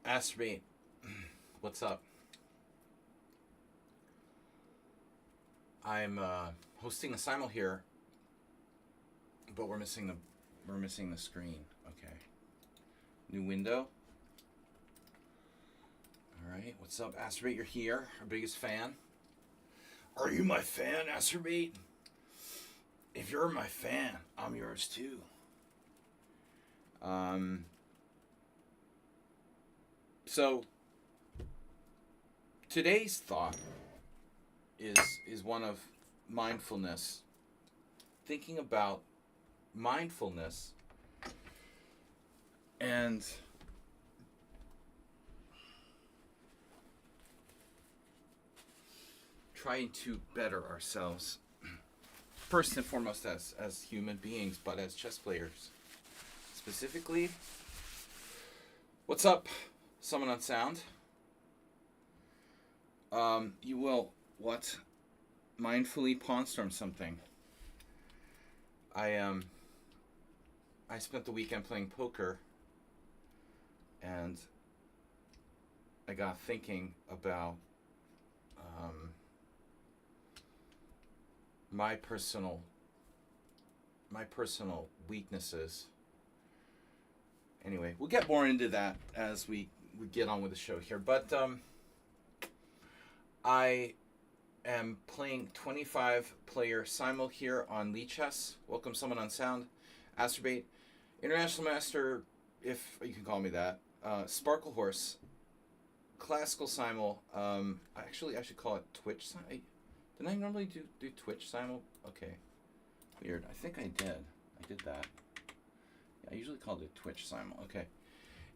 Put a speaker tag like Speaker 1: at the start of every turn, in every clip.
Speaker 1: Astrobate, what's up? I'm hosting the simul here, but we're missing the screen. Okay. New window. All right. What's up, Astrobate? You're here. Our biggest fan. Are you my fan, Astrobate? If you're my fan, I'm yours too. So today's thought is one of mindfulness. Thinking about mindfulness and trying to better ourselves. First and foremost as human beings, but as chess players. Specifically, what's up, Someone on Sound? You will mindfully pawnstorm something. I spent the weekend playing poker, and I got thinking about my personal weaknesses. Anyway, we'll get more into that as we get on with the show here. But I am playing 25-player Simul here on Lee Chess. Welcome, Someone on Sound. Astrobate, International Master, if you can call me that. Sparkle Horse, Classical Simul. Actually, I should call it Twitch Simul. Didn't I normally do Twitch Simul? Okay. Weird. I think I did. I did that. Yeah, I usually called it Twitch Simul. Okay.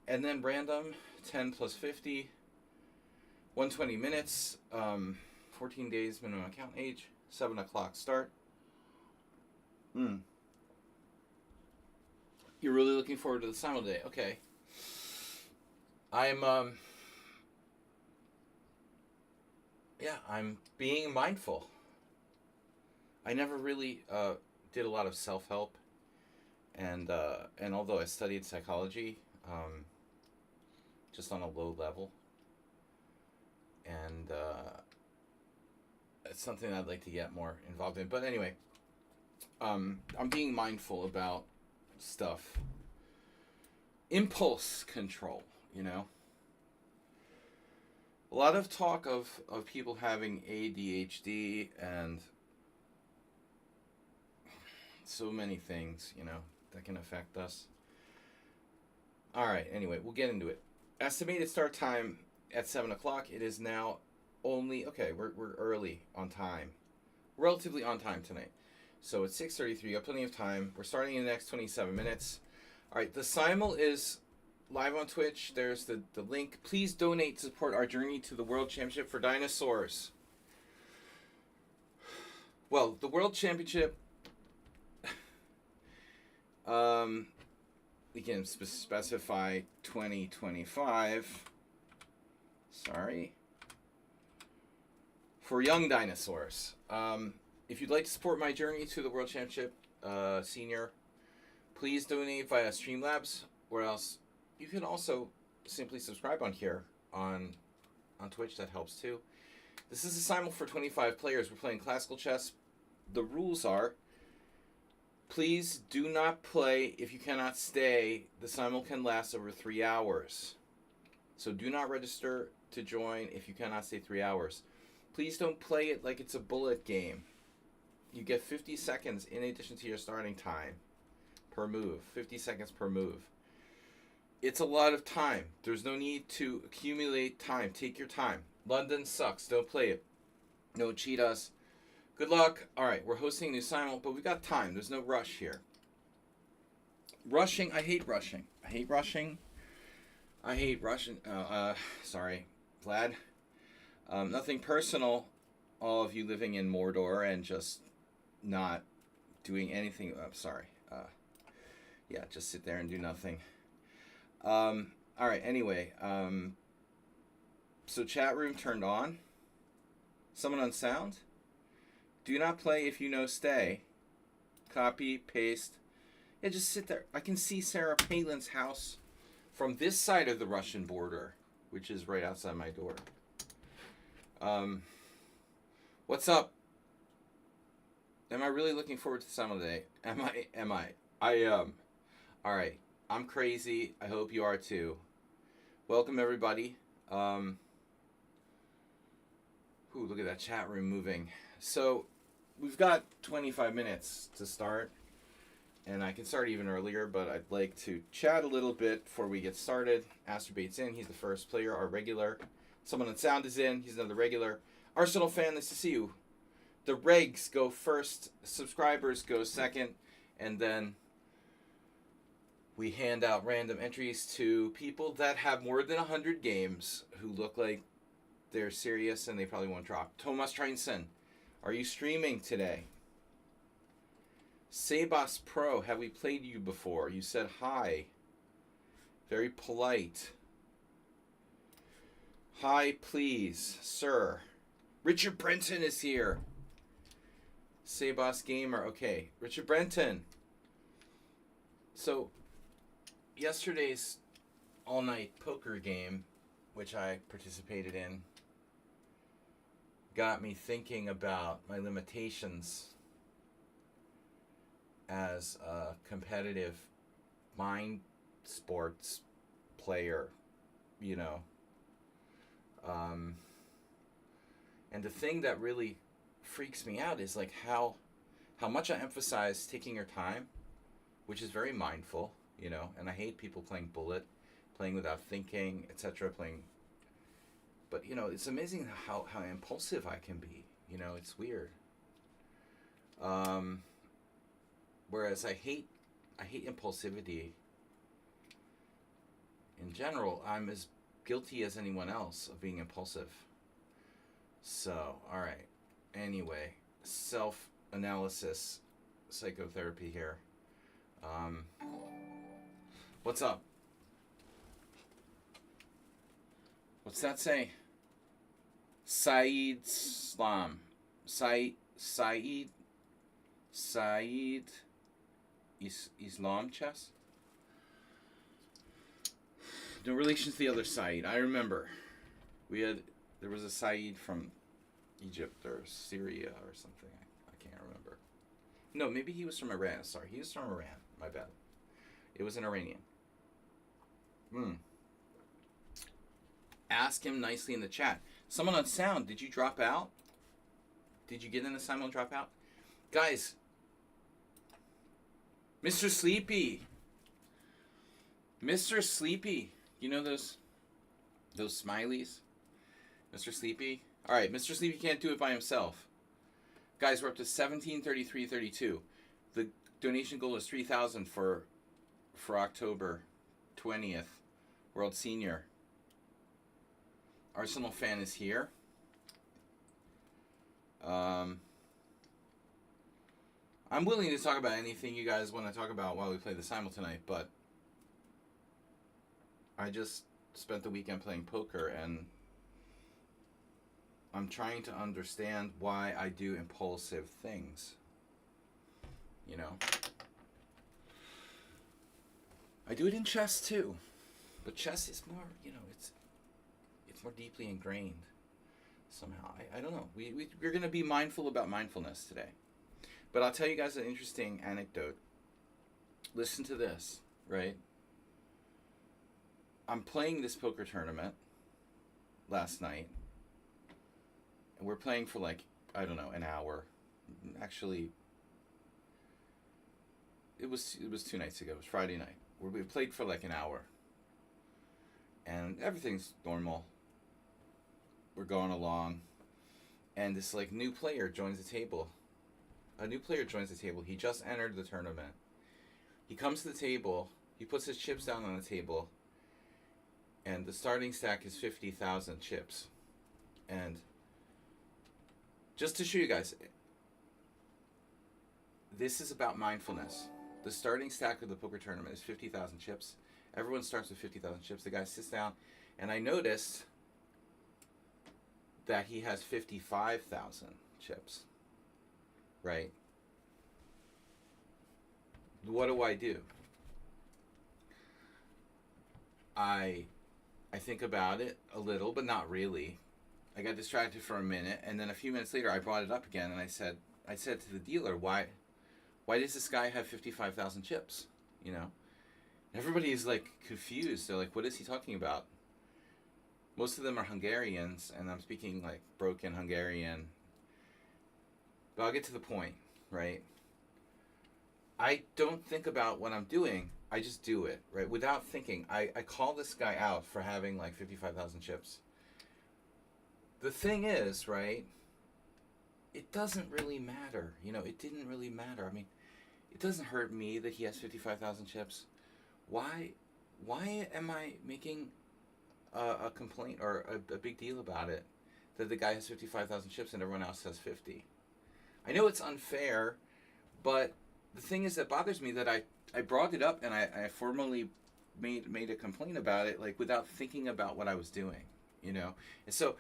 Speaker 1: And then random, 10 plus 50, 120 minutes, 14 days minimum account age, 7 o'clock start. You're really looking forward to the Simul day. Okay. I'm being mindful. I never really did a lot of self-help, and although I studied psychology, just on a low level, and it's something I'd like to get more involved in. But anyway, I'm being mindful about stuff. Impulse control, A lot of talk of people having ADHD and so many things, that can affect us. All right, anyway, we'll get into it. Estimated start time at 7 o'clock. It is now only, we're early on time. Relatively on time tonight. So it's 6:33, got plenty of time. We're starting in the next 27 minutes. All right, the Simul is live on Twitch. There's the link. Please donate to support our journey to the World Championship for Dinosaurs. Well, the World Championship, we can specify 2025. Sorry. For young dinosaurs. If you'd like to support my journey to the World Championship Senior, please donate via Streamlabs, or else you can also simply subscribe on here on Twitch. That helps too. This is a Simul for 25 players. We're playing classical chess. The rules are, please do not play if you cannot stay. The Simul can last over 3 hours. So do not register to join if you cannot stay 3 hours. Please don't play it like it's a bullet game. You get 50 seconds in addition to your starting time per move. 50 seconds per move. It's a lot of time. There's no need to accumulate time. Take your time. London sucks. Don't play it. No, cheat us. Good luck. All right, we're hosting a new Simul, but we've got time. There's no rush here. Rushing. I hate rushing. Sorry, Vlad. Nothing personal. All of you living in Mordor and just not doing anything. I'm sorry. Just sit there and do nothing. All right. Anyway, so chat room turned on. Someone on sound. Do not play if you know stay. Copy, paste. Yeah, just sit there. I can see Sarah Palin's house from this side of the Russian border. which is right outside my door. What's up? Am I really looking forward to Simul today? Am I? I am. All right. I'm crazy. I hope you are too. Welcome everybody. Ooh, look at that chat room moving. So, we've got 25 minutes to start, and I can start even earlier, but I'd like to chat a little bit before we get started. Astrobait's in. He's the first player, our regular. Someone on sound is in. He's another regular. Arsenal fan, nice to see you. The regs go first, subscribers go second, and then we hand out random entries to people that have more than 100 games who look like they're serious and they probably won't drop. Thomas Treinson, are you streaming today? Sebas Pro, have we played you before? You said hi. Very polite. Hi, please, sir. Richard Brenton is here. Sebas Gamer, okay. Richard Brenton. So, yesterday's all-night poker game, which I participated in, got me thinking about my limitations as a competitive mind sports player, you know. And the thing that really freaks me out is like how much I emphasize taking your time, which is very mindful, you know, and I hate people playing bullet, playing without thinking, etc., but you know, it's amazing how impulsive I can be, you know, it's weird. Whereas I hate impulsivity in general. I'm as guilty as anyone else of being impulsive. So, all right. Anyway, self-analysis, psychotherapy here. What's up? What's that say? Saeed Islam. Saeed Islam chess? No relation to the other Saeed. I remember. There was a Saeed from Egypt or Syria or something. I can't remember. No, maybe he was from Iran. Sorry, he was from Iran. My bad. It was an Iranian. Ask him nicely in the chat. Someone on sound, did you drop out? Did you get in the Simul and drop out? Guys, Mr. Sleepy. Mr. Sleepy. You know those smileys? Mr. Sleepy? Alright, Mr. Sleepy can't do it by himself. Guys, we're up to 1733.32. The donation goal is 3,000 for October 20th. World Senior. Arsenal fan is here. I'm willing to talk about anything you guys want to talk about while we play the Simul tonight, but I just spent the weekend playing poker, and I'm trying to understand why I do impulsive things. You know? I do it in chess too. But chess is more, you know, it's more deeply ingrained somehow. I don't know. We're going to be mindful about mindfulness today. But I'll tell you guys an interesting anecdote. Listen to this, right? I'm playing this poker tournament last night. And we're playing for like, I don't know, an hour. Actually, it was 2 nights ago. It was Friday night. We played for like an hour. And everything's normal. We're going along. And this like new player joins the table. A new player joins the table. He just entered the tournament. He comes to the table. He puts his chips down on the table. And the starting stack is 50,000 chips. And just to show you guys, this is about mindfulness. The starting stack of the poker tournament is 50,000 chips. Everyone starts with 50,000 chips. The guy sits down, and I noticed that he has 55,000 chips. Right? What do? I I think about it a little, but not really. I got distracted for a minute, and then a few minutes later, I brought it up again, and I said to the dealer, why does this guy have 55,000 chips? You know, everybody is like confused. They're like, what is he talking about? Most of them are Hungarians, and I'm speaking like broken Hungarian. But I'll get to the point, right? I don't think about what I'm doing. I just do it, right? Without thinking. I call this guy out for having like 55,000 chips. The thing is, right? It doesn't really matter. You know, it didn't really matter. I mean, it doesn't hurt me that he has 55,000 chips. Why am I making a complaint or a big deal about it that the guy has 55,000 chips and everyone else has 50? I know it's unfair, but the thing is that bothers me that I brought it up and I formally made a complaint about it, like without thinking about what I was doing, you know? And so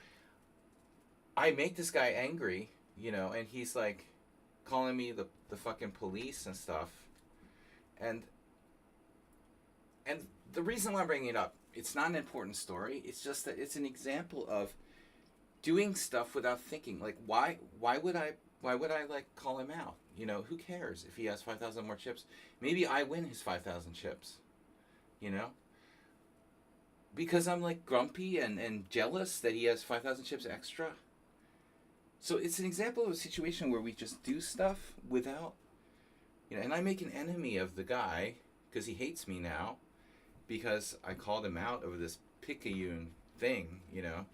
Speaker 1: I make this guy angry, you know, and he's like calling me the fucking police and stuff. And the reason why I'm bringing it up, it's not an important story. It's just that it's an example of doing stuff without thinking. Like, why would I like call him out? You know, who cares if he has 5,000 more chips? Maybe I win his 5,000 chips, you know? Because I'm like grumpy and jealous that he has 5,000 chips extra. So it's an example of a situation where we just do stuff without, you know, and I make an enemy of the guy because he hates me now because I called him out over this picayune thing, you know.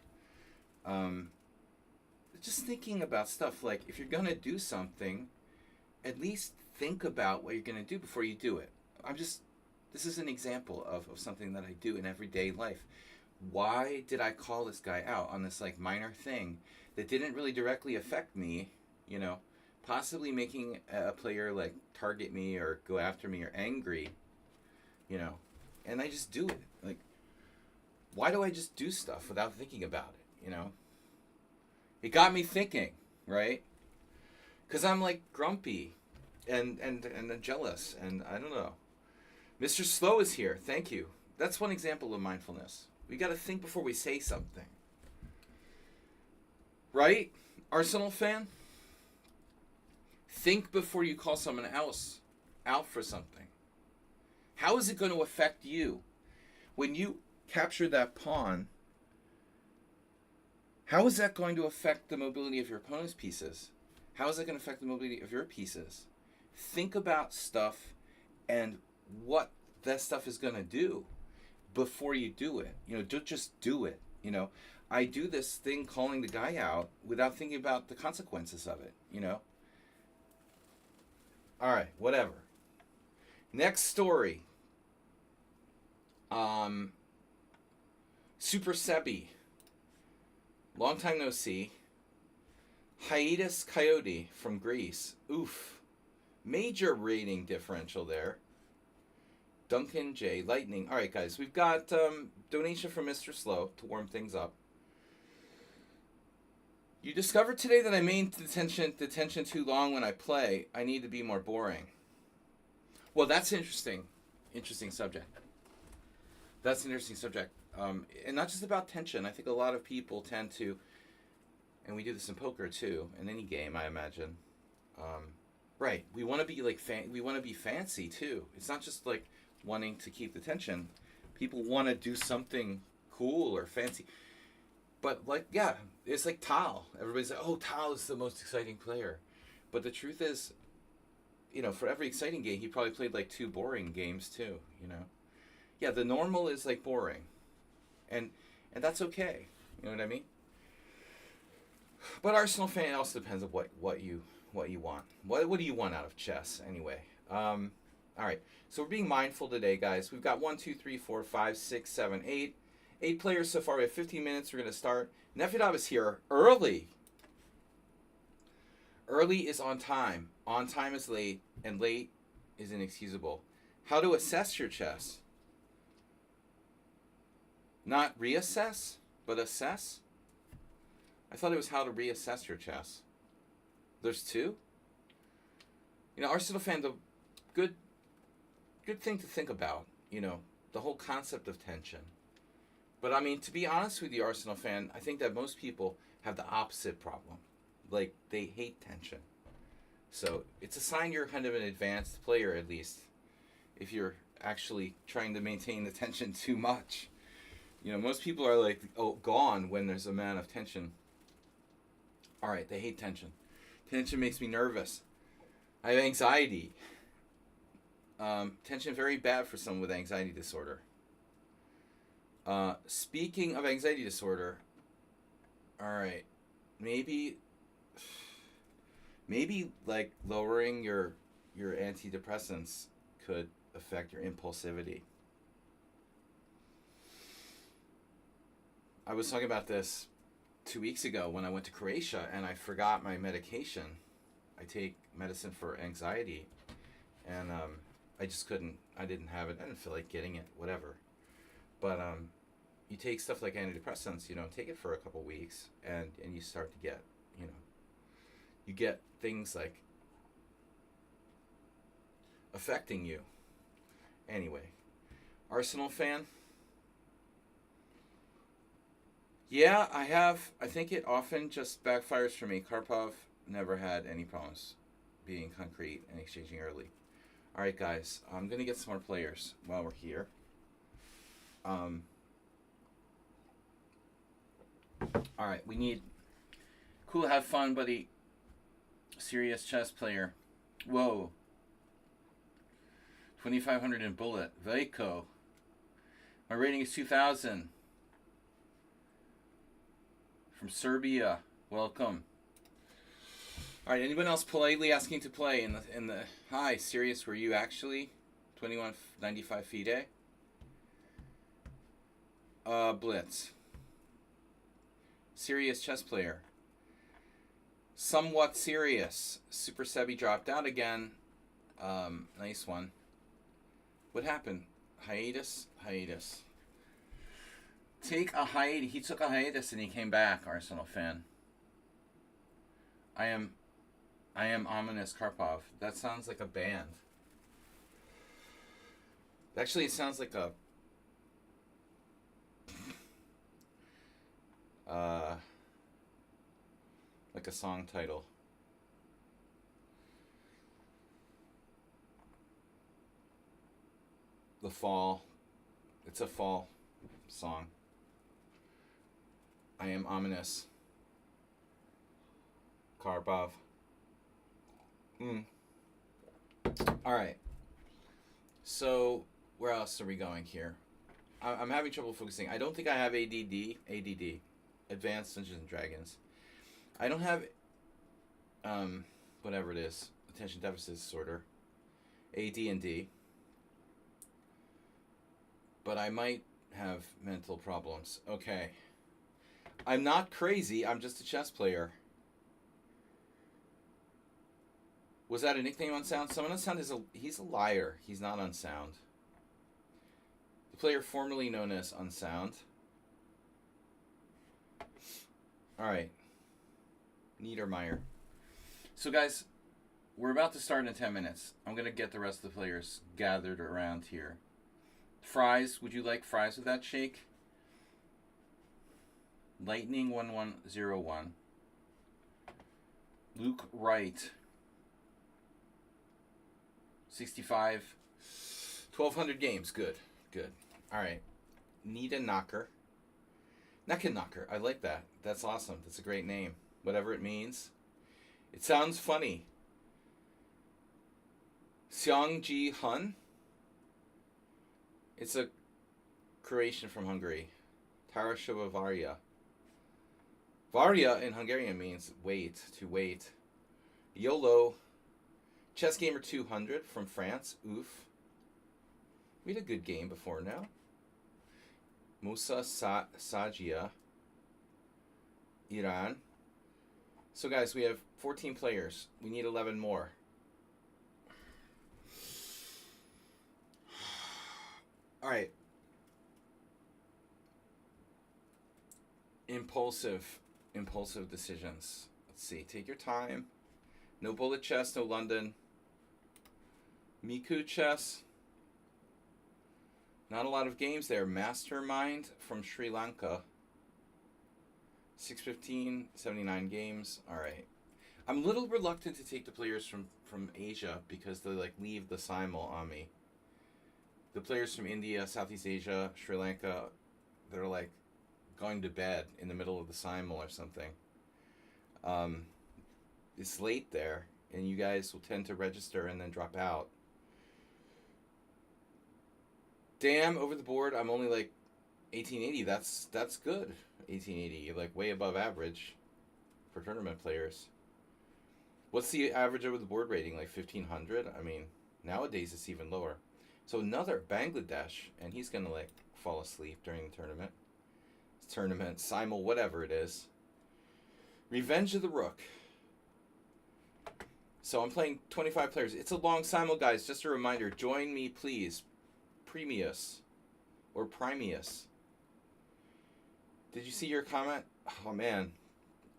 Speaker 1: Just thinking about stuff like, if you're going to do something, at least think about what you're going to do before you do it. This is an example of something that I do in everyday life. Why did I call this guy out on this like minor thing that didn't really directly affect me, you know, possibly making a player like target me or go after me or angry, you know, and I just do it. Like, why do I just do stuff without thinking about it, you know? It got me thinking, right? Because I'm like grumpy and jealous, and I don't know. Mr. Slow is here. Thank you. That's one example of mindfulness. We got to think before we say something. Right? Arsenal fan? Think before you call someone else out for something. How is it going to affect you? When you capture that pawn, how is that going to affect the mobility of your opponent's pieces? How is that going to affect the mobility of your pieces? Think about stuff and what that stuff is going to do before you do it. You know, don't just do it. You know, I do this thing calling the guy out without thinking about the consequences of it, you know. All right, whatever. Next story. Super Sebi. Long time no see. Hiatus Coyote from Greece. Oof. Major rating differential there. Duncan J. Lightning. All right, guys. We've got donation from Mr. Slow to warm things up. You discovered today that I made detention too long when I play. I need to be more boring. Well, that's interesting. Interesting subject. That's an interesting subject. And not just about tension. I think a lot of people tend to, and we do this in poker too, in any game, I imagine. Right. We want to be like we want to be fancy too. It's not just like wanting to keep the tension. People want to do something cool or fancy. But like, yeah, it's like Tal. Everybody's like, oh, Tal is the most exciting player. But the truth is, you know, for every exciting game, he probably played like 2 boring games too, you know. Yeah, the normal is like boring. And that's okay. You know what I mean? But Arsenal fan also depends on what you want. What do you want out of chess anyway? All right. So we're being mindful today, guys. We've got 1, 2, 3, 4, 5, 6, 7, 8. 8 players so far. We have 15 minutes. We're going to start. Nefedov is here early. Early is on time. On time is late. And late is inexcusable. How to assess your chess. Not reassess, but assess? I thought it was how to reassess your chess. There's 2? You know, Arsenal fan, the good thing to think about, you know, the whole concept of tension. But I mean, to be honest with you, Arsenal fan, I think that most people have the opposite problem. Like, they hate tension. So it's a sign you're kind of an advanced player, at least, if you're actually trying to maintain the tension too much. You know, most people are like, oh, gone when there's a amount of tension. All right, they hate tension. Tension makes me nervous. I have anxiety. Tension very bad for someone with anxiety disorder. Speaking of anxiety disorder, all right, maybe like lowering your antidepressants could affect your impulsivity. I was talking about this 2 weeks ago when I went to Croatia and I forgot my medication. I take medicine for anxiety, and I just couldn't. I didn't have it. I didn't feel like getting it. Whatever. But you take stuff like antidepressants. You know, take it for a couple weeks, and you start to get, you know, you get things like affecting you. Anyway, Arsenal fan. Yeah, I have. I think it often just backfires for me. Karpov never had any problems being concrete and exchanging early. All right, guys. I'm going to get some more players while we're here. All right, we need... Cool, have fun, buddy. Serious chess player. Whoa. 2,500 in bullet. Veiko. My rating is 2,000. From Serbia. Welcome. All right, anyone else politely asking to play in the hi, serious, were you actually 2195 FIDE? Blitz. Serious chess player. Somewhat serious. Super Sebi dropped out again. Nice one. What happened? Hiatus? Take a hiatus. He took a hiatus and he came back, Arsenal fan. I am ominous Karpov. That sounds like a band. Actually, it sounds like a song title. The Fall. It's a fall song. I am ominous. Karpov. Alright. So, where else are we going here? I'm having trouble focusing. I don't think I have ADD. Advanced Dungeons and Dragons. I don't have, whatever it is. Attention Deficit Disorder. AD&D. But I might have mental problems. Okay. I'm not crazy. I'm just a chess player. Was that a nickname Unsound? Someone Unsound he's a liar. He's not Unsound. The player formerly known as Unsound. Alright. Niedermeyer. So guys, we're about to start in 10 minutes. I'm going to get the rest of the players gathered around here. Fries, would you like fries with that shake? Lightning 1101. Luke Wright. 65. 1,200 games. Good. Alright. Nita Knocker. Knocker. I like that. That's awesome. That's a great name. Whatever it means. It sounds funny. Seongji Hun. It's a Croatian from Hungary. Tarashova Varia. Varia in Hungarian means wait, to wait. YOLO. Chess Gamer 200 from France. Oof. We had a good game before now. Musa Sajia. Iran. So guys, we have 14 players. We need 11 more. Alright. Impulsive decisions. Let's see. Take your time. No bullet chess, no London. Miku chess. Not a lot of games there. Mastermind from Sri Lanka. 615, 79 games. All right. I'm a little reluctant to take the players from Asia because they like leave the Simul on me. The players from India, Southeast Asia, Sri Lanka, they're like going to bed in the middle of the Simul or something. It's late there, and you guys will tend to register and then drop out. Damn, over the board, I'm only like 1880. That's good. 1880, like way above average for tournament players. What's the average over the board rating? Like 1500? I mean, nowadays it's even lower. So another Bangladesh, and he's gonna like fall asleep during the tournament, Simul, whatever it is. Revenge of the Rook. So I'm playing 25 players. It's a long Simul, guys. Just a reminder, join me, please. Premius. Or Primius. Did you see your comment? Oh, man.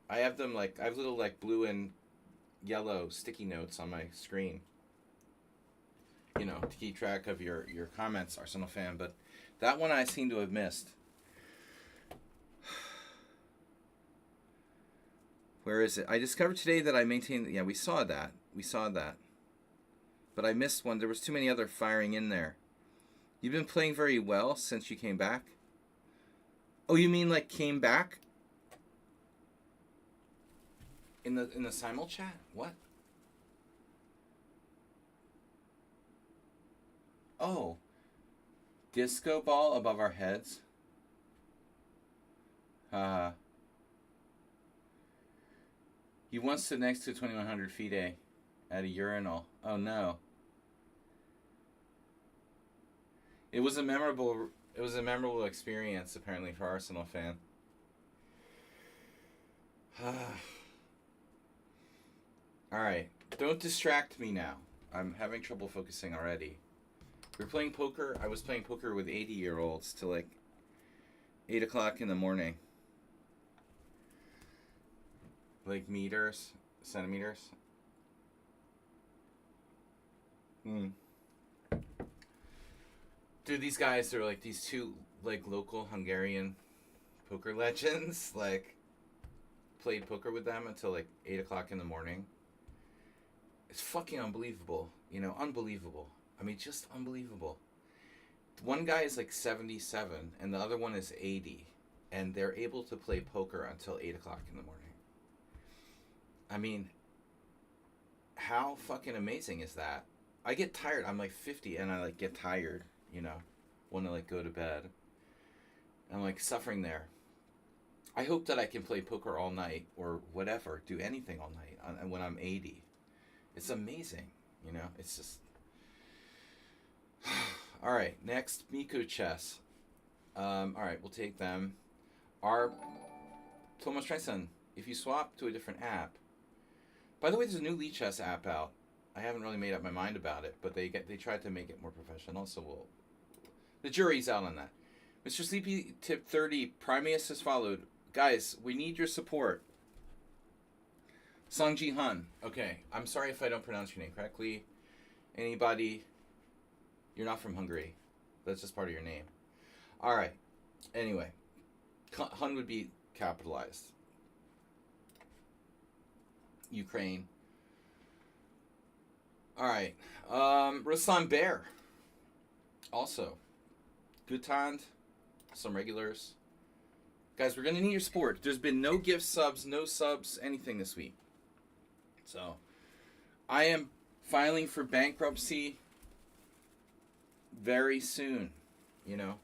Speaker 1: I have them like, I have little like blue and yellow sticky notes on my screen. You know, to keep track of your comments, Arsenal fan. But that one I seem to have missed. Where is it? I discovered today that I maintained... Yeah, we saw that. But I missed one. There was too many other firing in there. You've been playing very well since you came back? Oh, you mean like came back? In the Simul chat? What? Oh. Disco ball above our heads? You once stood next to 2100 FIDE at a urinal. Oh no. It was a memorable experience apparently for Arsenal fan. Alright. Don't distract me now. I'm having trouble focusing already. We're playing poker. I was playing poker with 80-year-olds till like 8 o'clock in the morning. Like meters, centimeters. Dude, these guys are like these two like local Hungarian poker legends. Like, played poker with them until like 8 o'clock in the morning. It's fucking unbelievable. You know, unbelievable. I mean, just unbelievable. One guy is like 77 and the other one is 80. And they're able to play poker until 8 o'clock in the morning. I mean, how fucking amazing is that? I get tired. I'm like 50 and I like get tired, you know, want to like go to bed. I'm like suffering there. I hope that I can play poker all night or whatever, do anything all night when I'm 80. It's amazing, you know, it's just... All right, next, Miku Chess. All right, we'll take them. Our Thomas Trenson, if you swap to a different app... By the way, there's a new Lee Chess app out. I haven't really made up my mind about it, but they tried to make it more professional, so the jury's out on that. Mr. Sleepy tip 30, Primius has followed. Guys, we need your support. Song Ji Han. Okay, I'm sorry if I don't pronounce your name correctly. Anybody? You're not from Hungary. That's just part of your name. All right. Anyway, Han would be capitalized. Ukraine. All right. Ruslan Bear. Also. Gutand. Some regulars. Guys, we're going to need your support. There's been no gift subs, no subs, anything this week. So, I am filing for bankruptcy very soon, you know.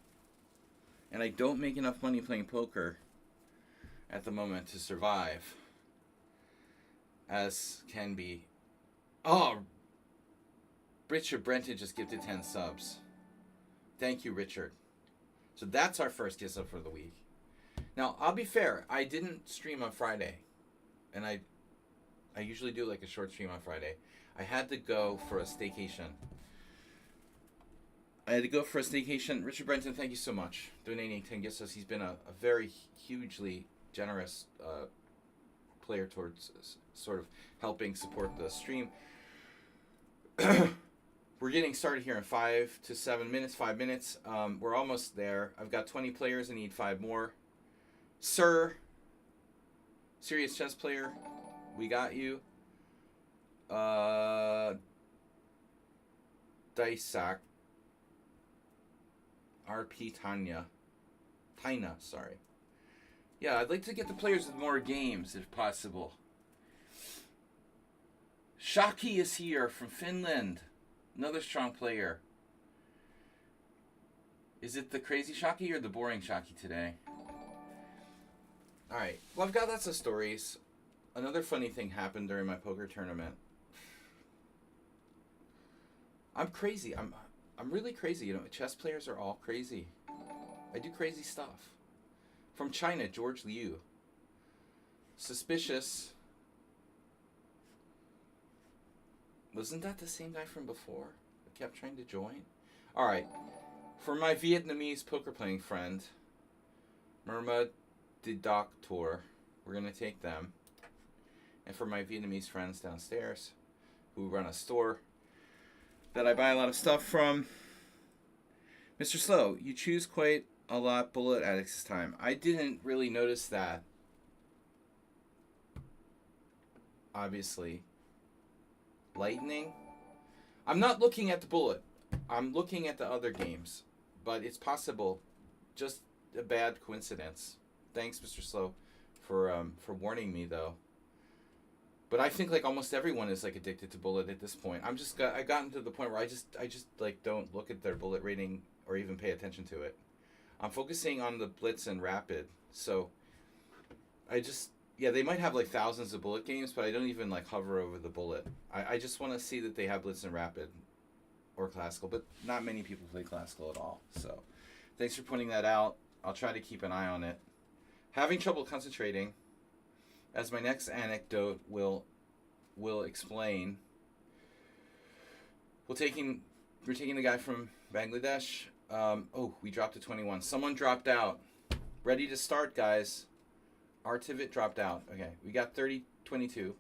Speaker 1: And I don't make enough money playing poker at the moment to survive. As can be. Oh, Richard Brenton just gifted 10 subs. Thank you, Richard. So that's our first gift sub for the week. Now, I'll be fair. I didn't stream on Friday. And I usually do like a short stream on Friday. I had to go for a staycation. Richard Brenton, thank you so much. Donating 10 gift subs. He's been a very hugely generous player towards sort of helping support the stream. We're getting started here in 5 to 7 minutes, 5 minutes. We're almost there. I've got 20 players. I need 5 more. Sir, serious chess player, we got you. Daisak. RP Tanya. Taina, sorry. Yeah, I'd like to get the players with more games if possible. Shaki is here from Finland. Another strong player. Is it the crazy Shaki or the boring Shaki today? Alright, well, I've got lots of stories. Another funny thing happened during my poker tournament. I'm crazy. I'm really crazy. You know, chess players are all crazy. I do crazy stuff. From China, George Liu. Suspicious. Wasn't that the same guy from before? I kept trying to join. Alright. For my Vietnamese poker playing friend, Murma the Doctor, we're going to take them. And for my Vietnamese friends downstairs, who run a store that I buy a lot of stuff from, Mr. Slow, you choose quite a lot bullet addicts this time. I didn't really notice that. Obviously. Lightning. I'm not looking at the bullet. I'm looking at the other games. But it's possible. Just a bad coincidence. Thanks, Mr. Slow, for warning me, though. But I think like almost everyone is like addicted to bullet at this point. I've gotten to the point where I just like don't look at their bullet rating or even pay attention to it. I'm focusing on the blitz and rapid. So they might have like thousands of bullet games, but I don't even like hover over the bullet. I just want to see that they have blitz and rapid or classical, but not many people play classical at all. So thanks for pointing that out. I'll try to keep an eye on it. Having trouble concentrating, as my next anecdote will explain. We're taking the guy from Bangladesh. We dropped to 21. Someone dropped out. Ready to start, guys. Artivit dropped out. Okay, we got 22.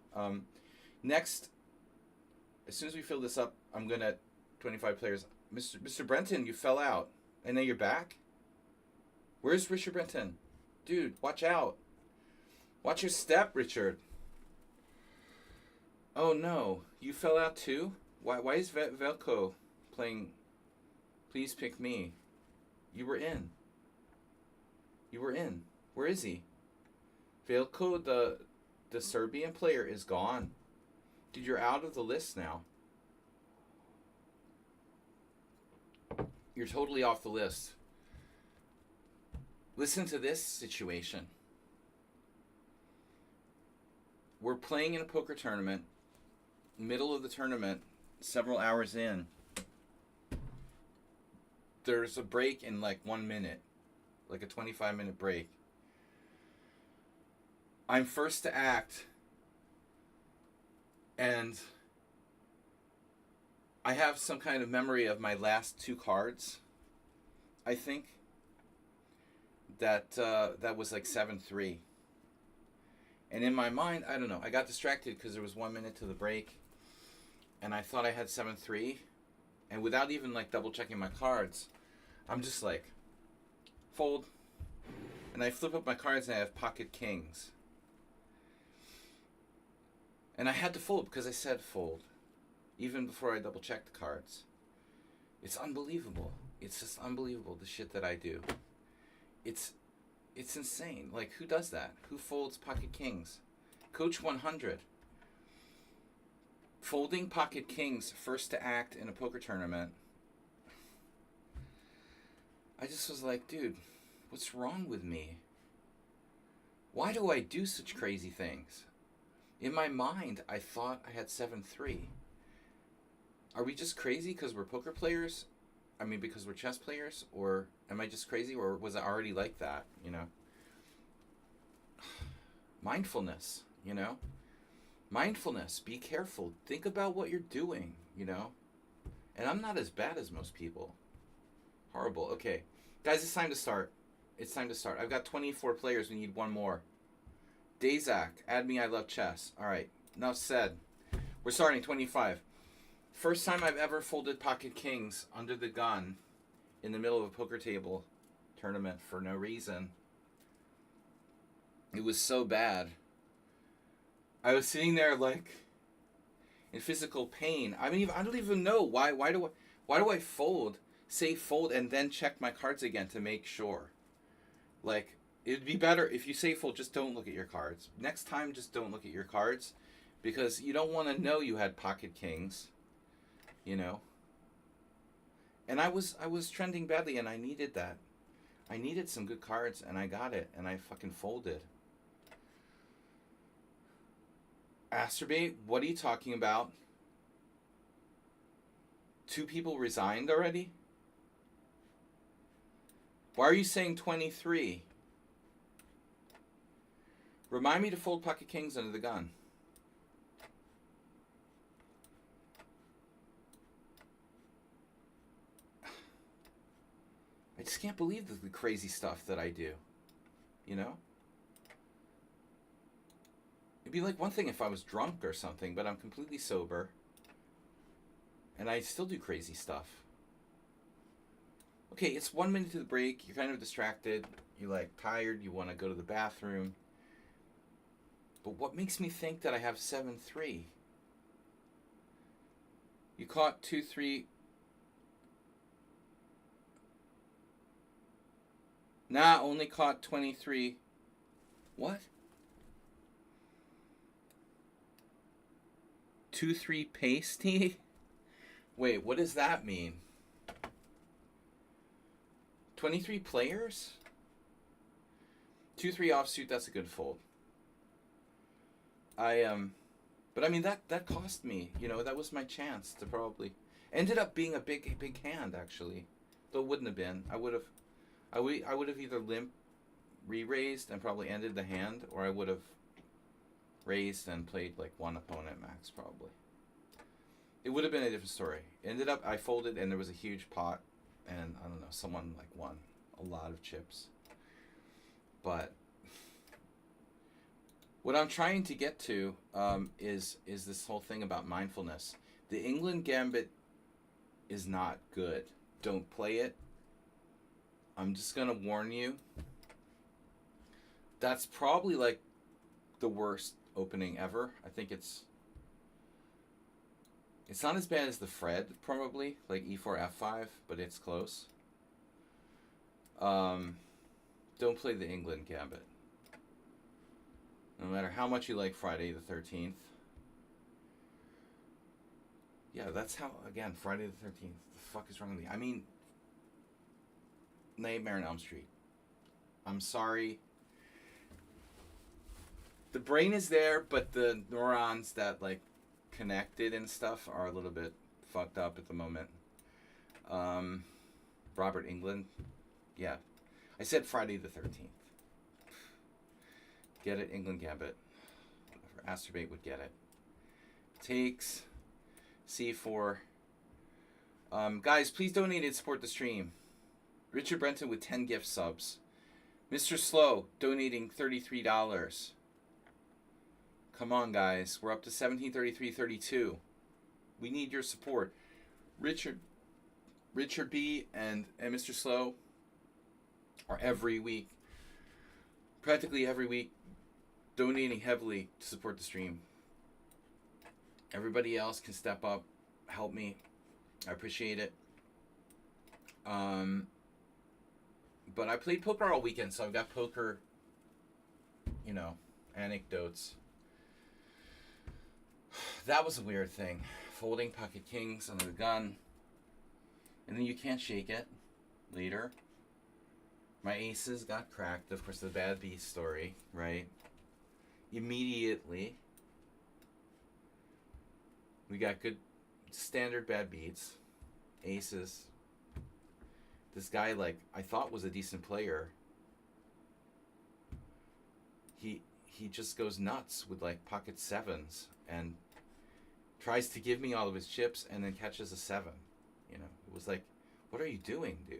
Speaker 1: Next, as soon as we fill this up, I'm gonna 25 players. Mr. Brenton, you fell out, and then you're back. Where's Richard Brenton? Dude, watch out. Watch your step, Richard. Oh no, you fell out too? Why is Velko playing Please Pick Me? You were in. Where is he? Velko, the Serbian player, is gone. Dude, you're out of the list now. You're totally off the list. Listen to this situation. We're playing in a poker tournament. Middle of the tournament, several hours in. There's a break in like 1 minute. Like a 25-minute break. I'm first to act. And I have some kind of memory of my last 2 cards. I think. That was like 7-3. And in my mind, I don't know, I got distracted because there was 1 minute to the break. And I thought I had 7-3. And without even like double checking my cards, I'm just like, fold. And I flip up my cards and I have pocket kings. And I had to fold because I said fold. Even before I double checked the cards. It's unbelievable. It's just unbelievable, the shit that I do. It's insane. Like, who does that? Who folds pocket kings? Coach 100. Folding pocket kings first to act in a poker tournament. I just was like, dude, what's wrong with me? Why do I do such crazy things? In my mind, I thought I had 7-3. Are we just crazy because we're poker players? I mean, because we're chess players? Or am I just crazy? Or was I already like that, you know? Mindfulness, you know? Mindfulness. Be careful. Think about what you're doing, you know? And I'm not as bad as most people. Horrible. Okay. Guys, it's time to start. It's time to start. I've got 24 players. We need one more. Dazak. Add me. I love chess. All right. Enough said. We're starting 25. First time I've ever folded pocket kings under the gun in the middle of a poker table tournament for no reason. It was so bad. I was sitting there like in physical pain. I mean, I don't even know why do I fold, say fold, and then check my cards again to make sure. Like, it'd be better if you say fold, just don't look at your cards. Next time, just don't look at your cards, because you don't want to know you had pocket kings, you know. And I was trending badly, and I needed that. I needed some good cards, and I got it, and I fucking folded. Asterbate, what are you talking about? 2 people resigned already? Why are you saying 23? Remind me to fold pocket kings under the gun. I just can't believe the crazy stuff that I do. You know? It'd be like one thing if I was drunk or something, but I'm completely sober. And I still do crazy stuff. Okay, it's 1 minute to the break. You're kind of distracted. You're like tired. You want to go to the bathroom. But what makes me think that I have 7-3? You caught 2-3. Nah, only caught 23. What? 2-3 pasty? Wait, what does that mean? 23 players? 2-3 offsuit, that's a good fold. But I mean that cost me, you know, that was my chance to probably ended up being a big hand actually. Though it wouldn't have been. I would have either limp re-raised and probably ended the hand, or I would have raised and played like one opponent max probably. It would have been a different story. Ended up I folded and there was a huge pot, and I don't know, someone like won a lot of chips. But what I'm trying to get to is this whole thing about mindfulness. The England Gambit is not good. Don't play it. I'm just gonna warn you. That's probably like the worst opening ever. I think it's not as bad as the Fred, probably, like E4 F5, but it's close. Don't play the England Gambit. No matter how much you like Friday the 13th. Yeah, that's how, again, Friday the 13th. The fuck is wrong with me? I mean, Nightmare on Elm Street. I'm sorry. The brain is there, but the neurons that, like, connected and stuff are a little bit fucked up at the moment. Robert England. Yeah. I said Friday the 13th. Get it? England Gambit. Asterbate would get it. Takes. C4. Guys, please donate and support the stream. Richard Brenton with 10 gift subs. Mr. Slow donating $33. Come on, guys. We're up to 1733.32. We need your support. Richard B and Mr. Slow are every week, practically every week, donating heavily to support the stream. Everybody else can step up, help me. I appreciate it. But I played poker all weekend, so I've got poker, you know, anecdotes. That was a weird thing. Folding pocket kings under the gun. And then you can't shake it later. My aces got cracked. Of course, the bad beast story, right? Immediately. We got good standard bad beats. Aces. This guy, like, I thought was a decent player. He just goes nuts with, like, pocket sevens and tries to give me all of his chips and then catches a 7. You know, it was like, what are you doing, dude?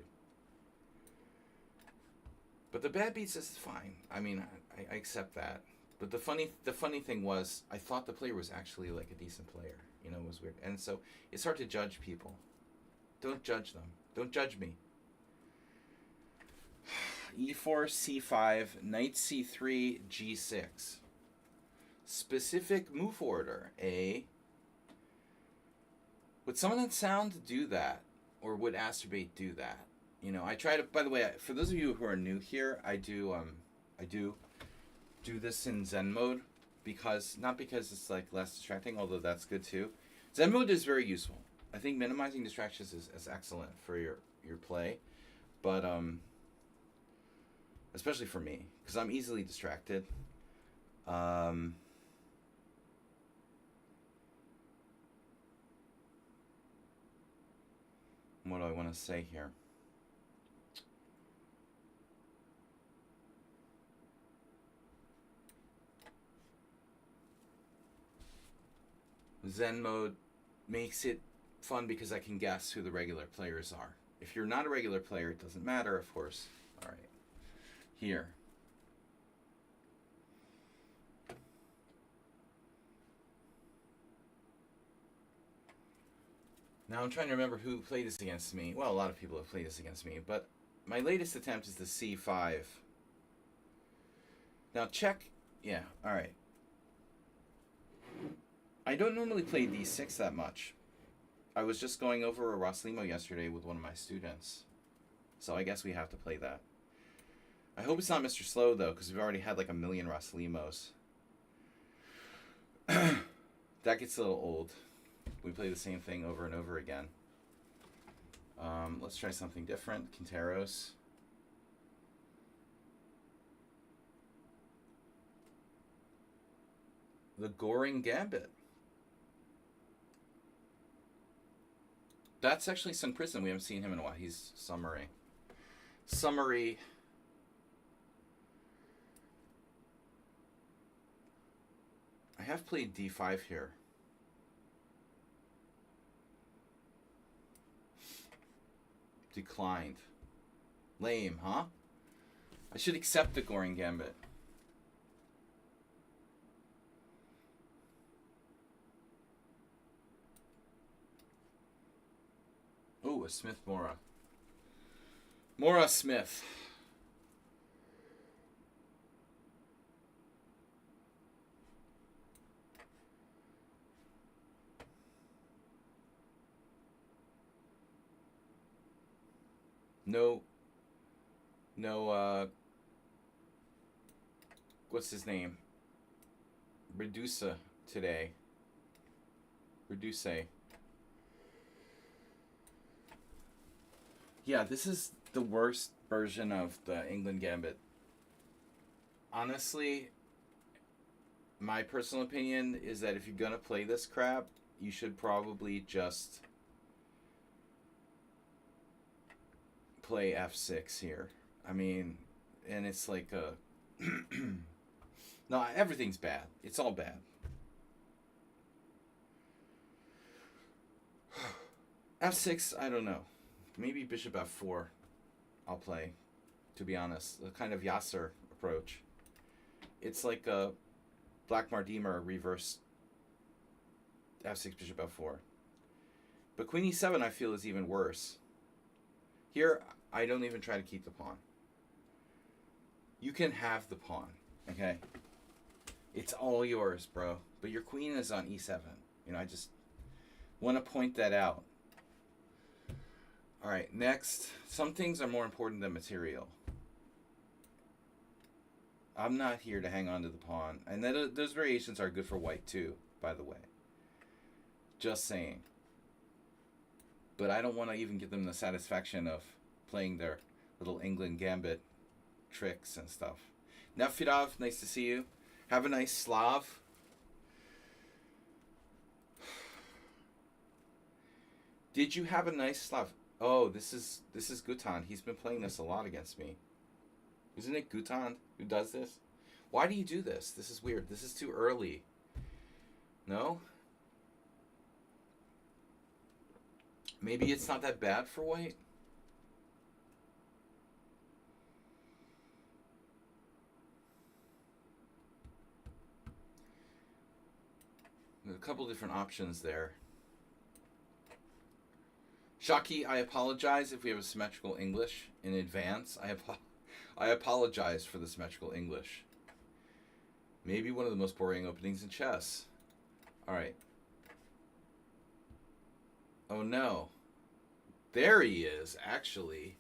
Speaker 1: But the bad beats is fine. I mean, I accept that. But the funny thing was, I thought the player was actually like a decent player. You know, it was weird, and so it's hard to judge people. Don't judge them. Don't judge me. E4, C5, Knight C3, G6. Specific move order. Would someone in sound do that, or would Astrobate do that? You know, I try to. By the way, for those of you who are new here, I do this in Zen mode not because it's like less distracting, although that's good too. Zen mode is very useful. I think minimizing distractions is excellent for your play, but especially for me, because I'm easily distracted. What do I want to say here? Zen mode makes it fun because I can guess who the regular players are. If you're not a regular player, it doesn't matter, of course. All right. Here. Now I'm trying to remember who played this against me. Well, a lot of people have played this against me, but my latest attempt is the C5. Now check. Yeah, all right. I don't normally play D6 that much. I was just going over a Roslimo yesterday with one of my students. So I guess we have to play that. I hope it's not Mr. Slow, though, because we've already had like a million Roslimos. That gets a little old. We play the same thing over and over again. Let's try something different. Quinteros. The Goring Gambit. That's actually Sun Prison. We haven't seen him in a while. He's Summary. I have played D5 here. Declined. Lame, huh? I should accept the Goring Gambit. Oh, a Smith Mora. Mora Smith. No, what's his name? Reduce today. Reduce. Yeah, this is the worst version of the England Gambit. Honestly, my personal opinion is that if you're gonna play this crap, you should probably just play F6 here. I mean, and it's like a... No, everything's bad. It's all bad. F6, I don't know. Maybe Bishop F4 I'll play, to be honest. The kind of Yasser approach. It's like a Black Mardimer reverse F6 Bishop F4. But Queen E7 I feel is even worse. Here, I don't even try to keep the pawn. You can have the pawn, okay? It's all yours, bro. But your queen is on E7. You know, I just want to point that out. All right, next. Some things are more important than material. I'm not here to hang on to the pawn. And those variations are good for white too, by the way. Just saying. But I don't want to even give them the satisfaction of playing their little England Gambit tricks and stuff. Nefirov, nice to see you. Have a nice Slav. Did you have a nice Slav? Oh, this is Gutan. He's been playing this a lot against me. Isn't it Gutan who does this? Why do you do this? This is weird. This is too early. No? Maybe it's not that bad for white? There's a couple different options there. Shaki, I apologize if we have a symmetrical English in advance. I apologize for the symmetrical English. Maybe one of the most boring openings in chess. Alright. Oh no. There he is, actually.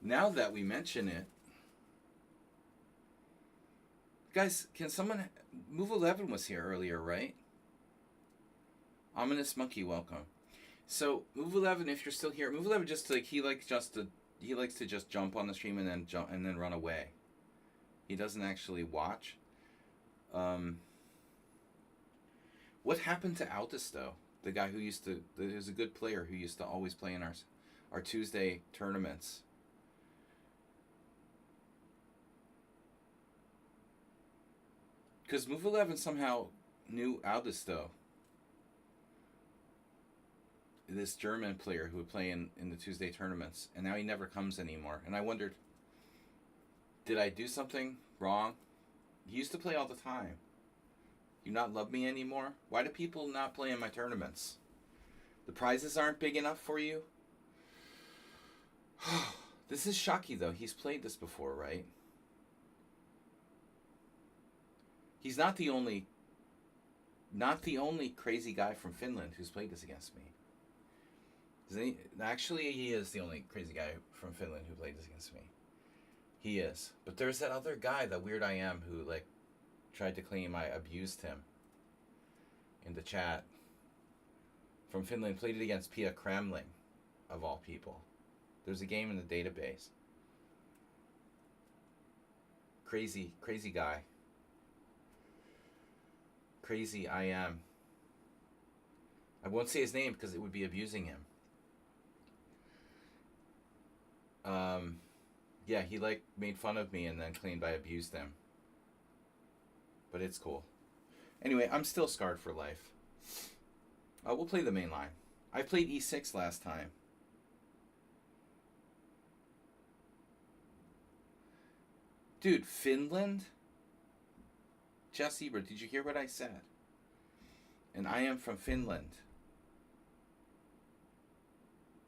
Speaker 1: Now that we mention it. Guys, can someone... Move 11 was here earlier, right? Ominous Monkey, welcome. So, Move 11, if you're still here, Move 11 just like he likes to just jump on the stream and then run away. He doesn't actually watch. What happened to Aldous though? The guy who was a good player who used to always play in our Tuesday tournaments. Because Move 11 somehow knew Aldous though. This German player who would play in the Tuesday tournaments, and now he never comes anymore. And I wondered, did I do something wrong? He used to play all the time. You not love me anymore? Why do people not play in my tournaments? The prizes aren't big enough for you? This is Shaki though. He's played this before, right? He's not the only crazy guy from Finland who's played this against me. Actually, he is the only crazy guy from Finland who played this against me. He is. But there's that other guy, that weird I am, who like tried to claim I abused him in the chat. From Finland, played it against Pia Kramling, of all people. There's a game in the database. Crazy guy. Crazy I am. I won't say his name because it would be abusing him. Yeah, he like made fun of me and then claimed I abused him. But it's cool. Anyway, I'm still scarred for life. We'll play the main line. I played e6 last time. Dude, Finland? Jess Ebert, did you hear what I said? And I am from Finland.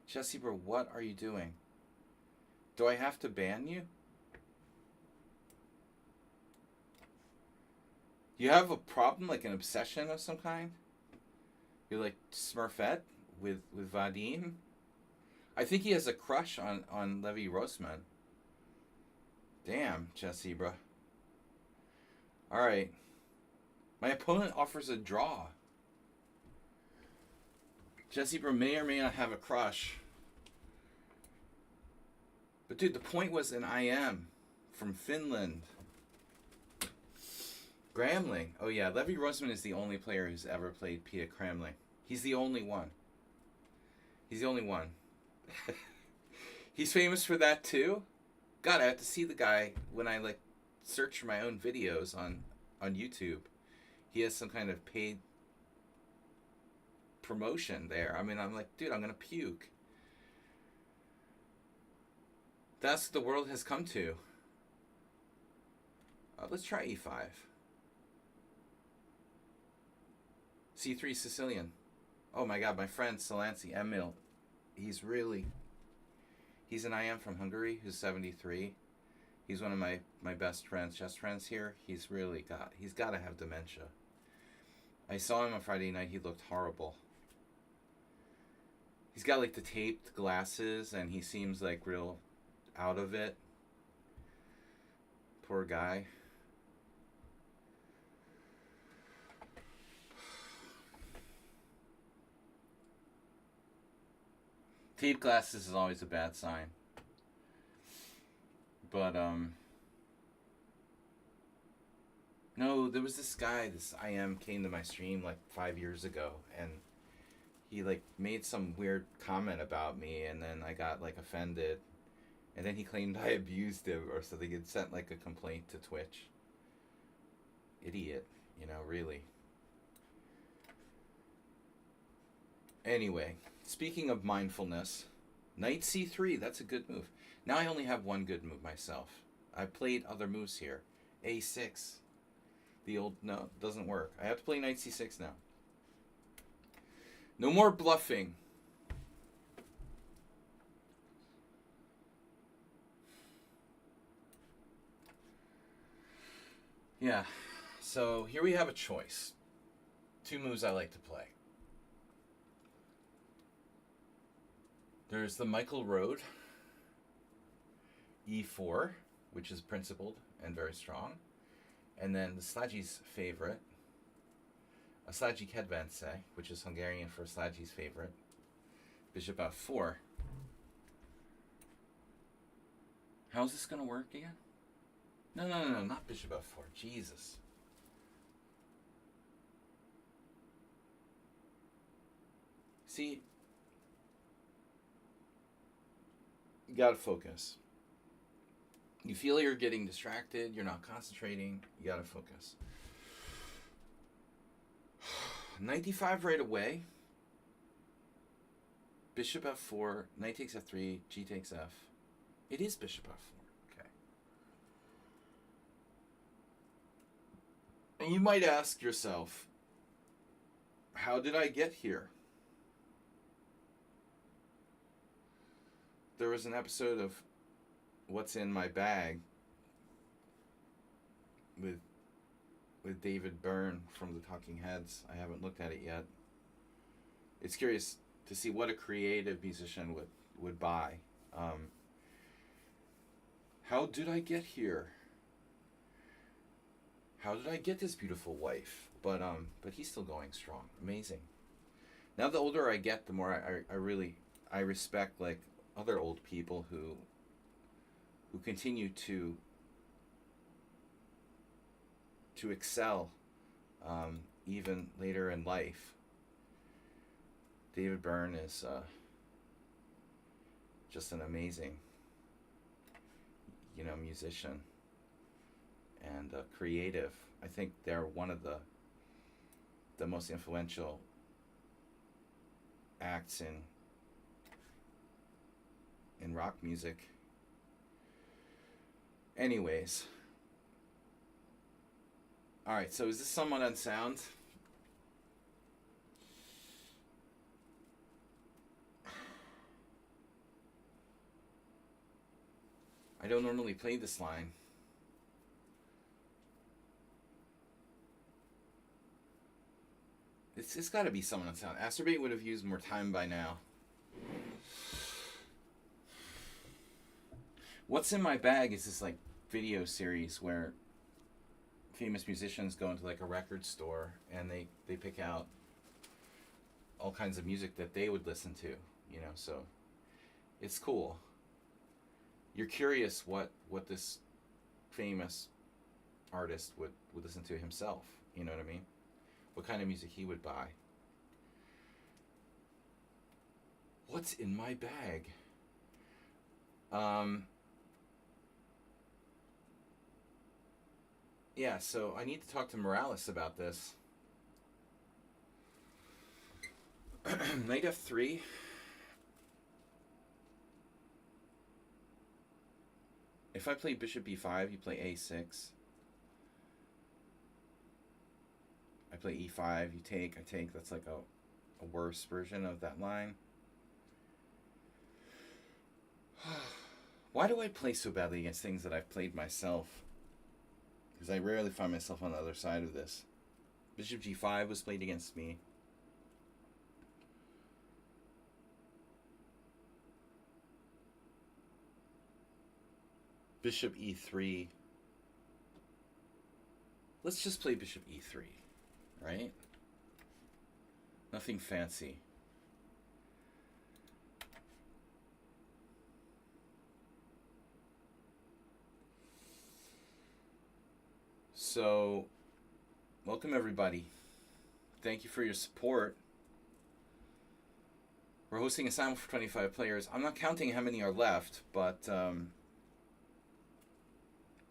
Speaker 1: Jess Ebert, what are you doing? Do I have to ban you? You have a problem, like an obsession of some kind? You're like Smurfette with Vadim? I think he has a crush on Levi Rosman. Damn, Jesse, bro. Alright. My opponent offers a draw. Jesse bro may or may not have a crush. But dude, the point was an IM from Finland. Gramling. Oh yeah, Levi Rosman is the only player who's ever played Pia Kramling. He's the only one. He's the only one. He's famous for that too? God, I have to see the guy when I like search for my own videos on YouTube. He has some kind of paid promotion there. I mean, I'm like, dude, I'm gonna puke. That's what the world has come to. Let's try e5. c3 Sicilian. Oh my god, my friend Salanci Emil. He's an IM from Hungary who's 73. He's one of my best friends, chess friends here. He's got to have dementia. I saw him on Friday night. He looked horrible. He's got like the taped glasses and he seems like real out of it. Poor guy. Taped glasses is always a bad sign. But, no, there was this guy, this IM came to my stream like 5 years ago, and he like made some weird comment about me, and then I got like offended, and then he claimed I abused him or something. He had sent like a complaint to Twitch. Idiot, really. Anyway, speaking of mindfulness, knight c3, that's a good move. Now I only have one good move myself. I played other moves here. a6. The old, no, it doesn't work. I have to play knight c6 now. No more bluffing. Yeah, so here we have a choice. Two moves I like to play. There's the Michael Road, e4, which is principled and very strong. And then the Szlacsi's favorite, a Szlacsi Kedvence, which is Hungarian for Szlacsi's favorite, bishop f4. How's this going to work again? No, not bishop f4. Jesus. See, you gotta focus. You feel you're getting distracted, you're not concentrating, you gotta focus. Knight d5 right away. Bishop f4, knight takes f3, g takes f. It is bishop f4. Okay. And you might ask yourself, how did I get here? There was an episode of What's in My Bag with David Byrne from the Talking Heads. I haven't looked at it yet. It's curious to see what a creative musician would buy. How did I get here? How did I get this beautiful wife? But he's still going strong. Amazing. Now the older I get, the more I really respect like other old people who continue to excel even later in life. David Byrne is just an amazing, musician and creative. I think they're one of the most influential acts in rock music. Anyways. Alright, so is this somewhat unsound? I don't normally play this line. It's got to be somewhat unsound. Asterbate would have used more time by now. What's in My Bag is this like video series where famous musicians go into like a record store and they pick out all kinds of music that they would listen to, so it's cool. You're curious what this famous artist would listen to himself, you know what I mean? What kind of music he would buy. What's in my bag? Yeah, so I need to talk to Morales about this. Knight f3. If I play bishop b5, you play a6. I play e5, you take, I take. That's like a worse version of that line. Why do I play so badly against things that I've played myself? Because I rarely find myself on the other side of this. Bishop g5 was played against me. Bishop e3. Let's just play bishop e3, right? Nothing fancy. So, welcome everybody. Thank you for your support. We're hosting a Simul for 25 players. I'm not counting how many are left, but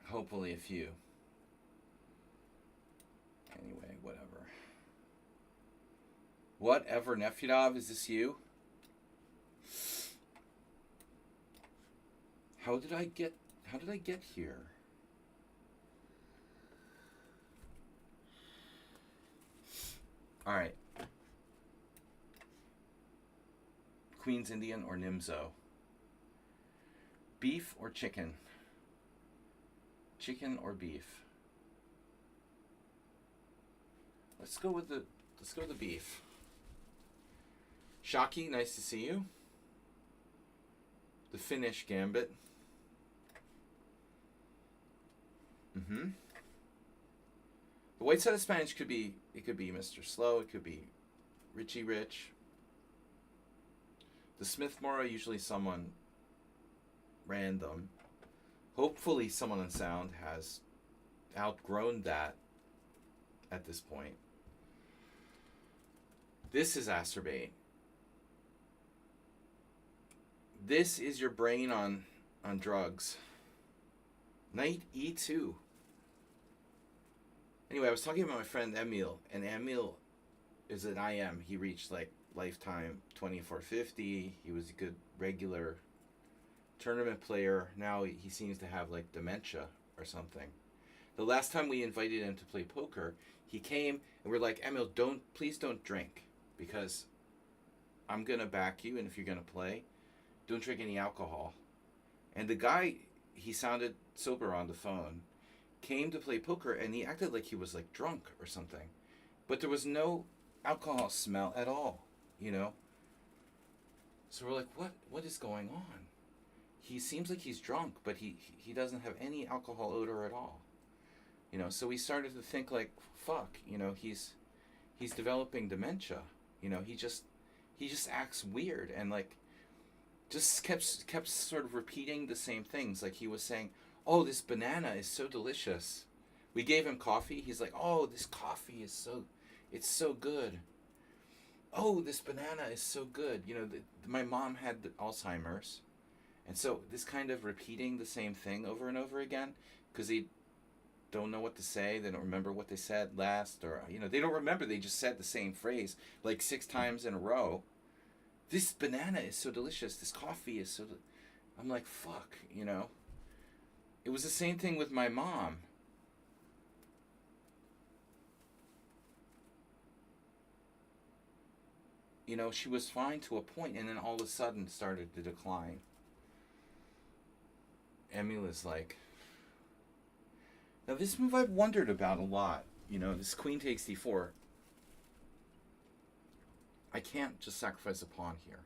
Speaker 1: hopefully a few. Anyway, whatever. Whatever, Nefyadov, is this you? How did I get here? All right. Queen's Indian or Nimzo? Beef or chicken? Chicken or beef? Let's go with the beef. Shaki, nice to see you. The Finnish Gambit. Mm-hmm. The white side of Spanish could be Mr. Slow, it could be Richie Rich. The Smith Mora, usually someone random. Hopefully someone on sound has outgrown that at this point. This is Acerbate. This is your brain on drugs. Knight E2. Anyway, I was talking about my friend Emil, and Emil is an IM. He reached like lifetime 2450. He was a good regular tournament player. Now he seems to have like dementia or something. The last time we invited him to play poker, he came and we're like, Emil, please don't drink, because I'm gonna back you, and if you're gonna play, don't drink any alcohol. And the guy, he sounded sober on the phone, came to play poker, and he acted like he was like drunk or something, but there was no alcohol smell at all, you know. So we're like, what is going on? He seems like he's drunk, but he doesn't have any alcohol odor at all, you know. So we started to think like, fuck, you know, he's developing dementia, you know. He just acts weird, and like just kept sort of repeating the same things. Like he was saying, oh, this banana is so delicious. We gave him coffee. He's like, oh, this coffee is it's so good. Oh, this banana is so good. You know, my mom had the Alzheimer's. And so this kind of repeating the same thing over and over again, because they don't know what to say. They don't remember what they said last, or, you know, they don't remember. They just said the same phrase like 6 times in a row. This banana is so delicious. This coffee is so I'm like, fuck, you know. It was the same thing with my mom. You know, she was fine to a point, and then all of a sudden started to decline. Emil is like... Now this move I've wondered about a lot. You know, this queen takes d4. I can't just sacrifice a pawn here.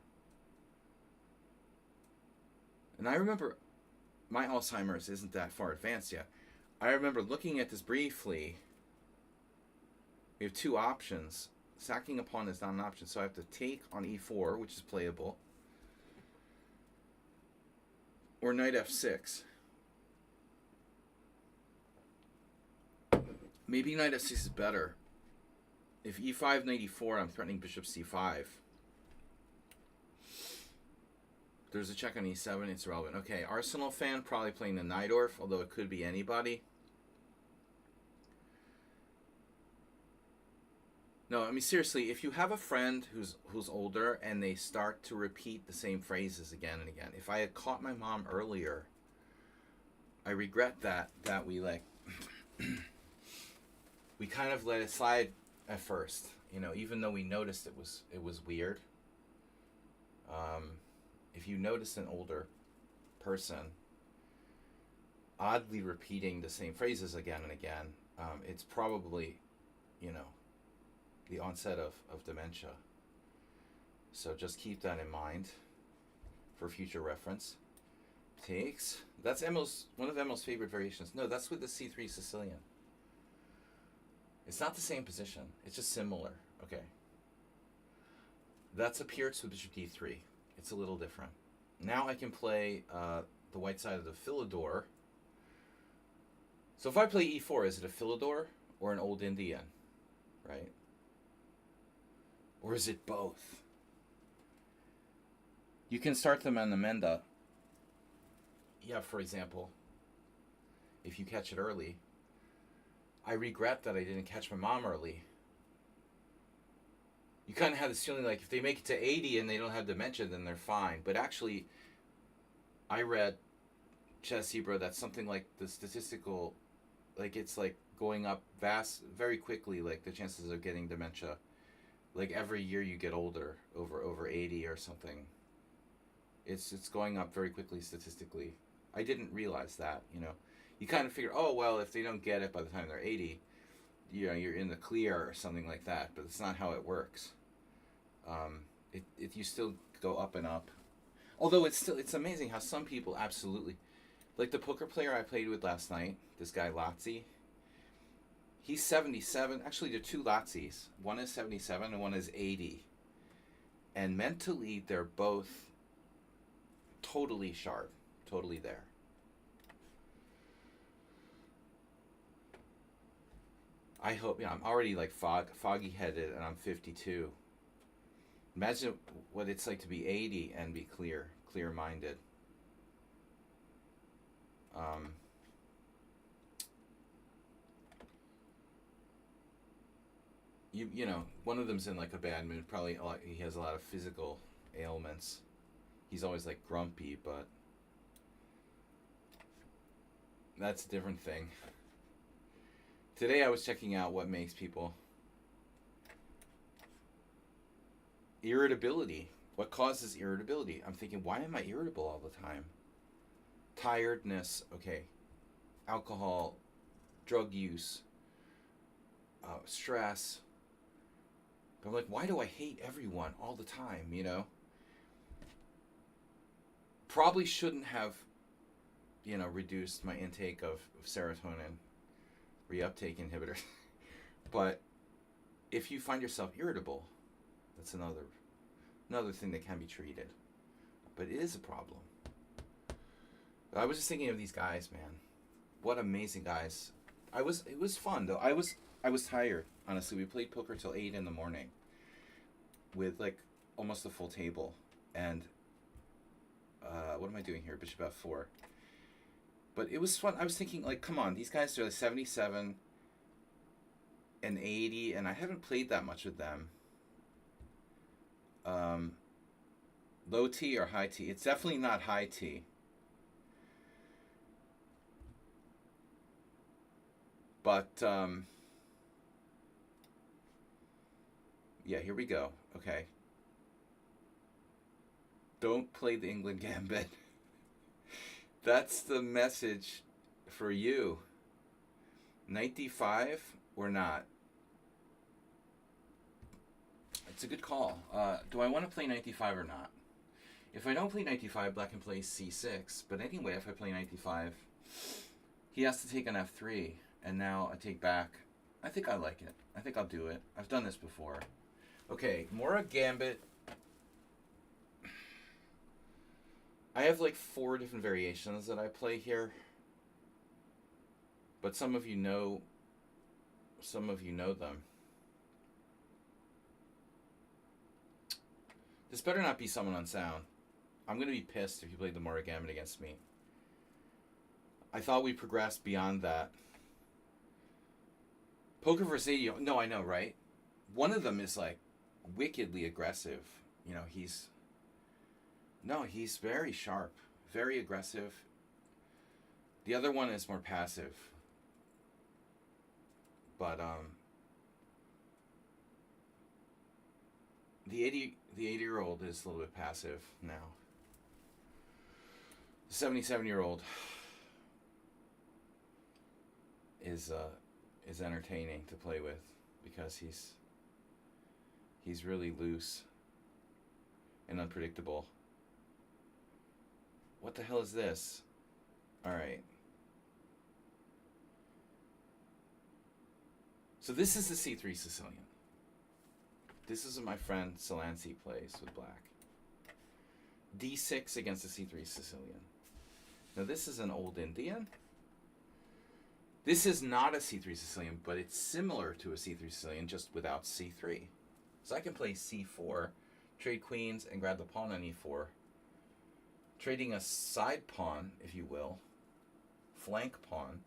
Speaker 1: And I remember... My Alzheimer's isn't that far advanced yet. I remember looking at this briefly. We have 2 options. Sacking a pawn is not an option, so I have to take on e4, which is playable. Or knight f6. Maybe knight f6 is better. If e5, knight e4, I'm threatening bishop c5. There's a check on e7, it's irrelevant. Okay, Arsenal fan, probably playing the Najdorf, although it could be anybody. No, I mean, seriously, if you have a friend who's older and they start to repeat the same phrases again and again. If I had caught my mom earlier, I regret that we like we kind of let it slide at first, you know, even though we noticed it was weird. If you notice an older person oddly repeating the same phrases again and again, it's probably, you know, the onset of dementia. So just keep that in mind for future reference. Takes. That's one of Emil's favorite variations. No, that's with the c3 Sicilian. It's not the same position. It's just similar. Okay. That's a Pierce with bishop d3. It's a little different. Now I can play the white side of the Philidor. So if I play e4, is it a Philidor or an Old Indian? Right? Or is it both? You can start them on the Menda. Yeah, for example, if you catch it early. I regret that I didn't catch my mom early. You kind of have this feeling like if they make it to 80 and they don't have dementia, then they're fine. But actually, I read Chess Hebrew that's something like the statistical, like it's like going up very quickly, like the chances of getting dementia like every year you get older, over 80 or something. It's going up very quickly statistically. I didn't realize that, you know. You kind of figure, oh well, if they don't get it by the time they're 80, you know, you're in the clear or something like that. But it's not how it works. You still go up and up. Although it's amazing how some people absolutely, like the poker player I played with last night, this guy Lazzi. He's 77. Actually, there are two Lazzis. One is 77 and one is 80. And mentally, they're both totally sharp, totally there. I hope, I'm already like foggy headed, and I'm 52. Imagine what it's like to be 80 and be clear minded. You know, one of them's in like a bad mood. Probably he has a lot of physical ailments. He's always like grumpy, but that's a different thing. Today I was checking out what makes people irritability. What causes irritability? I'm thinking, why am I irritable all the time? Tiredness, okay. Alcohol, drug use, stress. But I'm like, why do I hate everyone all the time, you know? Probably shouldn't have, you know, reduced my intake of serotonin reuptake inhibitors. But if you find yourself irritable, that's another thing that can be treated. But it is a problem. I was just thinking of these guys, man. What amazing guys. It was fun though. I was tired, honestly. We played poker till 8 in the morning with like almost a full table. And what am I doing here? Bishop f4. But it was fun. I was thinking, like, come on, these guys are like 77 and 80, and I haven't played that much with them. Low T or high T? It's definitely not high T. But, yeah, here we go. Okay. Don't play the England Gambit. That's the message for you. Knight d5 or not? It's a good call. Do I want to play knight d5 or not? If I don't play knight d5, black can play c6. But anyway, if I play knight d5, he has to take on f3. And now I take back. I think I like it. I think I'll do it. I've done this before. Okay, Mora Gambit. I have like 4 different variations that I play here. But some of you know them. This better not be someone unsound. I'm going to be pissed if you played the Mora Gambit against me. I thought we progressed beyond that. Poker vs. 80. No, I know, right? One of them is like wickedly aggressive. You know, he's very sharp, very aggressive. The other one is more passive. But the 80-year-old is a little bit passive now. The 77-year-old is entertaining to play with because he's really loose and unpredictable. What the hell is this? All right. So this is the C3 Sicilian. This is what my friend Solansi plays with black. D6 against the C3 Sicilian. Now this is an old Indian. This is not a C3 Sicilian, but it's similar to a C3 Sicilian, just without C3. So I can play C4, trade queens, and grab the pawn on E4. Trading a side pawn, if you will. Flank pawn.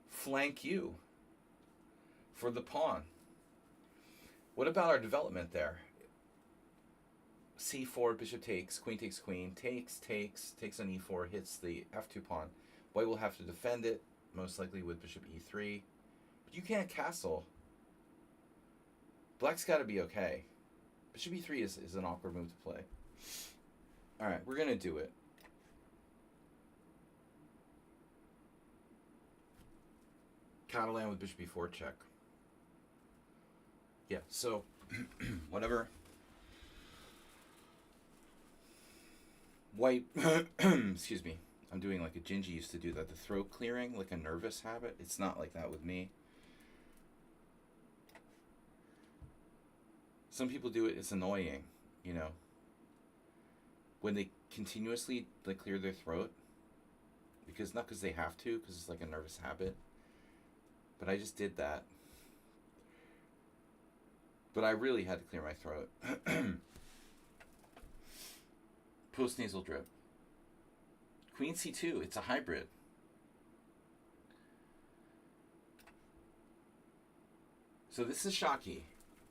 Speaker 1: Flank you for the pawn. What about our development there? C4, bishop takes, queen, takes on E4, hits the F2 pawn. White will have to defend it, most likely with bishop E3. But you can't castle. Black's got to be okay. Bishop e3 is an awkward move to play. All right, we're going to do it. Catalan with bishop e4 check. Yeah, so whatever. White, excuse me. I'm doing like a Gingy used to do that. The throat clearing, like a nervous habit. It's not like that with me. Some people do it. It's annoying, you know. When they continuously like clear their throat. Because not because they have to, because it's like a nervous habit. But I just did that. But I really had to clear my throat. Post-nasal drip. Queen c2. It's a hybrid. So this is shocky.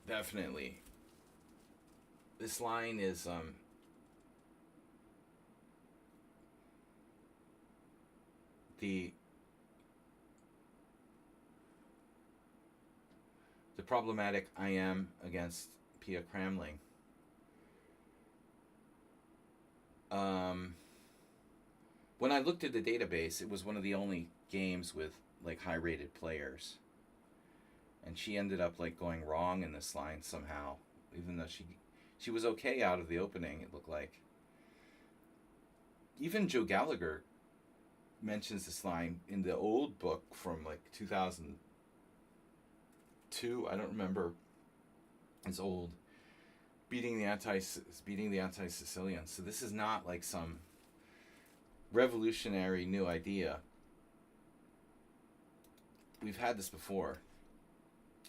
Speaker 1: Definitely. This line is... the problematic I am against Pia Kramling. When I looked at the database, it was one of the only games with like high-rated players, and she ended up like going wrong in this line somehow, even though she was okay out of the opening. It looked like. Even Joe Gallagher mentions this line in the old book from like 2002. I don't remember. It's old. Beating the anti-Sicilians. So this is not like some revolutionary new idea. We've had this before.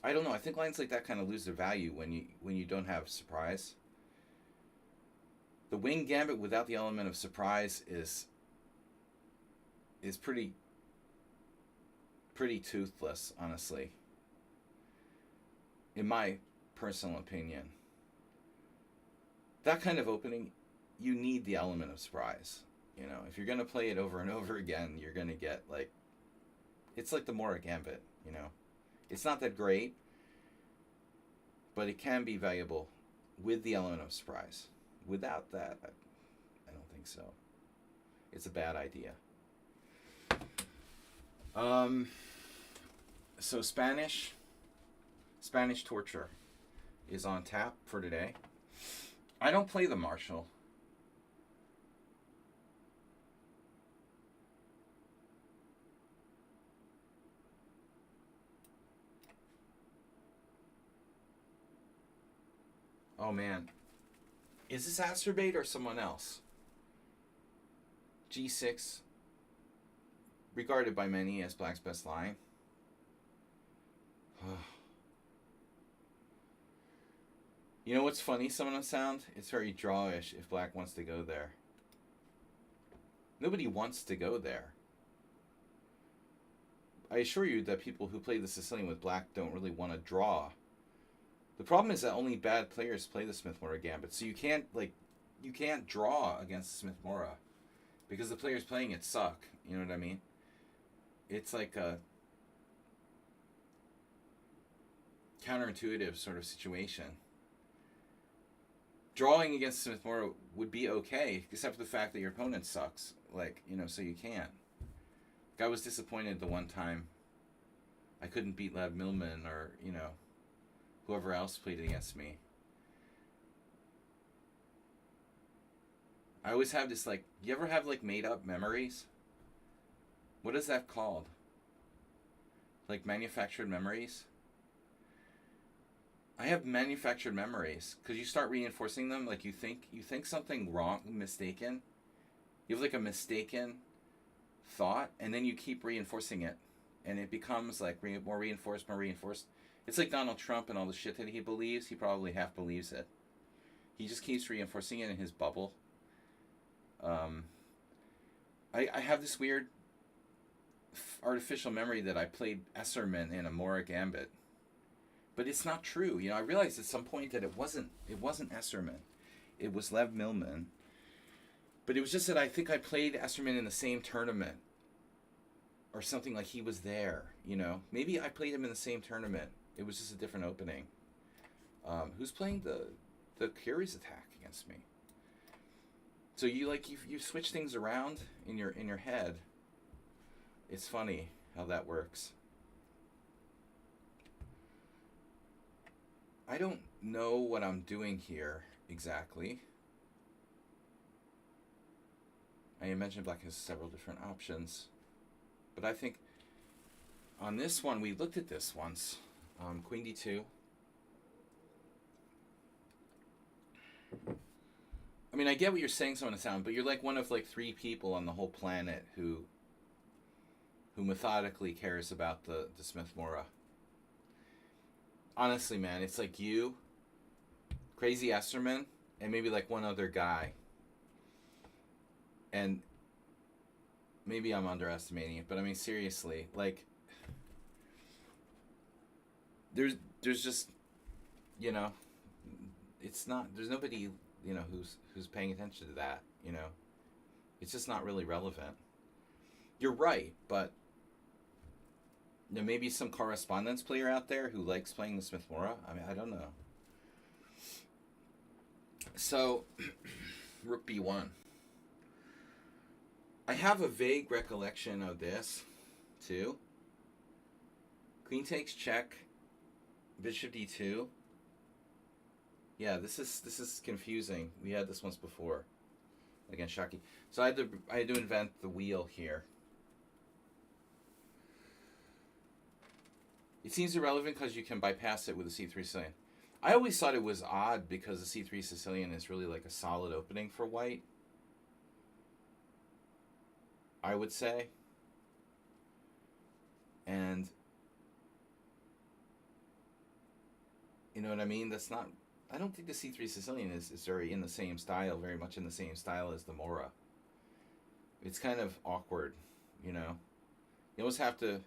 Speaker 1: I don't know. I think lines like that kind of lose their value when you don't have surprise. The wing gambit without the element of surprise is pretty toothless, honestly. In my personal opinion. That kind of opening, you need the element of surprise. You know, if you're going to play it over and over again, you're going to get like, it's like the Mora Gambit, you know. It's not that great, but it can be valuable with the element of surprise. Without that, I don't think so. It's a bad idea. So Spanish Torture is on tap for today. I don't play the Marshall. Oh man. Is this Asterbait or someone else? G6. Regarded by many as Black's best line. You know what's funny, Someone on Sound? It's very drawish if Black wants to go there. Nobody wants to go there. I assure you that people who play the Sicilian with Black don't really want to draw. The problem is that only bad players play the Smith-Morra Gambit, so you can't draw against the Smith-Morra because the players playing it suck. You know what I mean? It's like a counterintuitive sort of situation. Drawing against Smith-Morra would be okay, except for the fact that your opponent sucks. Like, you know, so you can't. I was disappointed the one time I couldn't beat Lev Milman or, you know, whoever else played against me. I always have this, like, you ever have, like, made-up memories? What is that called? Like, manufactured memories? I have manufactured memories because you start reinforcing them. Like you think something wrong, mistaken. You have like a mistaken thought, and then you keep reinforcing it, and it becomes like more reinforced. It's like Donald Trump and all the shit that he believes. He probably half believes it. He just keeps reinforcing it in his bubble. I have this weird artificial memory that I played Esserman in a Mora Gambit. But it's not true. You know, I realized at some point that it wasn't Esserman. It was Lev Milman. But it was just that I think I played Esserman in the same tournament. Or something, like he was there, you know. Maybe I played him in the same tournament. It was just a different opening. Who's playing the Curious attack against me? So you switch things around in your head. It's funny how that works. I don't know what I'm doing here exactly. I mentioned black has several different options, but I think on this one we looked at this once. Queen d2. I mean, I get what you're saying, so on the sound, but you're like one of like 3 people on the whole planet who methodically cares about the Smith Mora. Honestly, man, it's like you, Crazy Esterman, and maybe like one other guy. And maybe I'm underestimating it, but I mean seriously, like there's just, you know, it's not, there's nobody, you know, who's paying attention to that, you know. It's just not really relevant. You're right, but there may be some correspondence player out there who likes playing the Smith Mora. I mean, I don't know. So, Rook b1. I have a vague recollection of this, too. Queen takes check, bishop d2. Yeah, this is confusing. We had this once before against Shaki. So I had to invent the wheel here. It seems irrelevant because you can bypass it with a c3 Sicilian. I always thought it was odd because the c3 Sicilian is really like a solid opening for white, I would say. And you know what I mean? That's not, I don't think the c3 Sicilian is very in the same style, very much in the same style as the Mora. It's kind of awkward, you know. You always have to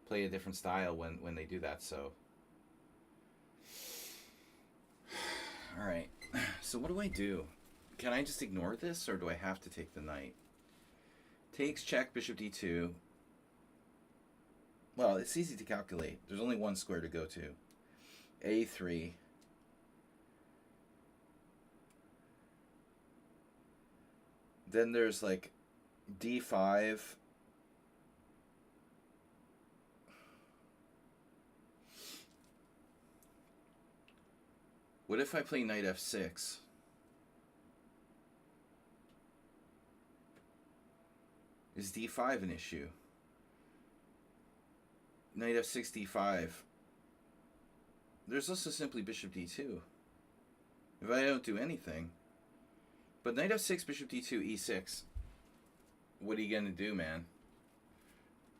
Speaker 1: play a different style when they do that, so. Alright, so what do I do? Can I just ignore this, or do I have to take the knight? Takes check, bishop d2. Well, it's easy to calculate. There's only one square to go to. a3. Then there's like d5. What if I play knight f6? Is d5 an issue? Knight f6, d5. There's also simply bishop d2. If I don't do anything. But knight f6, bishop d2, e6. What are you going to do, man?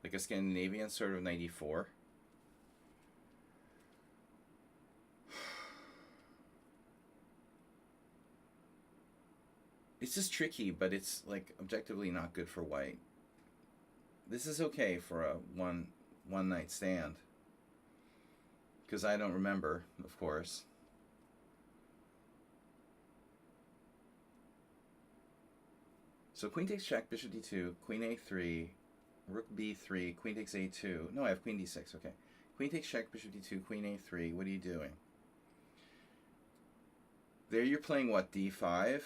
Speaker 1: Like a Scandinavian sort of knight e4? It's just tricky, but it's like objectively not good for white. This is okay for a one night stand. Because I don't remember, of course. So queen takes check, bishop d2, queen a3, rook b3, queen takes a2. No, I have queen d6, okay. Queen takes check, bishop d2, queen a3. What are you doing? There you're playing what, d5?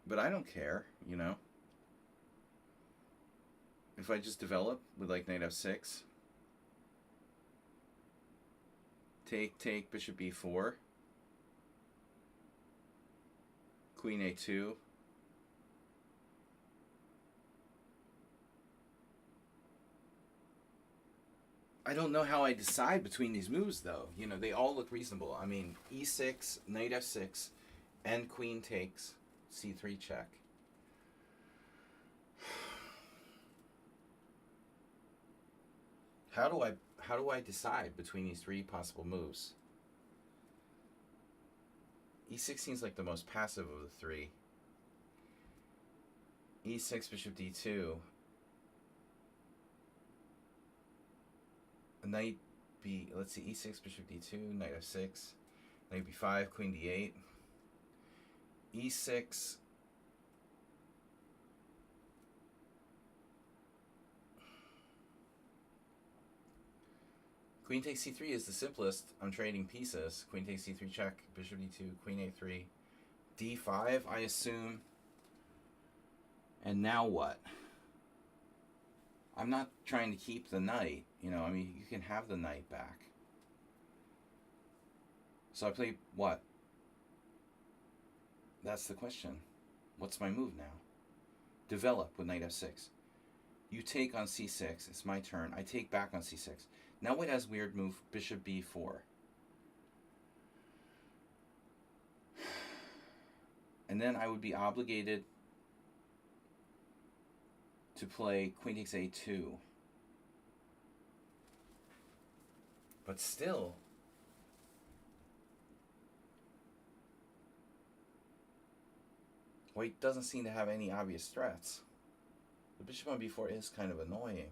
Speaker 1: But I don't care, you know. If I just develop with like knight f6, take, bishop b4, queen a2, I don't know how I decide between these moves, though. You know, they all look reasonable. I mean, e6, knight f6, and queen takes, c3 check. How do I decide between these 3 possible moves? e6 seems like the most passive of the 3. e6, bishop d2. Knight b, let's see, e6, bishop d2, knight f6, knight b5, queen d8, e6, Queen takes c3 is the simplest. I'm trading pieces. Queen takes c3 check. Bishop d2. Queen a3. d5, I assume. And now what? I'm not trying to keep the knight. You know, I mean, you can have the knight back. So I play what? That's the question. What's my move now? Develop with knight f6. You take on c6. It's my turn. I take back on c6. Now white has weird move, bishop b4. And then I would be obligated to play queen takes a2. But still, white doesn't seem to have any obvious threats. The bishop on b4 is kind of annoying.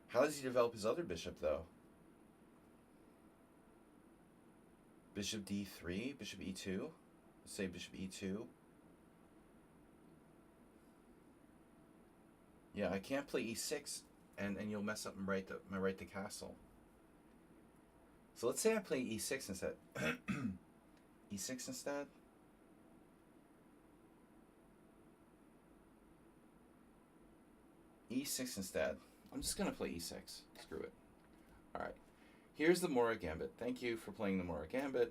Speaker 1: How does he develop his other bishop, though? Bishop d3, bishop e2. Let's say bishop e2. Yeah, I can't play e6, and you'll mess up my right to castle. So let's say I play e6 instead. e6 instead. e6 instead. I'm just going to play e6. Screw it. All right. Here's the Mora Gambit. Thank you for playing the Mora Gambit.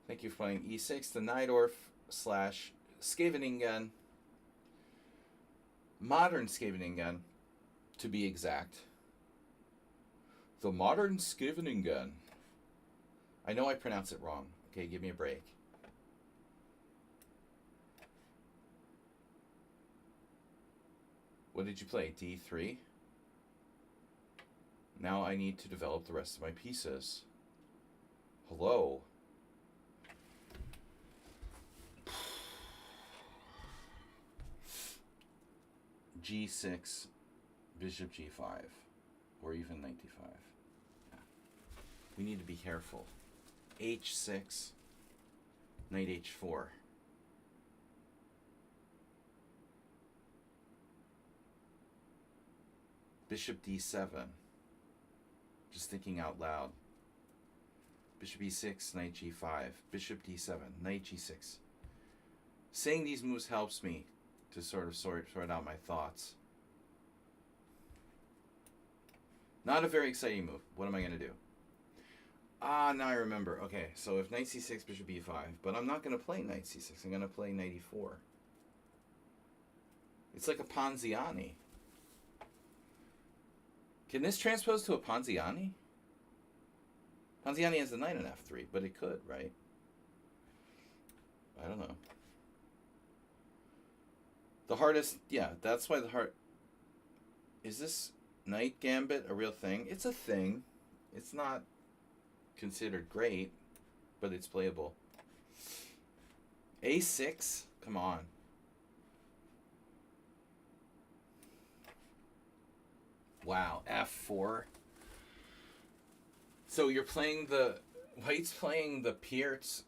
Speaker 1: Thank you for playing e6, the Najdorf / Scheveningen. Modern Scheveningen, to be exact. The modern Scheveningen. I know I pronounce it wrong. Okay, give me a break. What did you play? d3? Now I need to develop the rest of my pieces. Hello. g6, bishop g5, or even knight d5. Yeah. We need to be careful. h6, knight h4. Bishop d7. Just thinking out loud. Bishop e6, knight g5. Bishop d7, knight g6. Saying these moves helps me to sort of sort out my thoughts. Not a very exciting move. What am I going to do? Ah, now I remember. Okay, so if knight c6, bishop e5, but I'm not going to play knight c6. I'm going to play knight e4. It's like a Ponziani. Can this transpose to a Ponziani? Ponziani has the knight on f3, but it could, right? I don't know. The hardest, yeah, that's why the hard... Is this knight gambit a real thing? It's a thing. It's not considered great, but it's playable. a6? Come on. Wow, f4. So you're playing the... White's playing the Pierts.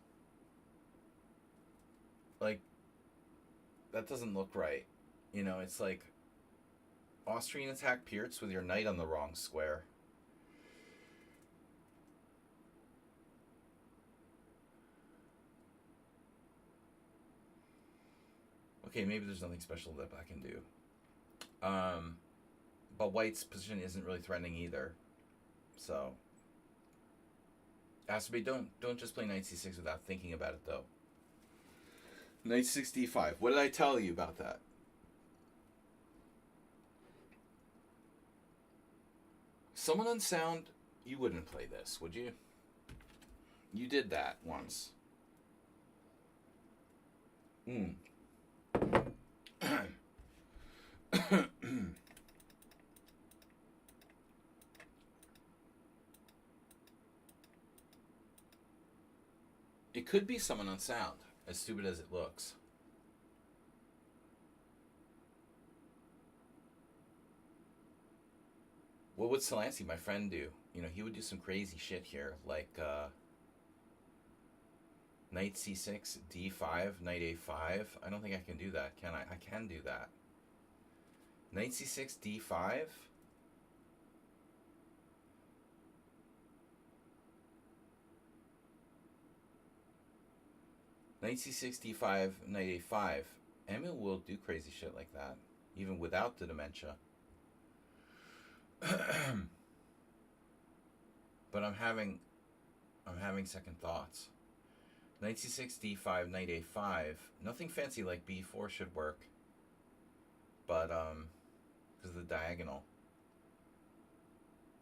Speaker 1: Like, that doesn't look right. You know, it's like Austrian attack Pierts with your knight on the wrong square. Okay, maybe there's nothing special that I can do. But White's position isn't really threatening either. So has to be, don't just play knight c6 without thinking about it, though. Knight 6 d5. What did I tell you about that? Someone unsound, you wouldn't play this, would you? You did that once. It could be someone unsound, as stupid as it looks. What would Solansi, my friend, do? You know, he would do some crazy shit here, like, Knight c6, d5, knight a5. I don't think I can do that, can I? I can do that. Knight c6, d5. Knight c6, d5, knight a5. Emil will do crazy shit like that, even without the dementia. But I'm having second thoughts. Knight c6, d5, knight a5. Nothing fancy like b4 should work. But, because of the diagonal.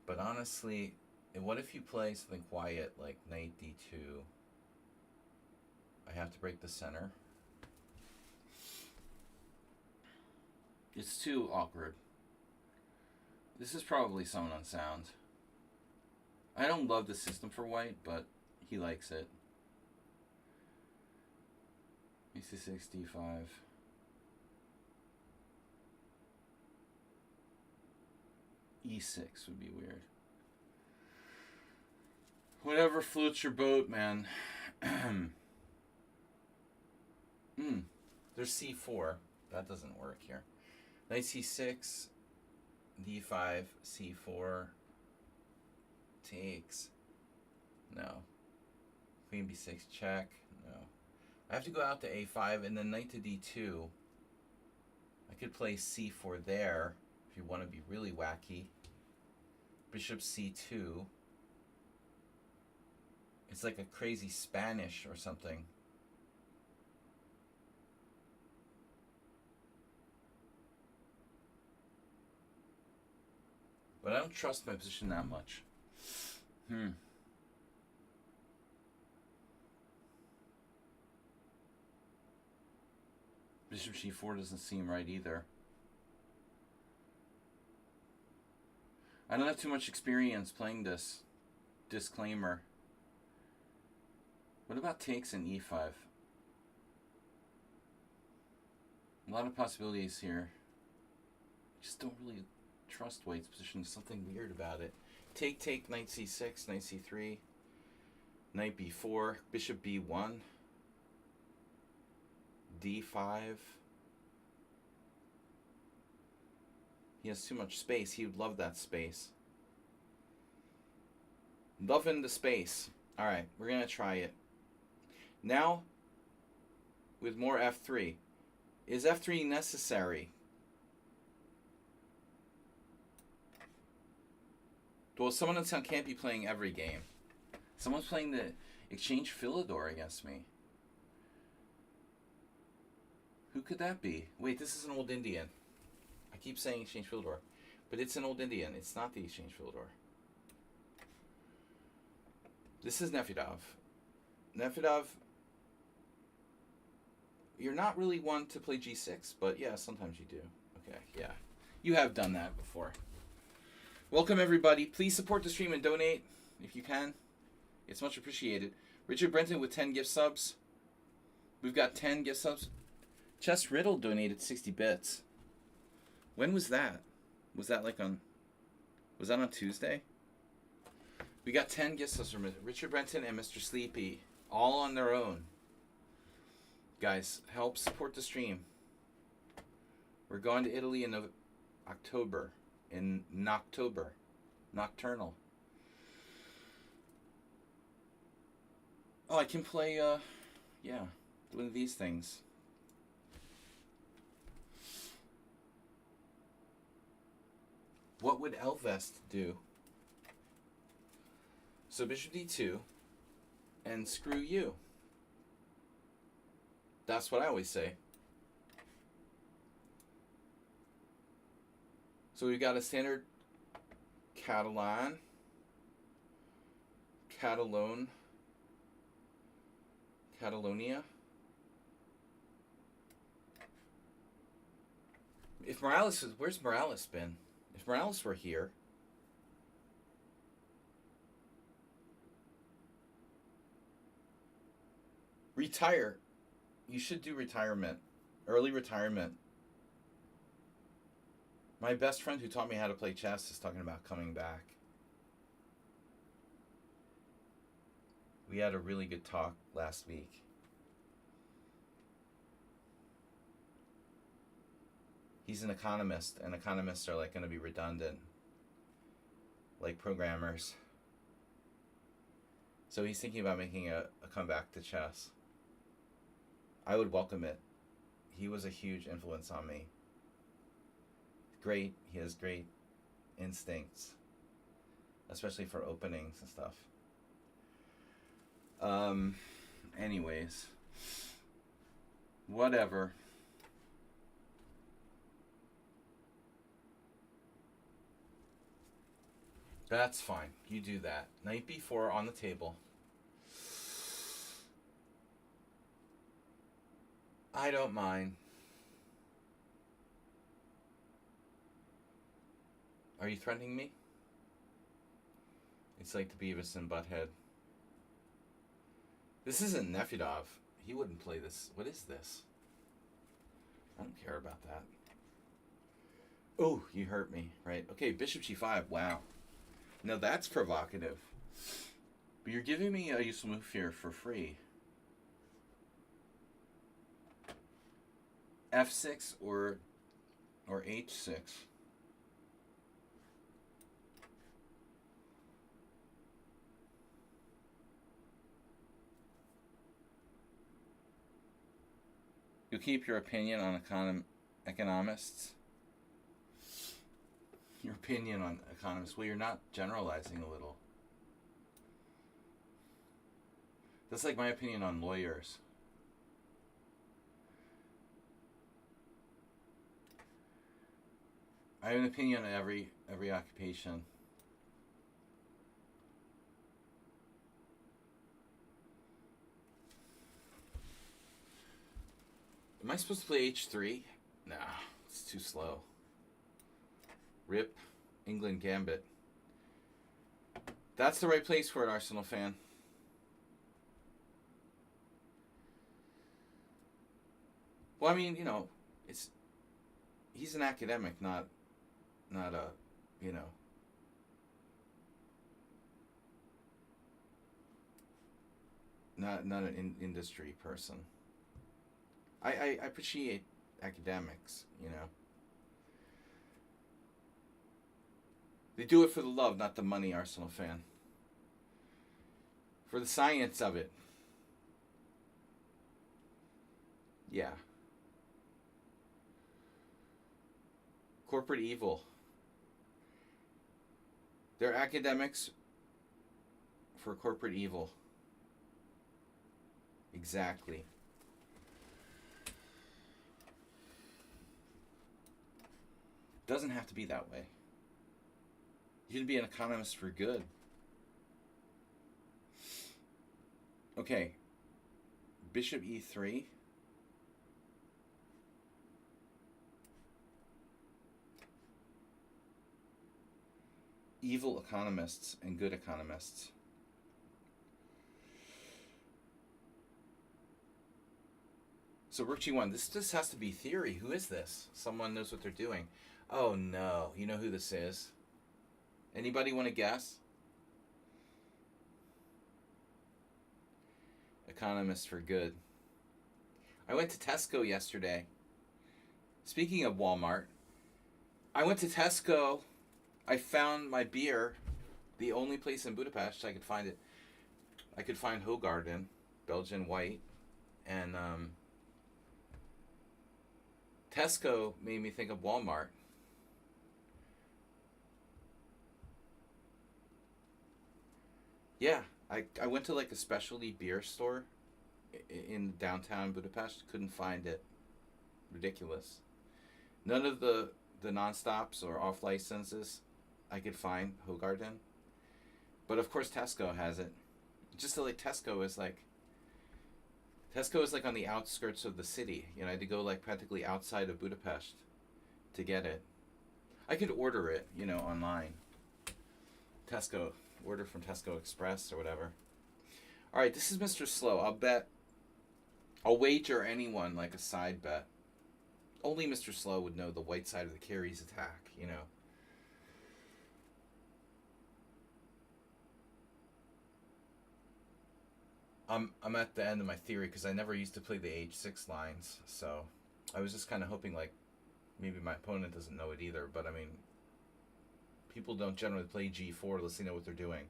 Speaker 1: But honestly, what if you play something quiet like knight d2? I have to break the center. It's too awkward. This is probably someone unsound. I don't love the system for white, but he likes it. c6, d5. e6 would be weird. Whatever floats your boat, man. There's c4. That doesn't work here. Knight c6, d5, c4. Takes. No. Queen b6 check. No. I have to go out to a5 and then knight to d2. I could play c4 there if you want to be really wacky. Bishop c2. It's like a crazy Spanish or something. But I don't trust my position that much. Bishop c4 doesn't seem right either. I don't have too much experience playing this. Disclaimer. What about takes in e5? A lot of possibilities here. I just don't really trust white's position. There's something weird about it. Take, knight c6, knight c3, knight b4, bishop b1, d5. He has too much space. He would love that space. Loving the space. Alright, we're going to try it. Now, with more f3. Is f3 necessary? Well, someone in town can't be playing every game. Someone's playing the Exchange Philidor against me. Who could that be? Wait, this is an old Indian. I keep saying Exchange Philidor, but it's an old Indian. It's not the Exchange Philidor. This is Nefedov. Nefedov, you're not really one to play g6, but yeah, sometimes you do. Okay, yeah. You have done that before. Welcome, everybody. Please support the stream and donate if you can. It's much appreciated. Richard Brenton with 10 gift subs. We've got 10 gift subs. Chess Riddle donated 60 bits. When was that? Was that like on... Was that on Tuesday? We got 10 gift subs from Richard Brenton and Mr. Sleepy. All on their own. Guys, help support the stream. We're going to Italy in October. In Noctober. Nocturnal. Oh, I can play, yeah, one of these things. What would Elvest do? So bishop d2, and screw you. That's what I always say. So we've got a standard Catalonia. If Morales is, where's Morales been? If Morales were here. Retire. You should do retirement. Early retirement. My best friend who taught me how to play chess is talking about coming back. We had a really good talk last week. He's an economist, and economists are like going to be redundant, like programmers. So he's thinking about making a comeback to chess. I would welcome it. He was a huge influence on me. Great. He has great instincts, especially for openings and stuff. Anyways, whatever. That's fine. You do that. Night before on the table. I don't mind. Are you threatening me? It's like the Beavis and Butthead. This isn't Nefedov. He wouldn't play this. What is this? I don't care about that. Oh, you hurt me. Right. Okay, Bishop G5. Wow. Now that's provocative. But you're giving me a useful move here for free. F6 or H6. You'll keep your opinion on economists. Your opinion on economists. Well, you're not generalizing a little. That's like my opinion on lawyers. I have an opinion on every occupation. Am I supposed to play H3? Nah, it's too slow. Rip, England Gambit. That's the right place for an Arsenal fan. Well, I mean, you know, he's an academic, not a, you know, not an industry person. I appreciate academics, you know. They do it for the love, not the money, Arsenal fan. For the science of it. Yeah. Corporate evil. They're academics for corporate evil. Exactly. Doesn't have to be that way. You can be an economist for good. Okay. Bishop E3. Evil economists and good economists. So Rook G1, this has to be theory. Who is this? Someone knows what they're doing. Oh no, you know who this is? Anybody want to guess? Economist for good. I went to Tesco yesterday. Speaking of Walmart, I went to Tesco. I found my beer, the only place in Budapest I could find it. I could find Hoegaarden, Belgian white, and Tesco made me think of Walmart. Yeah, I went to like a specialty beer store in downtown Budapest. Couldn't find it. Ridiculous. None of the non-stops or off licenses I could find Hoegaarden. But of course Tesco has it. Just so like Tesco is like on the outskirts of the city. You know, I had to go like practically outside of Budapest to get it. I could order it, you know, online. Tesco. Order from Tesco Express or whatever. Alright, this is Mr. Slow. I'll wager anyone like a side bet. Only Mr. Slow would know the white side of the Carey's attack, you know. I'm at the end of my theory because I never used to play the H6 lines, so I was just kind of hoping like maybe my opponent doesn't know it either. But I mean, people don't generally play G4 unless they know what they're doing.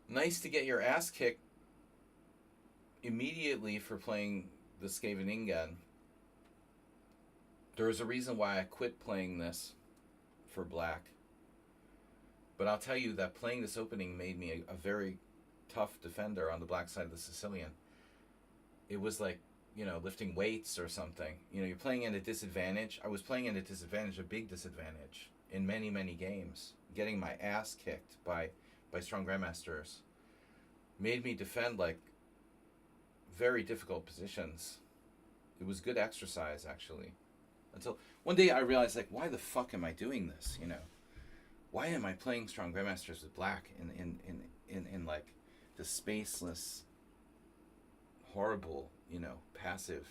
Speaker 1: Nice to get your ass kicked immediately for playing the Skaveningen. There's a reason why I quit playing this for black. But I'll tell you that playing this opening made me a very tough defender on the black side of the Sicilian. It was like, you know, lifting weights or something. You know, you're playing at a disadvantage. I was playing at a disadvantage, a big disadvantage, in many, many games. Getting my ass kicked by strong grandmasters made me defend, like, very difficult positions. It was good exercise, actually. Until one day I realized, like, why the fuck am I doing this, you know? Why am I playing strong grandmasters with black in like the spaceless, horrible, you know, passive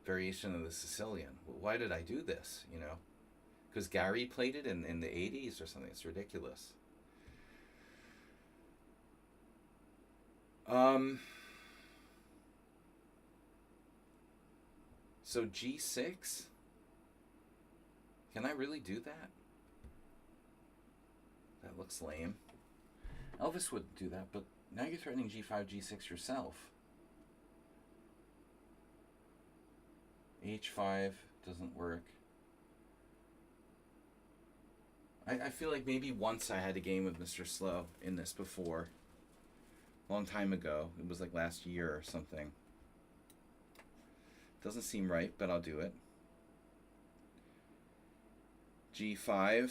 Speaker 1: variation of the Sicilian? Why did I do this, you know? Because Gary played it in the 80s or something. It's ridiculous. So G6? Can I really do that? That looks lame. Elvis wouldn't do that, but now you're threatening G5, G6 yourself. H5 doesn't work. I feel like maybe once I had a game with Mr. Slow in this before. A long time ago. It was like last year or something. Doesn't seem right, but I'll do it. G5.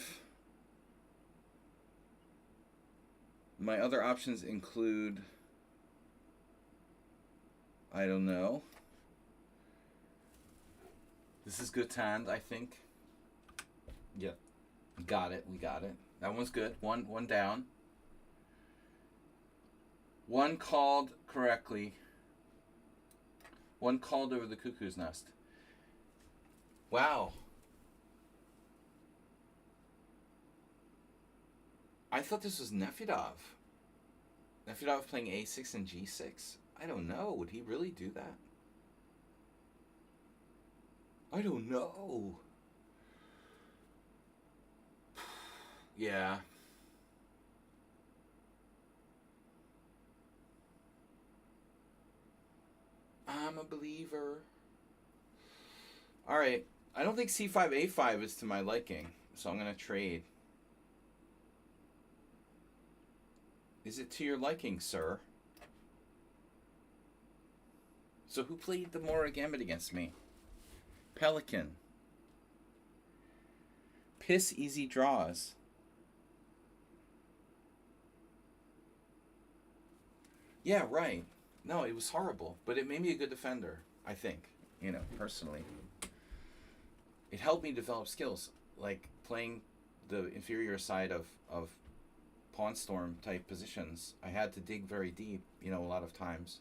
Speaker 1: My other options include, I don't know. This is good hand, I think. Yep. Got it. We got it. That one's good. One down. One called correctly. One called over the cuckoo's nest. Wow. I thought this was Nefedov. Nefedov playing A6 and G6? I don't know. Would he really do that? I don't know. Yeah. I'm a believer. Alright. I don't think C5, A5 is to my liking, so I'm going to trade. Is it to your liking, sir? So who played the Mora Gambit against me? Pelican. Piss easy draws. Yeah, right. No, it was horrible, but it made me a good defender, I think, you know, personally. It helped me develop skills, like playing the inferior side of Pawn Storm type positions. I had to dig very deep, you know, a lot of times.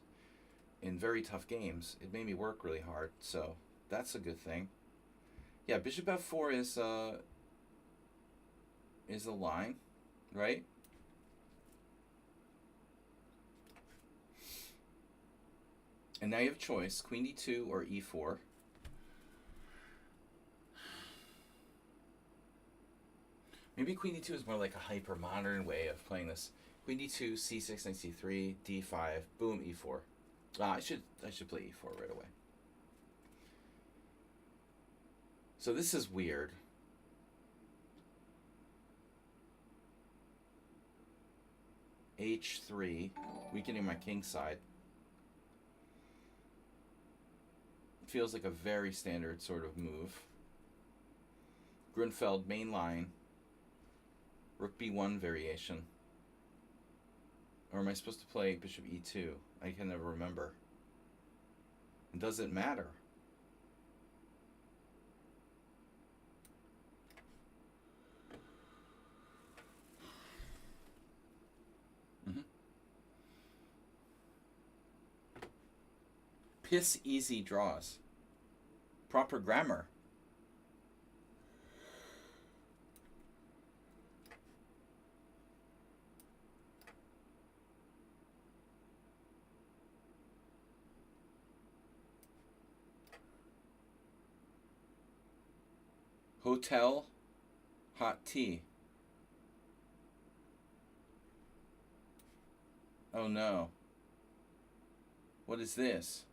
Speaker 1: In very tough games, it made me work really hard, so that's a good thing. Yeah, Bishop F4 is the line, right? And now you have a choice, Queen D2 or E4. Maybe Queen D2 is more like a hyper-modern way of playing this. Queen D2, C6, Knight C3, D5, boom, E4. I should play E4 right away. So this is weird. H3, weakening my king side. Feels like a very standard sort of move. Grunfeld, main line. Rook B1 variation. Or am I supposed to play Bishop E2? I can never remember. Does it matter? Piss easy draws. Proper grammar. Hotel hot tea. Oh no. What is this?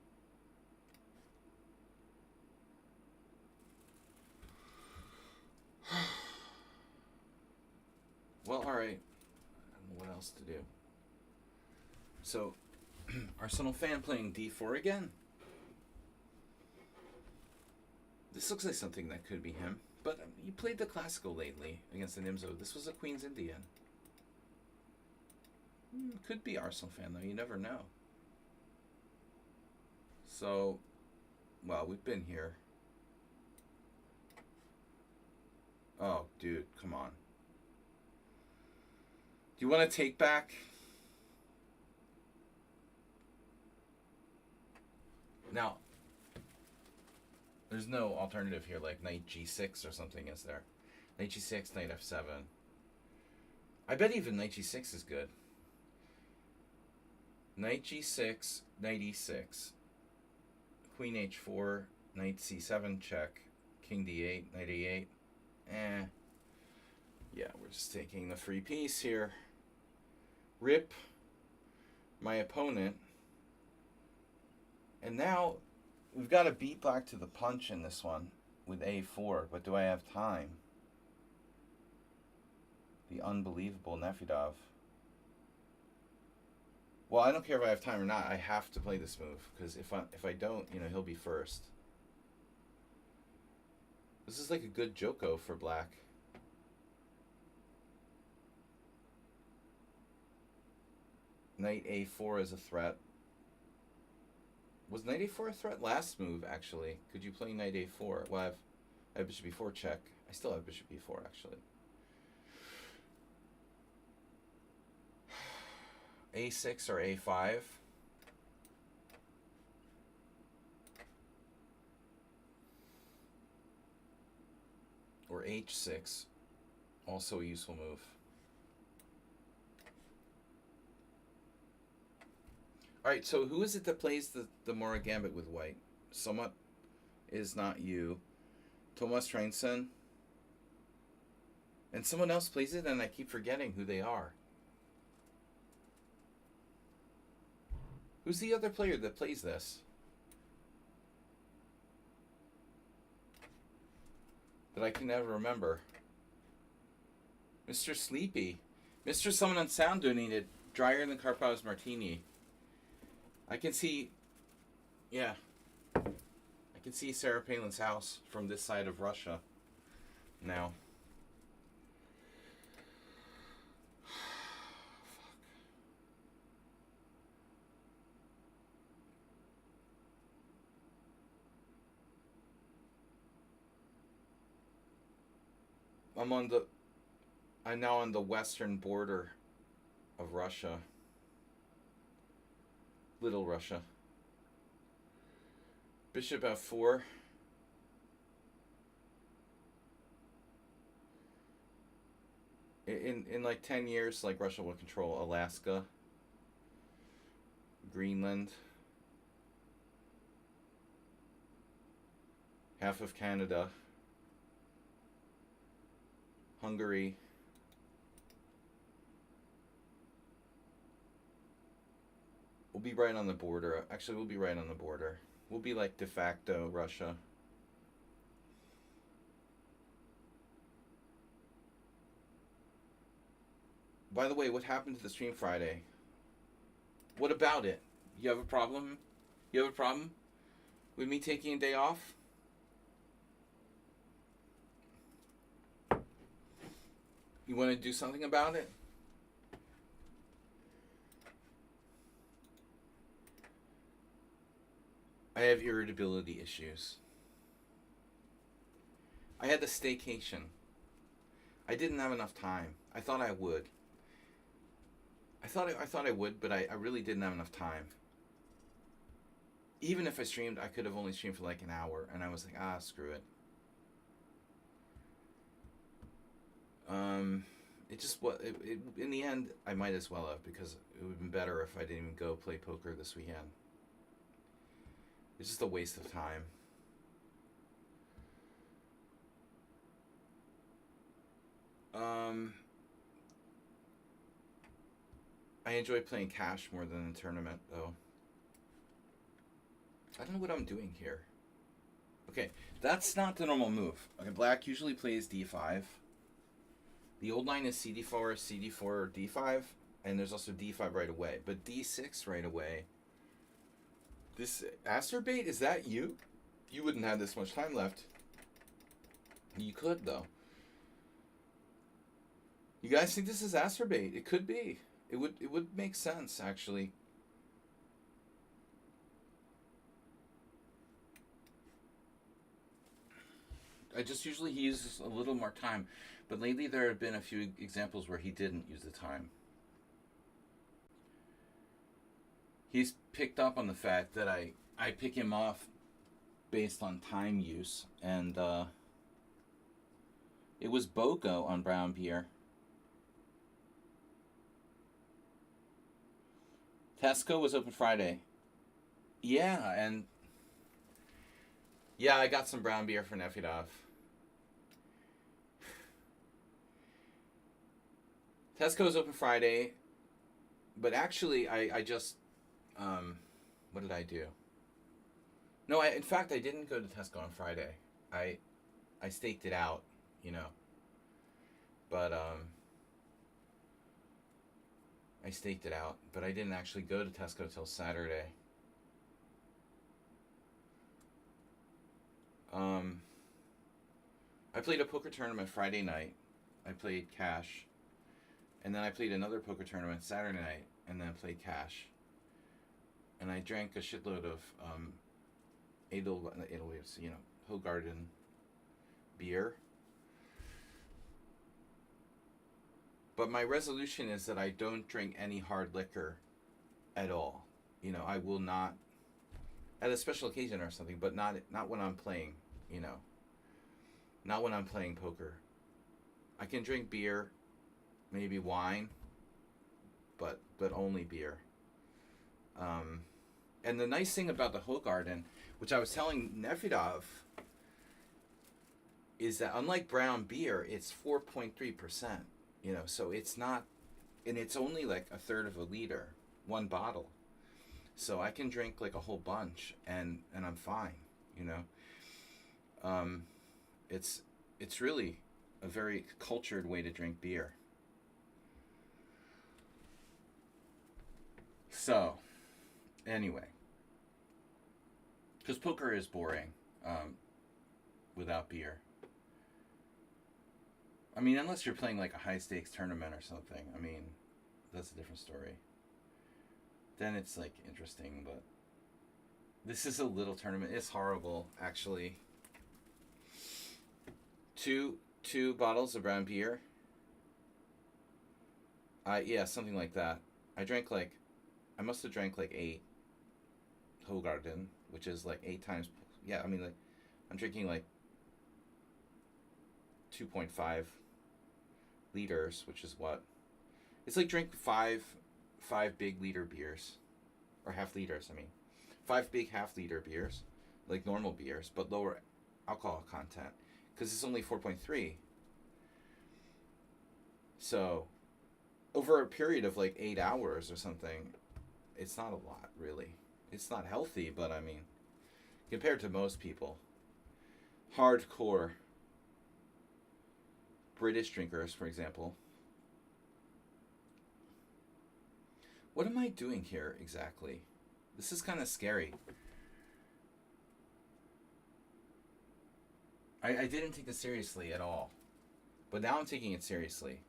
Speaker 1: Well, alright. I don't know what else to do. So, Arsenal fan playing d4 again? This looks like something that could be him. But you played the classical lately against the Nimzo. This was a Queen's Indian. Could be Arsenal fan, though. You never know. So, well, we've been here. Oh, dude, come on. Do you want to take back? Now, there's no alternative here, like knight g6 or something, is there? Knight g6, knight f7. I bet even knight g6 is good. Knight g6, knight e6. Queen h4, knight c7 check. King d8, knight a8. Yeah, we're just taking the free piece here. Rip my opponent. And now we've got to beat black to the punch in this one with a4, but do I have time? The unbelievable Nefedov. Well, I don't care if I have time or not. I have to play this move, because if I don't, you know, he'll be first. This is like a good Joko for black. Knight a4 is a threat. Was knight a4 a threat? Last move, actually. Could you play knight a4? Well, I have bishop b4 check. I still have bishop b4, actually. a6 or a5. Or h6. Also a useful move. Alright, so who is it that plays the Mora Gambit with white? Somewhat is not you. Thomas Reinsen. And someone else plays it, and I keep forgetting who they are. Who's the other player that plays this? That I can never remember. Mr. Sleepy. Mr. Someone on Sound donated drier than Karpov's Martini. I can see, yeah, I can see Sarah Palin's house from this side of Russia now. I'm now on the western border of Russia. Little Russia. Bishop f4. In like 10 years, like Russia will control Alaska, Greenland, half of Canada, Hungary, we'll be right on the border. Actually, we'll be right on the border. We'll be like de facto Russia. By the way, what happened to the stream Friday? What about it? You have a problem? You have a problem with me taking a day off? You want to do something about it? I have irritability issues. I had the staycation. I didn't have enough time. I thought I would. I thought I would, but I really didn't have enough time. Even if I streamed, I could have only streamed for like an hour, and I was like, screw it. It just in the end, I might as well have, because it would have been better if I didn't even go play poker this weekend. It's just a waste of time. I enjoy playing cash more than the tournament, though. I don't know what I'm doing here. Okay, that's not the normal move. Okay, black usually plays d5. The old line is cd4, cd4, d5, and there's also d5 right away. But d6 right away. This Asterbait, is that you? You wouldn't have this much time left. You could, though. You guys think this is Asterbait? It could be. It would make sense, actually. He uses a little more time, but lately there have been a few examples where he didn't use the time. He's picked up on the fact that I pick him off based on time use, and it was Boko on brown beer. Tesco was open Friday. Yeah, and yeah, I got some brown beer for Nefidov. Tesco is open Friday, but actually, I just, what did I do? No, in fact, I didn't go to Tesco on Friday. I staked it out, you know. But, I staked it out, but I didn't actually go to Tesco till Saturday. I played a poker tournament Friday night. I played cash. And then I played another poker tournament Saturday night, and then played cash. And I drank a shitload of Edelweiss, you know, Hogarden beer. But my resolution is that I don't drink any hard liquor at all. You know, I will not, at a special occasion or something, but not when I'm playing, you know. Not when I'm playing poker. I can drink beer, maybe wine, but only beer. And the nice thing about the Hogarden, which I was telling Nefidov, is that unlike brown beer, it's 4.3%. You know, so it's not, and it's only like a third of a liter, one bottle. So I can drink like a whole bunch, and I'm fine. You know, it's really a very cultured way to drink beer. So, anyway, because poker is boring without beer. I mean, unless you're playing like a high stakes tournament or something. I mean, that's a different story. Then it's like interesting, but this is a little tournament. It's horrible, actually. Two bottles of brown beer. Yeah, something like that. I must have drank like 8 Hogarden, which is like 8 times. Yeah, I mean, like, I'm drinking like 2.5 liters, which is what? It's like drink five big liter beers, or half liters. I mean, 5 big half-liter beers, like normal beers, but lower alcohol content, because it's only 4.3. So, over a period of like 8 hours or something, it's not a lot, really. It's not healthy, but I mean, compared to most people, hardcore British drinkers, for example. What am I doing here exactly? This is kind of scary. I didn't take this seriously at all, but now I'm taking it seriously.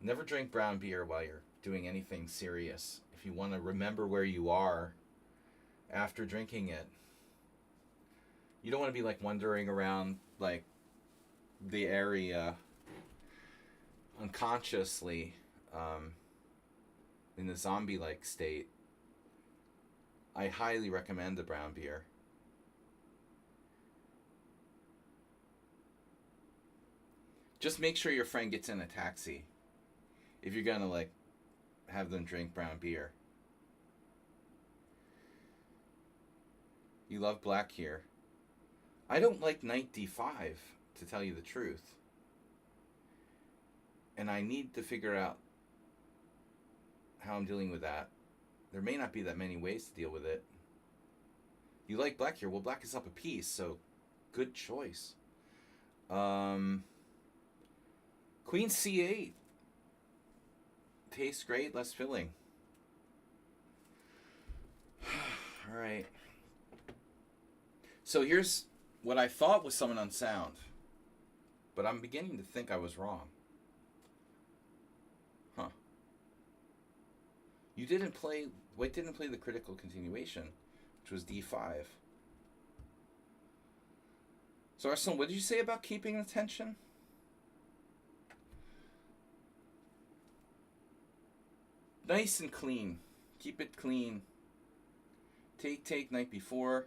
Speaker 1: Never drink brown beer while you're doing anything serious. If you want to remember where you are after drinking it, you don't want to be like wandering around like the area unconsciously in a zombie-like state. I highly recommend the brown beer. Just make sure your friend gets in a taxi if you're gonna like have them drink brown beer. You love black here. I don't like knight d5, to tell you the truth. And I need to figure out how I'm dealing with that. There may not be that many ways to deal with it. You like black here. Well, black is up a piece, so good choice. Queen C8. Tastes great, less filling. All right. So here's what I thought was someone unsound, but I'm beginning to think I was wrong. Huh. You didn't play... White didn't play the critical continuation, which was D5. So Arsenal, what did you say about keeping the tension? Nice and clean. Keep it clean. Take, knight before.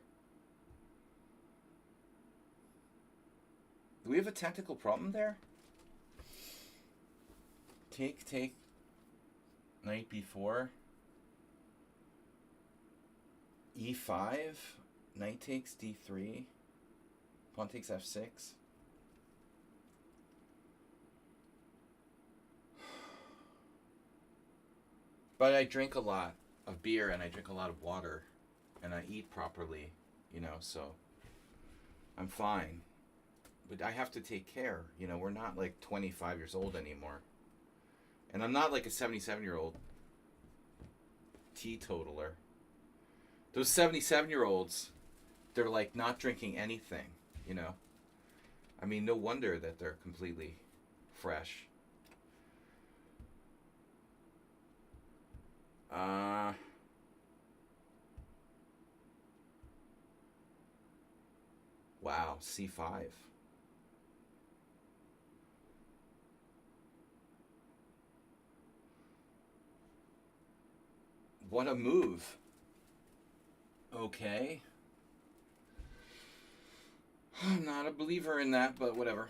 Speaker 1: Do we have a tactical problem there? Take, knight before. E5. Knight takes D3. Pawn takes F6. But I drink a lot of beer and I drink a lot of water and I eat properly, you know, so I'm fine. But I have to take care. You know, we're not like 25 years old anymore. And I'm not like a 77-year-old teetotaler. Those 77-year-olds, they're like not drinking anything, you know. I mean, no wonder that they're completely fresh. Wow, C5. What a move. Okay. I'm not a believer in that, but whatever.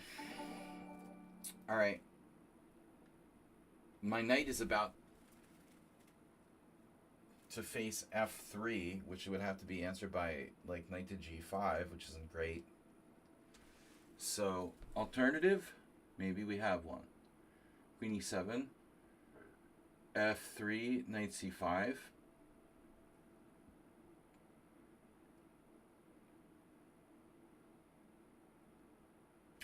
Speaker 1: All right. My knight is about to face F3, which would have to be answered by like knight to G5, which isn't great. So, alternative, maybe we have one. Queen E7, F3, knight C5.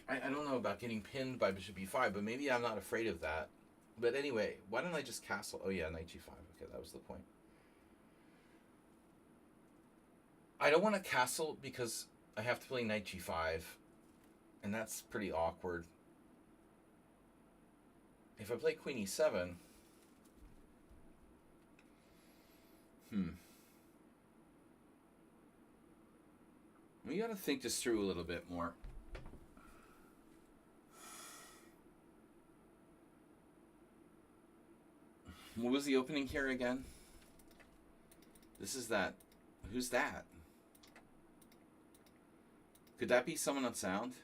Speaker 1: I don't know about getting pinned by bishop E5, but maybe I'm not afraid of that. But anyway, why don't I just castle? Oh yeah, knight G5. Okay, that was the point. I don't want to castle because I have to play knight G5, and that's pretty awkward. If I play queen E7, we got to think this through a little bit more. What was the opening here again? This is that. Who's that? Could that be someone on sound?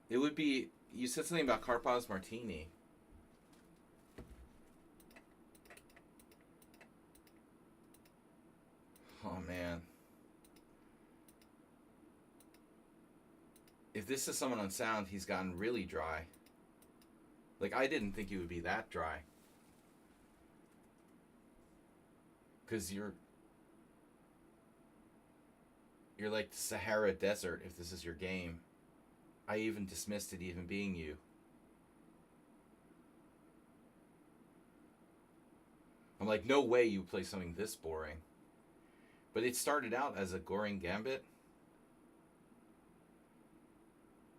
Speaker 1: It would be... You said something about Karpov's Martini. Oh, man. If this is someone on sound, he's gotten really dry. Like, I didn't think he would be that dry. Because you're like the Sahara Desert if this is your game. I even dismissed it even being you. I'm like, no way you play something this boring. But it started out as a Goring Gambit.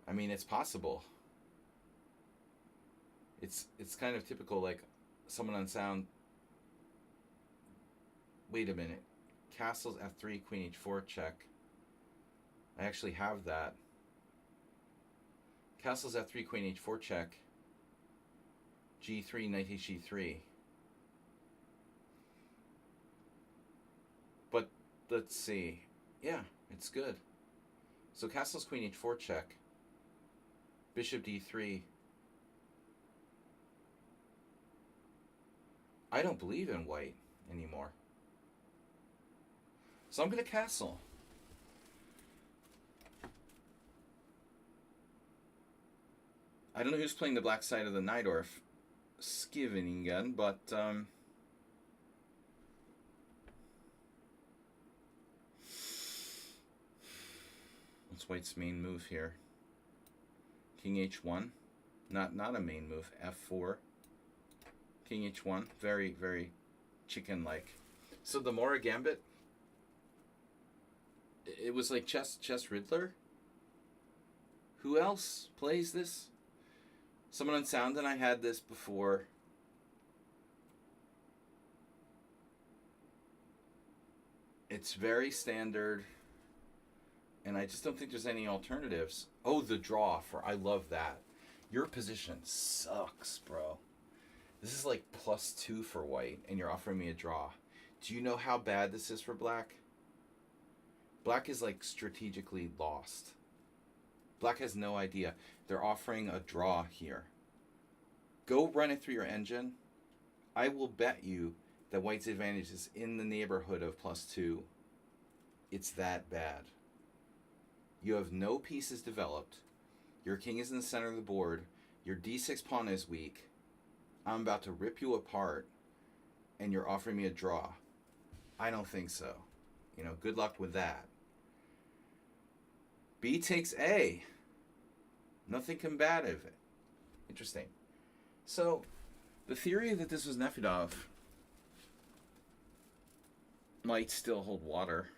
Speaker 1: I mean, it's possible. It's kind of typical, like, someone on sound... Wait a minute. Castles F3, Queen H4 check. I actually have that. Castles F3, Queen H4 check. G3, Knight H3. But let's see. Yeah, it's good. So Castles Queen H4 check. Bishop D3. I don't believe in white anymore. So I'm going to castle. I don't know who's playing the black side of the Najdorf Skivningen, but what's White's main move here? King H1, not a main move. F4, King H1, very very chicken-like. So the Mora Gambit, it was like chess Riddler. Who else plays this? Someone on Sound and I had this before. It's very standard, and I just don't think there's any alternatives. Oh, the draw for, I love that. Your position sucks, bro. This is like +2 for White, and you're offering me a draw. Do you know how bad this is for Black? Black is like strategically lost. Black has no idea. They're offering a draw here. Go run it through your engine. I will bet you that White's advantage is in the neighborhood of +2. It's that bad. You have no pieces developed. Your king is in the center of the board. Your d6 pawn is weak. I'm about to rip you apart, and you're offering me a draw. I don't think so. You know, good luck with that. B takes A. Nothing combative. Interesting. So, the theory that this was Nefedov might still hold water.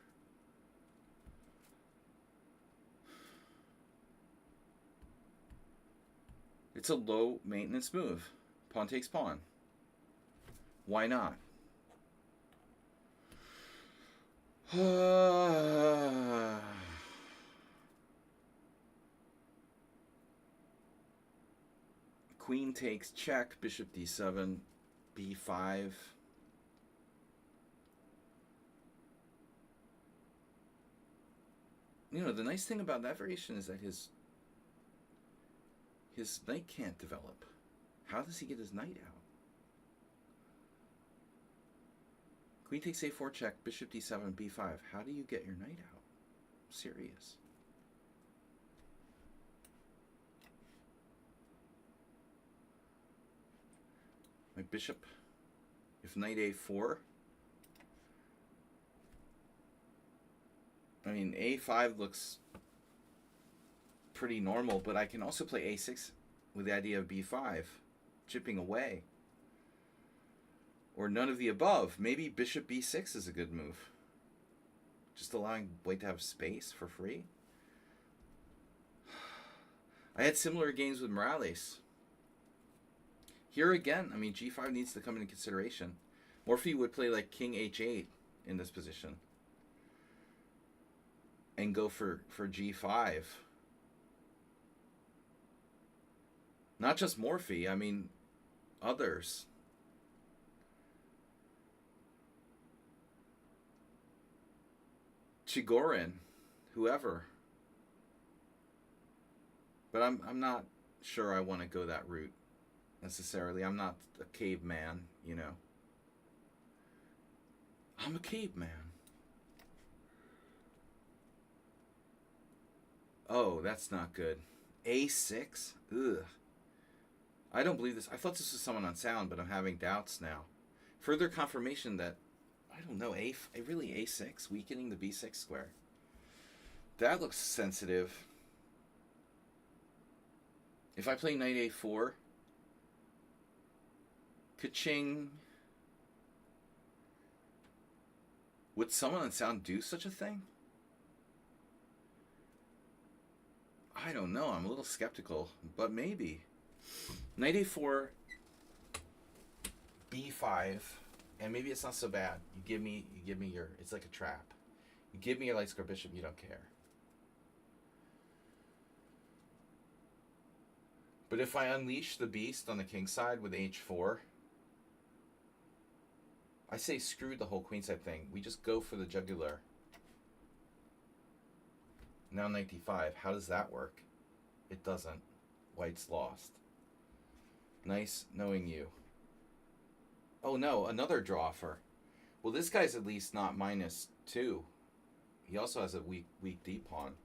Speaker 1: It's a low maintenance move. Pawn takes pawn. Why not? Queen takes check, bishop d7, b5. You know, the nice thing about that variation is that his knight can't develop. How does he get his knight out? Queen takes a4 check, bishop d7, b5. How do you get your knight out? I'm serious. My bishop, if knight a4, I mean, a5 looks pretty normal, but I can also play a6 with the idea of b5, chipping away. Or none of the above. Maybe bishop b6 is a good move. Just allowing White to have space for free. I had similar games with Morales. Here again, I mean, g5 needs to come into consideration. Morphy would play like king h8 in this position. And go for g5. Not just Morphy, I mean, others. Chigorin, whoever. But I'm not sure I want to go that route necessarily. I'm not a caveman, you know. I'm a caveman. Oh, that's not good. A6? Ugh. I don't believe this. I thought this was someone on Sound, but I'm having doubts now. Further confirmation that, I don't know, really a6, weakening the b6 square. That looks sensitive. If I play knight a4, ka-ching. Would someone on Sound do such a thing? I don't know. I'm a little skeptical, but maybe. Knight a4, b5, and maybe it's not so bad. You give me your, it's like a trap. You give me your light square bishop, you don't care. But if I unleash the beast on the king side with h4, I say screw the whole queenside thing. We just go for the jugular. Now knight d5. How does that work? It doesn't. White's lost. Nice knowing you. Oh no, another draw for. Well, this guy's at least not -2. He also has a weak d pawn.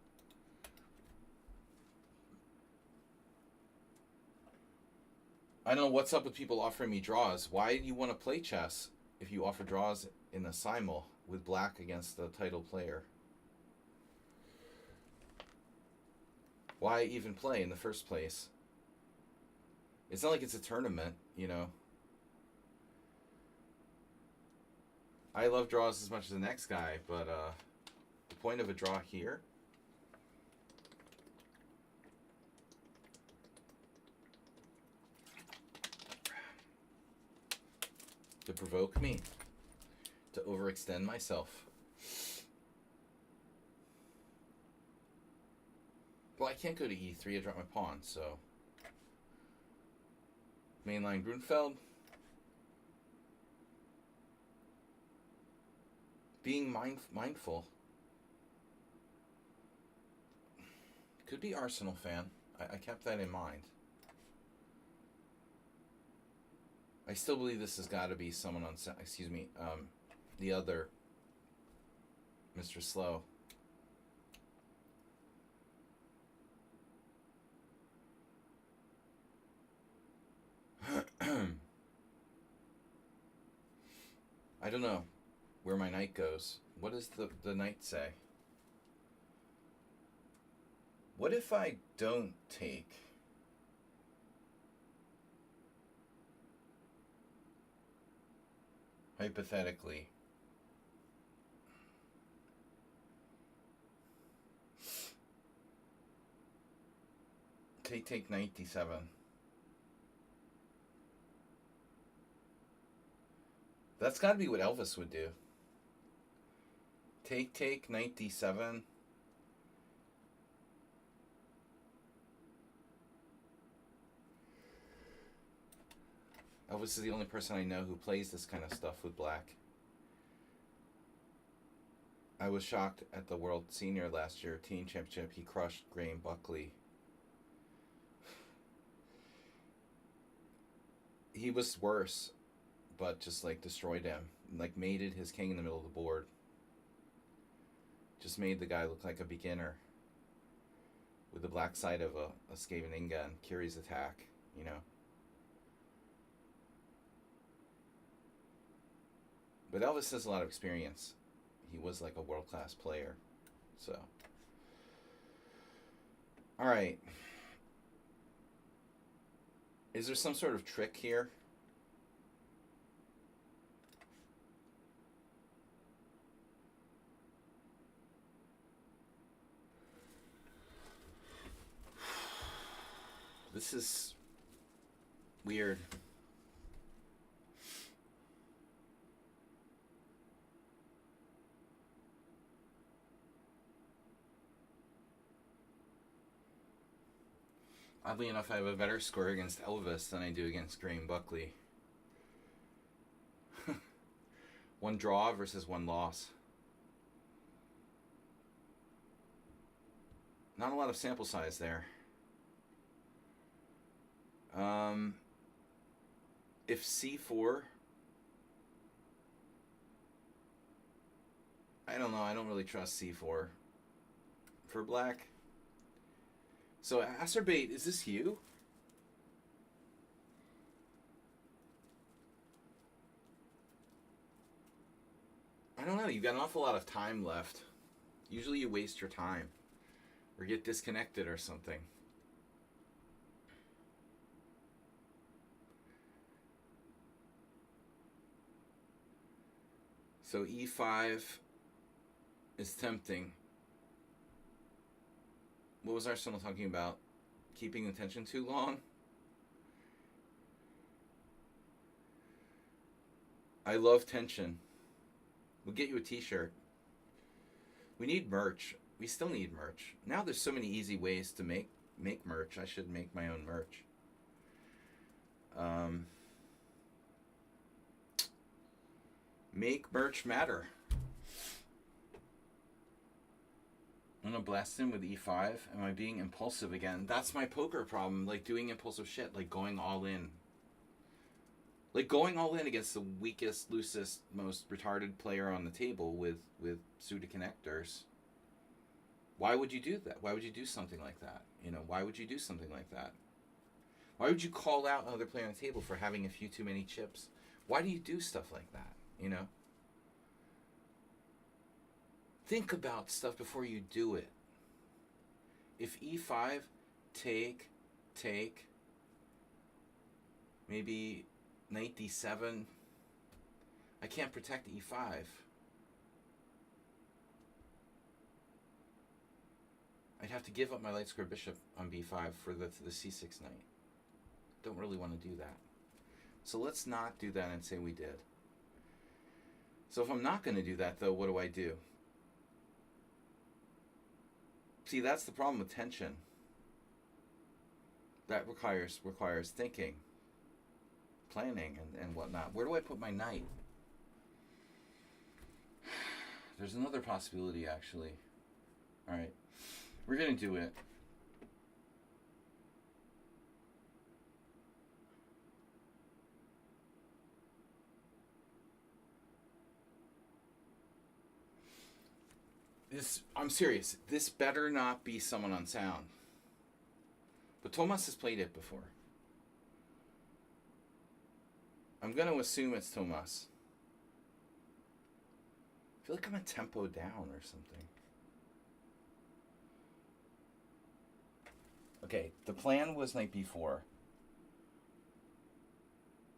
Speaker 1: I don't know what's up with people offering me draws. Why do you want to play chess if you offer draws in a simul with black against the title player? Why even play in the first place? It's not like it's a tournament, you know. I love draws as much as the next guy, but the point of a draw here... to provoke me, to overextend myself. Well, I can't go to e3, I drop my pawn, so... Mainline Grunfeld. Being mindful. Could be Arsenal fan. I kept that in mind. I still believe this has got to be someone on... Excuse me. The other... Mr. Slow. I don't know where my knight goes. What does the knight say? What if I don't take? Hypothetically. Take knight d7. That's got to be what Elvis would do. Take knight d7. Elvis is the only person I know who plays this kind of stuff with black. I was shocked at the World Senior last year, Teen Championship. He crushed Graham Buckley. He was worse, but just like destroyed him. Like mated his king in the middle of the board. Just made the guy look like a beginner. With the black side of a Skaveninga and Kiri's attack, you know. But Elvis has a lot of experience. He was like a world-class player. So. Alright. Is there some sort of trick here? This is weird. Oddly enough, I have a better score against Elvis than I do against Graham Buckley. One draw versus one loss. Not a lot of sample size there. If c4... I don't know, I don't really trust c4 for black. So, Acerbate, is this you? I don't know, you've got an awful lot of time left. Usually you waste your time. Or get disconnected or something. So e5 is tempting. What was Arsenal talking about? Keeping the tension too long? I love tension. We'll get you a t-shirt. We need merch. We still need merch. Now there's so many easy ways to make merch. I should make my own merch. Make merch matter. I'm gonna blast him with e5. Am I being impulsive again? That's my poker problem. Like doing impulsive shit. Like going all in. Like going all in against the weakest, loosest, most retarded player on the table with pseudo connectors. Why would you do that? Why would you do something like that? You know, why would you do something like that? Why would you call out another player on the table for having a few too many chips? Why do you do stuff like that, you know? Think about stuff before you do it. If e5, take, maybe knight d7, I can't protect e5. I'd have to give up my light square bishop on b5 for the c6 knight. Don't really want to do that. So let's not do that and say we did. So if I'm not going to do that, though, what do I do? See, that's the problem with tension. That requires thinking, planning, and whatnot. Where do I put my knight? There's another possibility, actually. All right. We're going to do it. I'm serious. This better not be someone on sound. But Tomas has played it before. I'm going to assume it's Tomas. I feel like I'm a tempo down or something. Okay, the plan was knight b4.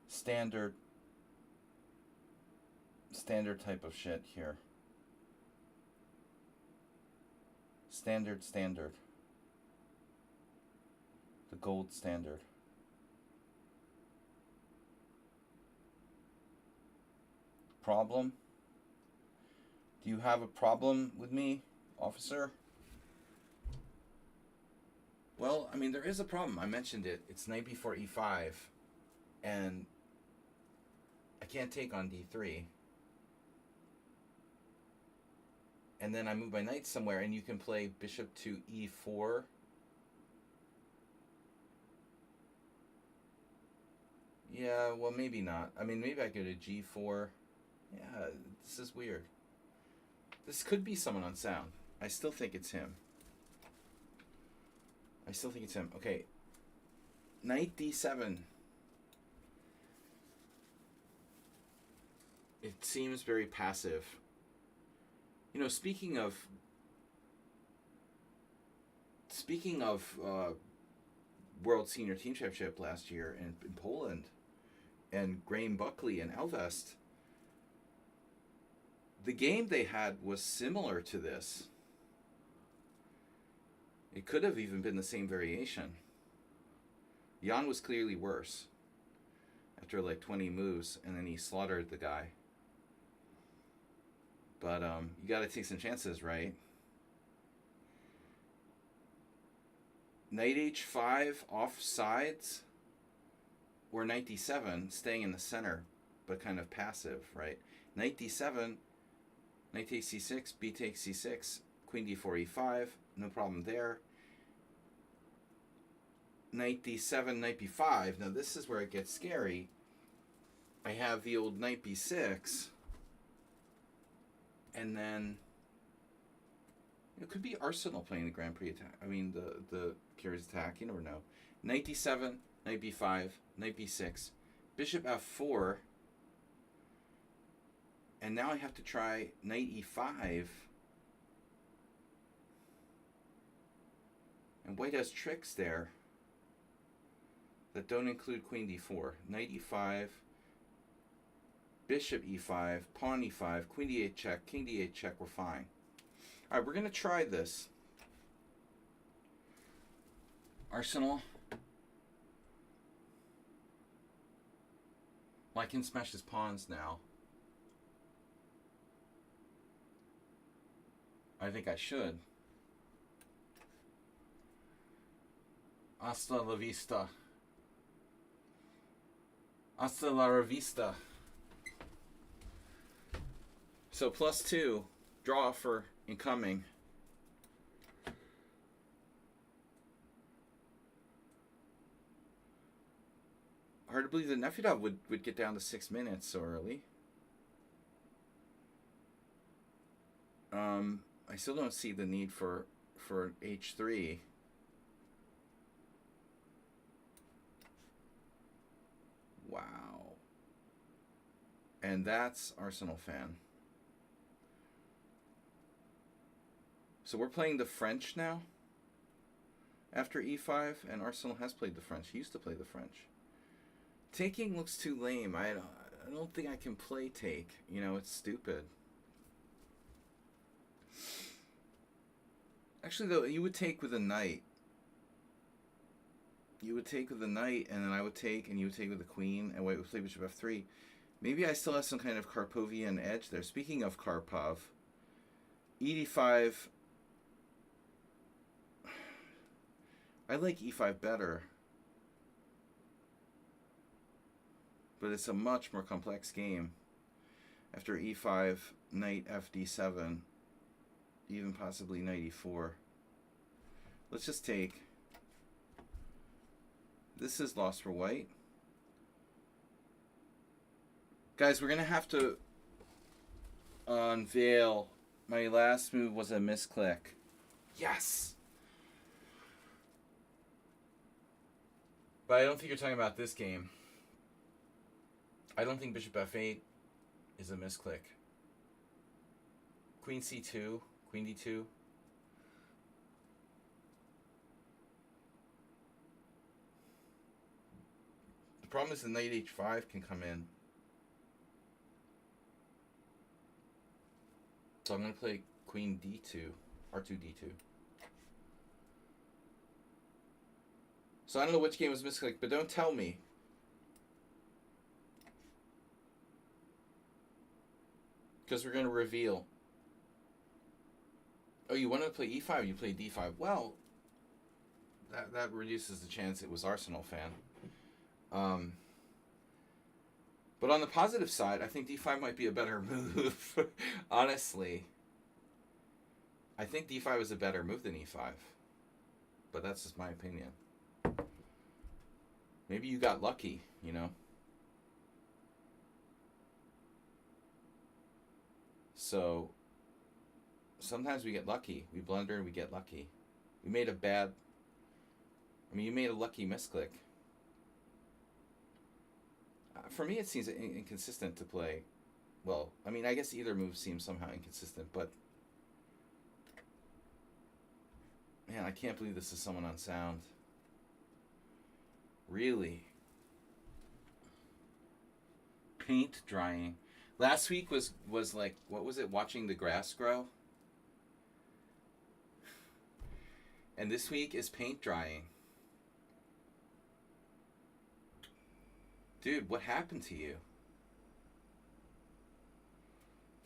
Speaker 1: Standard type of shit here. Standard. The gold standard. Problem? Do you have a problem with me, officer? Well, I mean, there is a problem. I mentioned it. It's knight before e5, and I can't take on d3. And then I move my knight somewhere, and you can play bishop to e4. Yeah, well, maybe not. I mean, maybe I go to g4. Yeah, this is weird. This could be someone on sound. I still think it's him. Okay. Knight d7. It seems very passive. You know, speaking of World Senior Team Championship last year in Poland, and Graham Buckley and Elvest, the game they had was similar to this. It could have even been the same variation. Jan was clearly worse after like 20 moves, and then he slaughtered the guy. But you got to take some chances, right? Knight h5 off sides, or knight d7 staying in the center, but kind of passive, right? Knight d7, knight takes c6, b takes c6, queen d4 e5, no problem there. Knight d7, knight b5. Now this is where it gets scary. I have the old knight b6, and then it could be Arsenal playing the Grand Prix attack. I mean, the Curious attack. You never know. Knight d7, knight b5, knight b6, bishop f4, and now I have to try knight e5. And white has tricks there that don't include queen d4. Knight e5, bishop e5, pawn e5, queen d8 check, king d8 check. We're fine. All right, we're going to try this. Arsenal. Well, I can smash his pawns now. I think I should. Hasta la vista. Hasta la revista. So +2, draw for incoming. Hard to believe that Nefedov would get down to 6 minutes so early. I still don't see the need for h3. Wow. And that's Arsenal fan. So we're playing the French now after e5, and Arsenal has played the French. He used to play the French. Taking looks too lame. I don't think I can play take. You know, it's stupid. Actually, though, you would take with a knight. You would take with the knight, and then I would take, and you would take with the queen, and white would play bishop f3. Maybe I still have some kind of Karpovian edge there. Speaking of Karpov, e5. I like e5 better, but it's a much more complex game. After e5, knight fd7, even possibly knight e4. Let's just take. This is lost for white. Guys, we're going to have to unveil. My last move was a misclick. Yes! But I don't think you're talking about this game. I don't think bishop f8 is a misclick. Queen c2, queen d2. The problem is the knight h5 can come in. So I'm going to play queen d2, r2 d2. So I don't know which game was misclicked, but don't tell me. Because we're going to reveal. Oh, you wanted to play e5, you played d5. Well, that reduces the chance it was Arsenal fan. But on the positive side, I think d5 might be a better move. Honestly. I think d5 is a better move than e5. But that's just my opinion. Maybe you got lucky, you know? So, sometimes we get lucky. We blunder and we get lucky. We made a bad... I mean, you made a lucky misclick. For me, it seems inconsistent to play. Well, I mean, I guess either move seems somehow inconsistent, but... Man, I can't believe this is someone on sound. Really? Paint drying. Last week was like, what was it? Watching the grass grow? And this week is paint drying. Dude, what happened to you?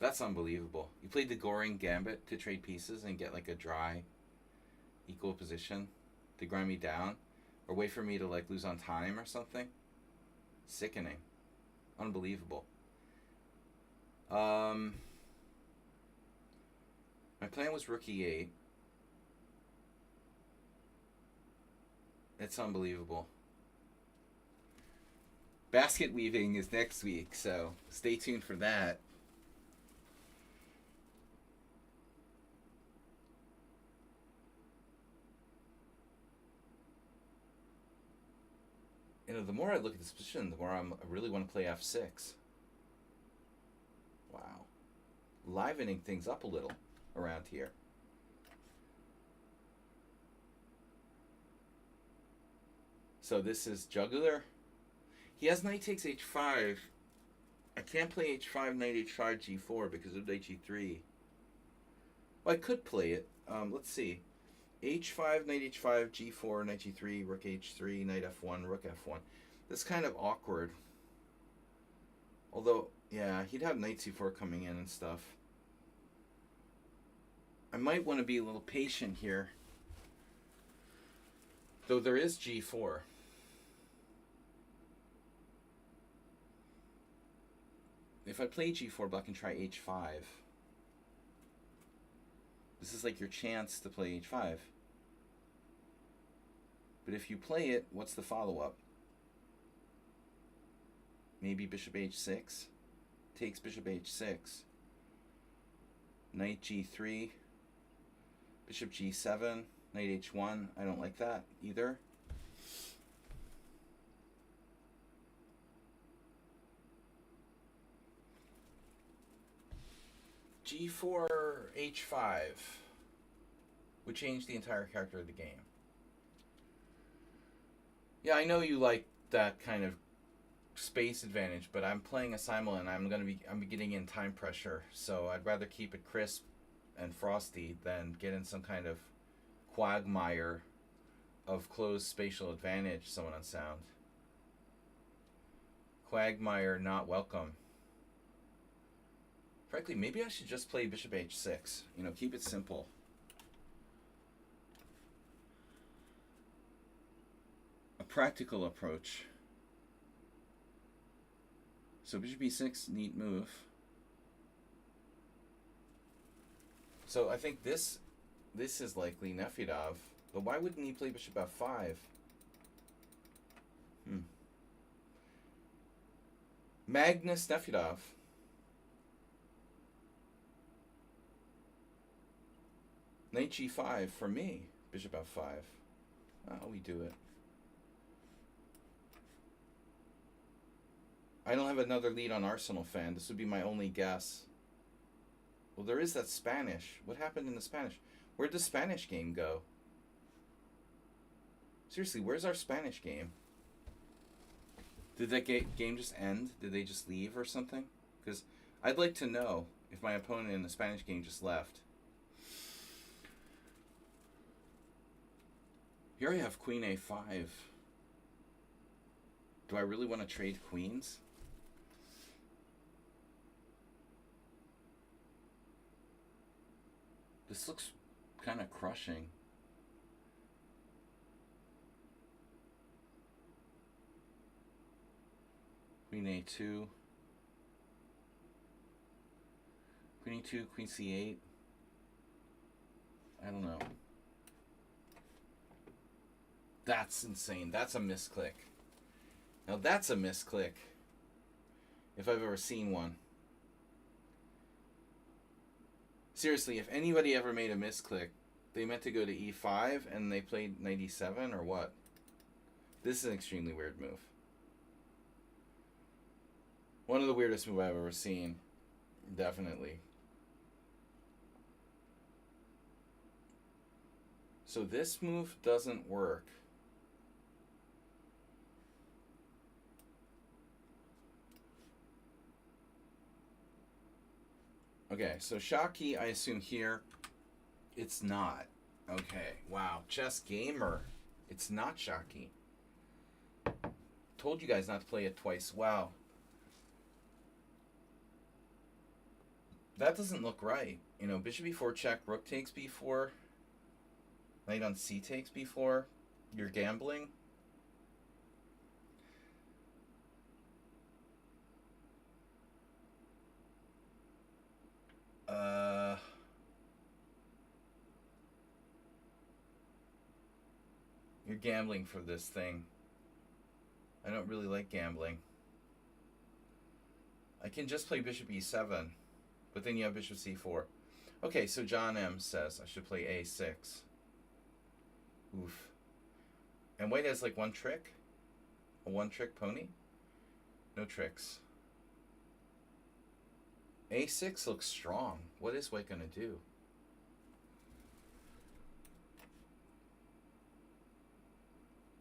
Speaker 1: That's unbelievable. You played the Goring Gambit to trade pieces and get like a dry equal position to grind me down? Or wait for me to like lose on time or something? Sickening. Unbelievable. My plan was rook e8. It's unbelievable. Basket weaving is next week, so stay tuned for that. You know, the more I look at this position, the more I really want to play f6. Wow. Livening things up a little around here. So this is jugular. He has knight takes h5. I can't play h5, knight h5, g4 because of knight g3. Well, I could play it. Let's see. h5, knight h5, g4, knight g3, rook h3, knight f1, rook f1. That's kind of awkward. Although, yeah, he'd have knight c4 coming in and stuff. I might want to be a little patient here. Though there is g4. If I play g4, black can try h5. This is like your chance to play h5. But if you play it, what's the follow-up? Maybe bishop h6. Takes bishop h6. Knight g3. Bishop g7. Knight h1. I don't like that either. G4 H5 would change the entire character of the game. Yeah, I know you like that kind of space advantage, but I'm playing a Simul and I'm getting in time pressure, so I'd rather keep it crisp and frosty than get in some kind of quagmire of closed spatial advantage, someone on sound. Quagmire not welcome. Frankly, maybe I should just play Bishop H6. You know, keep it simple. A practical approach. So Bishop E6, neat move. So I think this is likely Nefedov. But why wouldn't he play Bishop F5? Magnus Nefedov. Knight G5 for me. Bishop F5. Oh, we do it. I don't have another lead on Arsenal fan. This would be my only guess. Well, there is that Spanish. What happened in the Spanish? Where'd the Spanish game go? Seriously, where's our Spanish game? Did that game just end? Did they just leave or something? Because I'd like to know if my opponent in the Spanish game just left. Here I have Queen A5. Do I really want to trade queens? This looks kind of crushing. Queen A2. Queen E2, Queen C8. I don't know. That's insane. That's a misclick. Now that's a misclick. If I've ever seen one. Seriously, if anybody ever made a misclick, they meant to go to E5 and they played knight E7 or what? This is an extremely weird move. One of the weirdest moves I've ever seen. Definitely. So this move doesn't work. Okay, so Shaki, I assume here, it's not. Okay, wow, chess gamer. It's not Shaki. Told you guys not to play it twice. Wow. That doesn't look right. You know, bishop e4 check, rook takes b4, knight on c takes b4. You're gambling. You're gambling for this thing. I don't really like gambling. I can just play bishop e7, but then you have bishop c4. Okay, so John M says I should play a6. Oof. And white has like one trick? A one-trick pony? No tricks. a6 looks strong. What is white gonna do?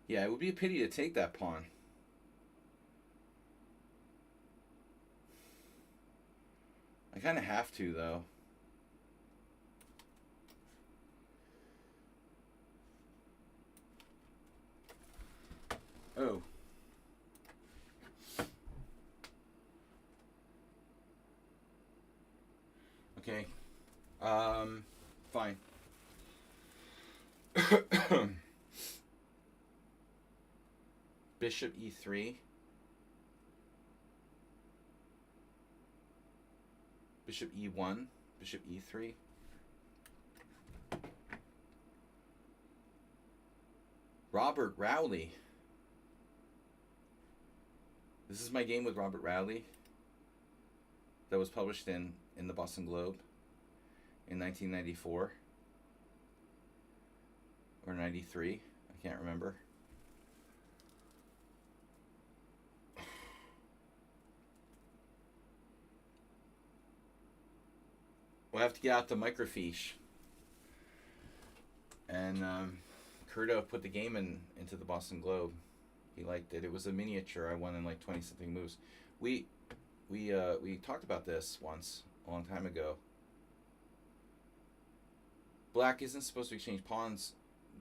Speaker 1: Yeah, it would be a pity to take that pawn. I kind of have to, though. Oh. Okay. Fine. Bishop e3. Bishop e1. Bishop e3. Robert Rowley. This is my game with Robert Rowley that was published in the Boston Globe in 1994 or 93. I can't remember. We'll have to get out the microfiche. And Curto put the game into the Boston Globe. He liked it. It was a miniature. I won in like 20-something moves. We talked about this once, a long time ago. Black isn't supposed to exchange pawns.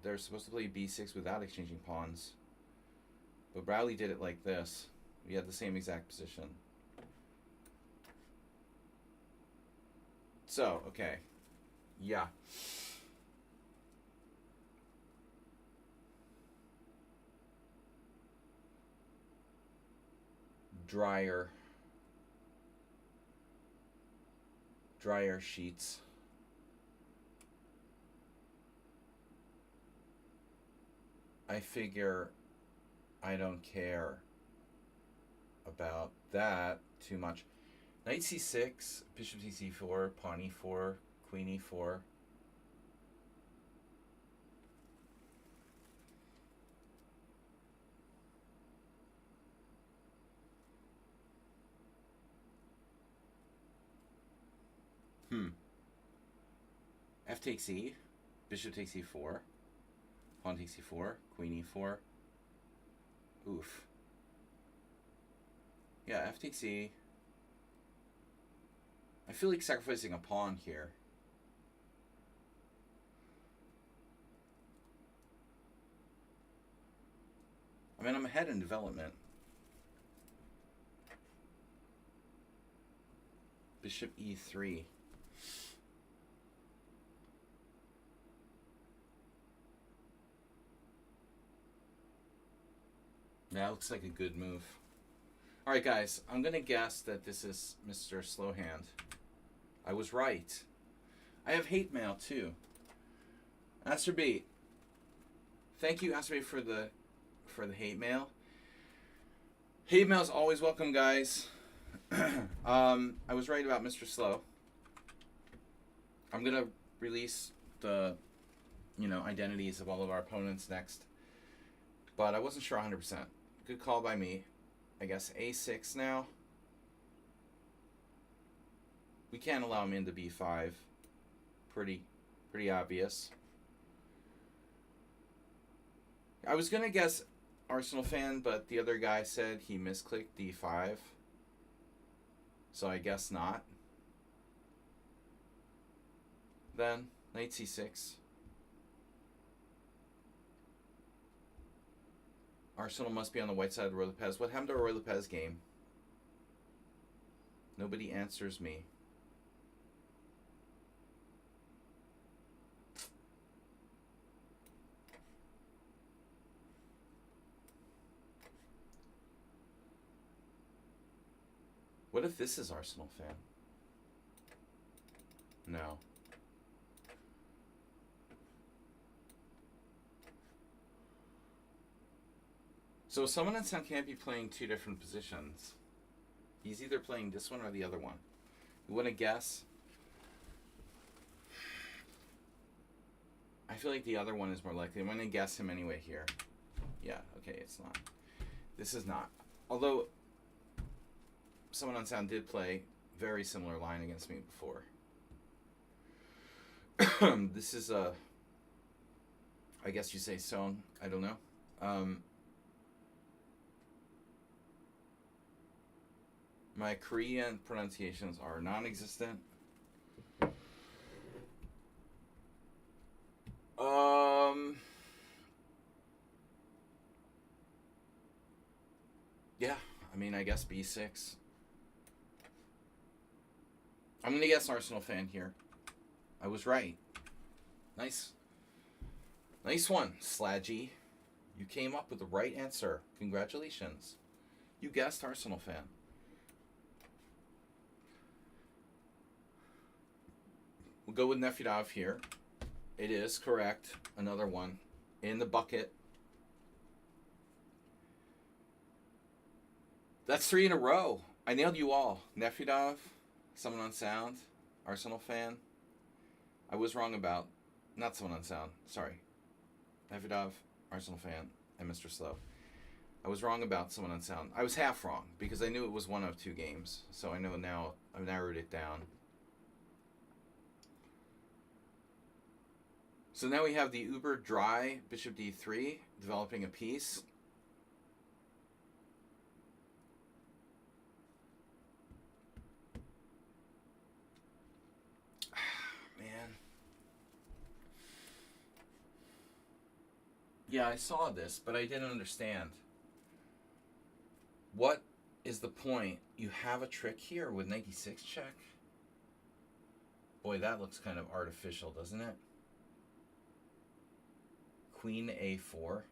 Speaker 1: They're supposed to play b6 without exchanging pawns. But Bradley did it like this. We had the same exact position. So, okay. Yeah. Dryer sheets. I figure I don't care about that too much. Knight c6, bishop c4, pawn e4, queen e4. F takes e, bishop takes e4, pawn takes e4, queen e4. Oof. Yeah, F takes e. I feel like sacrificing a pawn here. I mean, I'm ahead in development. Bishop e3. That looks like a good move. Alright guys, I'm going to guess that this is Mr. Slowhand. I was right. I have hate mail too. Aster B. Thank you, Aster B, for the hate mail. Hate mail is always welcome, guys. I was right about Mr. Slow. I'm going to release the identities of all of our opponents next. But I wasn't sure 100%. Good call by me. I guess a6 now. We can't allow him into b5. Pretty obvious. I was going to guess Arsenal fan, but the other guy said he misclicked d5. So I guess not. Then, knight c6. Arsenal must be on the white side of Roy Lopez. What happened to our Roy Lopez game? Nobody answers me. What if this is Arsenal fan? No. So someone in Sun can't be playing two different positions. He's either playing this one or the other one. You want to guess? I feel like the other one is more likely. I'm going to guess him anyway here. Yeah, okay, it's not. This is not. Although, someone on Sound did play very similar line against me before. This is a, I guess you say song. I don't know. My Korean pronunciations are non-existent. Yeah, I mean, I guess b6. I'm going to guess Arsenal fan here. I was right. Nice. Nice one, Slaggy. You came up with the right answer. Congratulations. You guessed Arsenal fan. We'll go with Nefedov here. It is correct. Another one in the bucket. That's 3 in a row. I nailed you all. Nefedov, someone on Sound, Arsenal fan. I was wrong about, not someone on Sound, sorry. Nefedov, Arsenal fan, and Mr. Slow. I was wrong about someone on Sound. I was half wrong because I knew it was one of two games. So I know now I've narrowed it down. So now we have the uber dry bishop d3 developing a piece. Man. Yeah, I saw this, but I didn't understand. What is the point? You have a trick here with knight d6 check. Boy, that looks kind of artificial, doesn't it? Queen a4.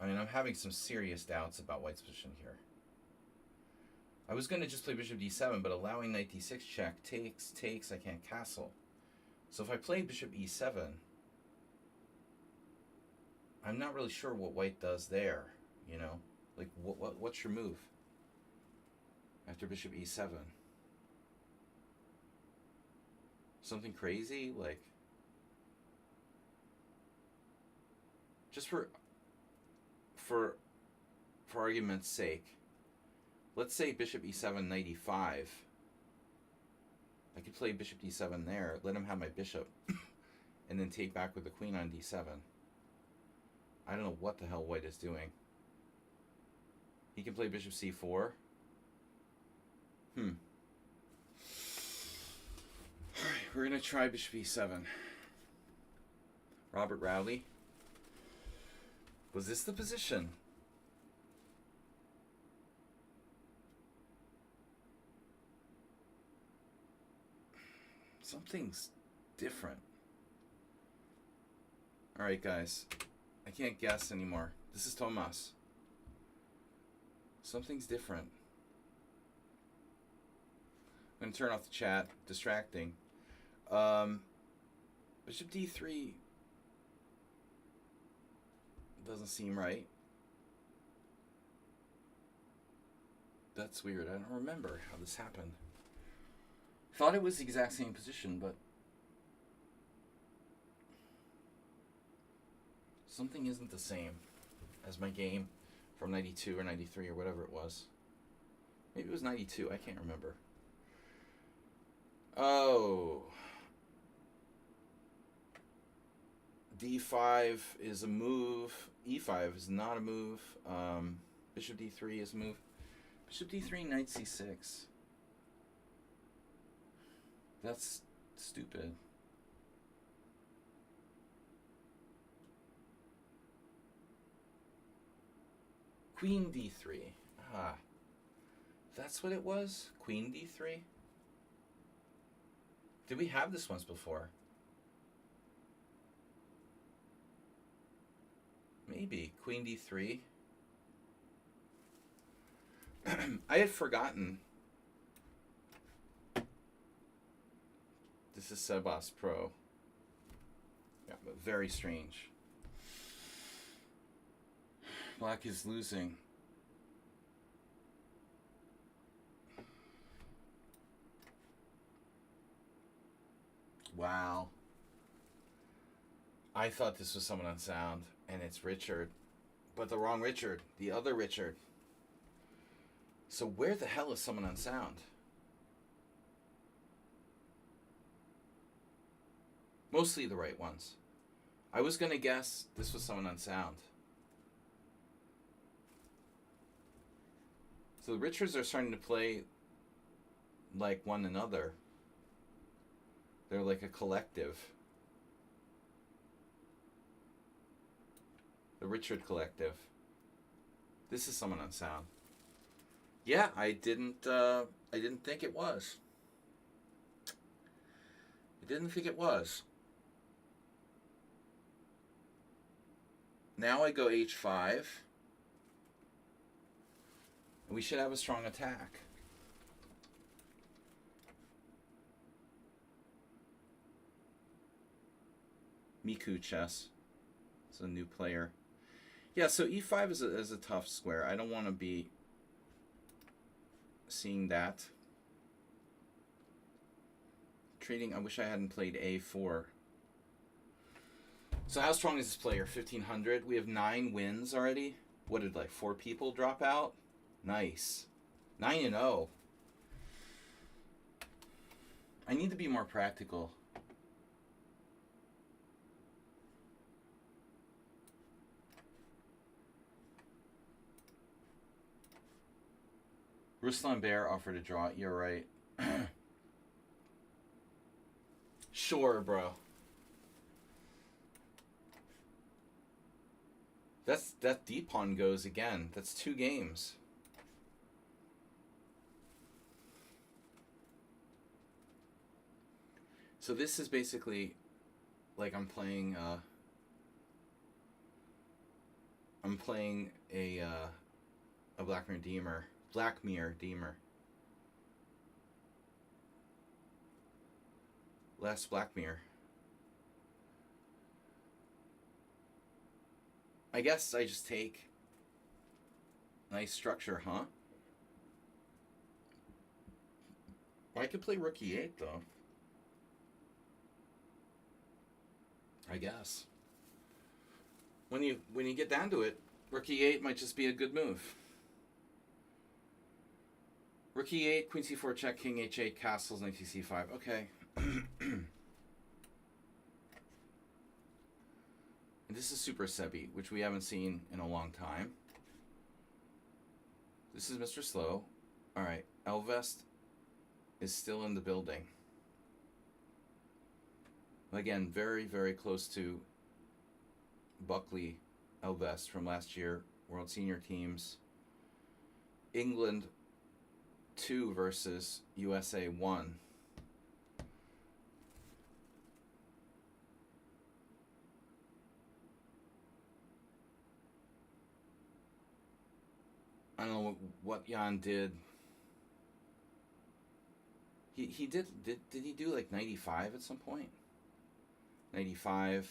Speaker 1: I mean, I'm having some serious doubts about white's position here. I was going to just play bishop d7, but allowing knight d6 check takes, I can't castle. So if I play bishop e7, I'm not really sure what white does there, you know? Like, what's your move after bishop e7? Something crazy? Like, just for argument's sake, let's say bishop e7, knight e5. I could play bishop d7 there, let him have my bishop, and then take back with the queen on d7. I don't know what the hell white is doing. He can play bishop c4. Alright, we're going to try bishop e7. Robert Rowley. Was this the position? Something's different. Alright, guys. I can't guess anymore. This is Tomas. Something's different. I'm going to turn off the chat. Distracting. Bishop d3 doesn't seem right. That's weird. I don't remember how this happened. Thought it was the exact same position, but something isn't the same as my game from 92 or 93 or whatever it was. Maybe it was 92. I can't remember. Oh. D5 is a move. E5 is not a move. Bishop D3 is a move. Bishop D3, knight C6. That's stupid. Queen D3. Ah. That's what it was? Queen D3? Did we have this once before? Maybe. Queen D3. I had forgotten. This is Sebas Pro. Yeah, but very strange. Black is losing. Wow. I thought this was someone on sound, and it's Richard. But the wrong Richard. The other Richard. So where the hell is someone on sound? Mostly the right ones. I was going to guess this was someone on sound. So the Richards are starting to play like one another. They're like a collective. The Richard Collective. This is someone on sound. Yeah, I didn't think it was. I didn't think it was. Now I go h5. We should have a strong attack. Miku chess. It's a new player. Yeah, so e5 is a tough square. I don't want to be seeing that. Trading, I wish I hadn't played a4. So how strong is this player? 1500. We have 9 wins already. What did like 4 people drop out? Nice. 9-0. I need to be more practical. Ruslan Bear offered a draw. You're right. Sure, bro. That deep pawn goes again. That's 2 games. So this is basically like I'm playing a Blackmere Deemer. Last Blackmere. I guess I just take. Nice structure, huh? I could play rook e8 though. I guess. When you get down to it, rook e8 might just be a good move. Rook e8, queen c4 check, king h8, castles, knight c5. Okay. And this is Super Sebi, which we haven't seen in a long time. This is Mr. Slow. Alright, Elvest is still in the building. Again, very, very close to Buckley Elvest from last year. World Senior Teams. England 2 versus USA 1. I don't know what Jan did. He did he do like 95 at some point? 95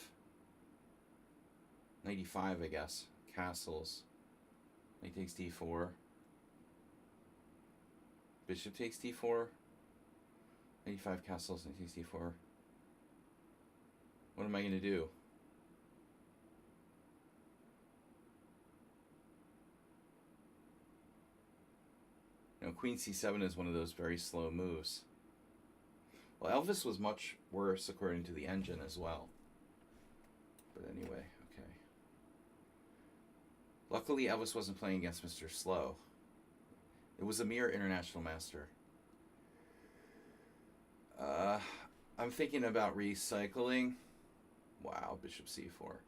Speaker 1: I guess. Castles. Knight takes d4. Bishop takes d4. 95 castles, knight takes d4. What am I going to do? You know, queen c7 is one of those very slow moves. Well, Elvis was much worse according to the engine as well. But anyway, okay. Luckily, Elvis wasn't playing against Mr. Slow. It was a mere international master. I'm thinking about recycling. Wow, bishop c4.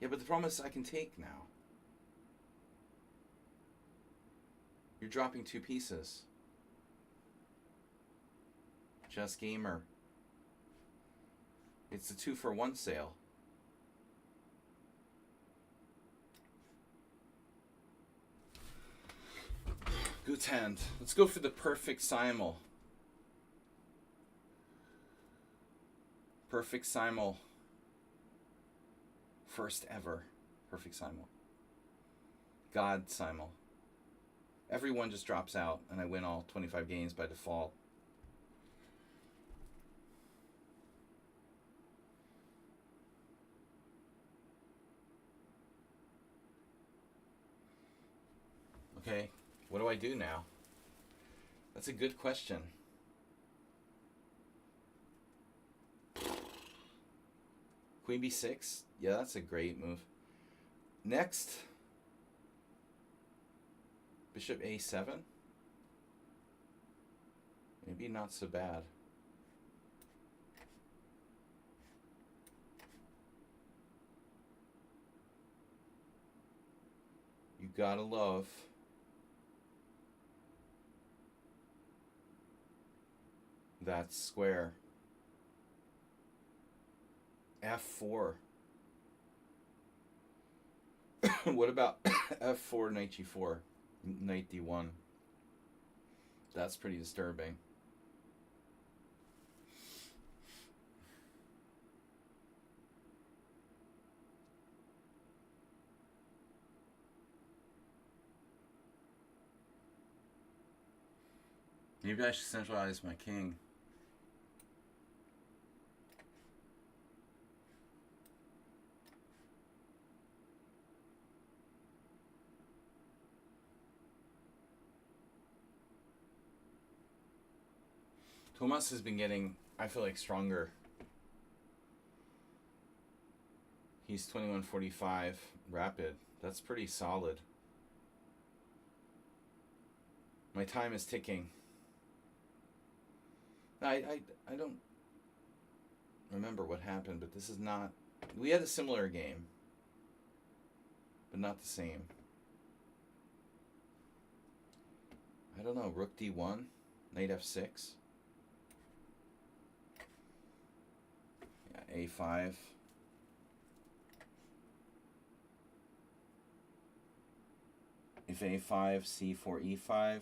Speaker 1: Yeah, but the problem is I can take now. You're dropping 2 pieces. Just Gamer. It's a 2-for-1 sale. Good hand. Let's go for the perfect simul. Perfect simul. First ever. Perfect simul. God simul. Everyone just drops out and I win all 25 games by default. Okay, what do I do now? That's a good question. Queen b6? Yeah, that's a great move. Next, bishop a7? Maybe not so bad. You gotta love that square. F4. What about F4, knight g4, knight d1? That's pretty disturbing. Maybe I should centralize my king. Tomas has been getting, I feel like, stronger. He's 2145 rapid. That's pretty solid. My time is ticking. I don't remember what happened, but this is not... We had a similar game, but not the same. I don't know. Rook d1, knight f6. Yeah, a5. If a5, c4, e5.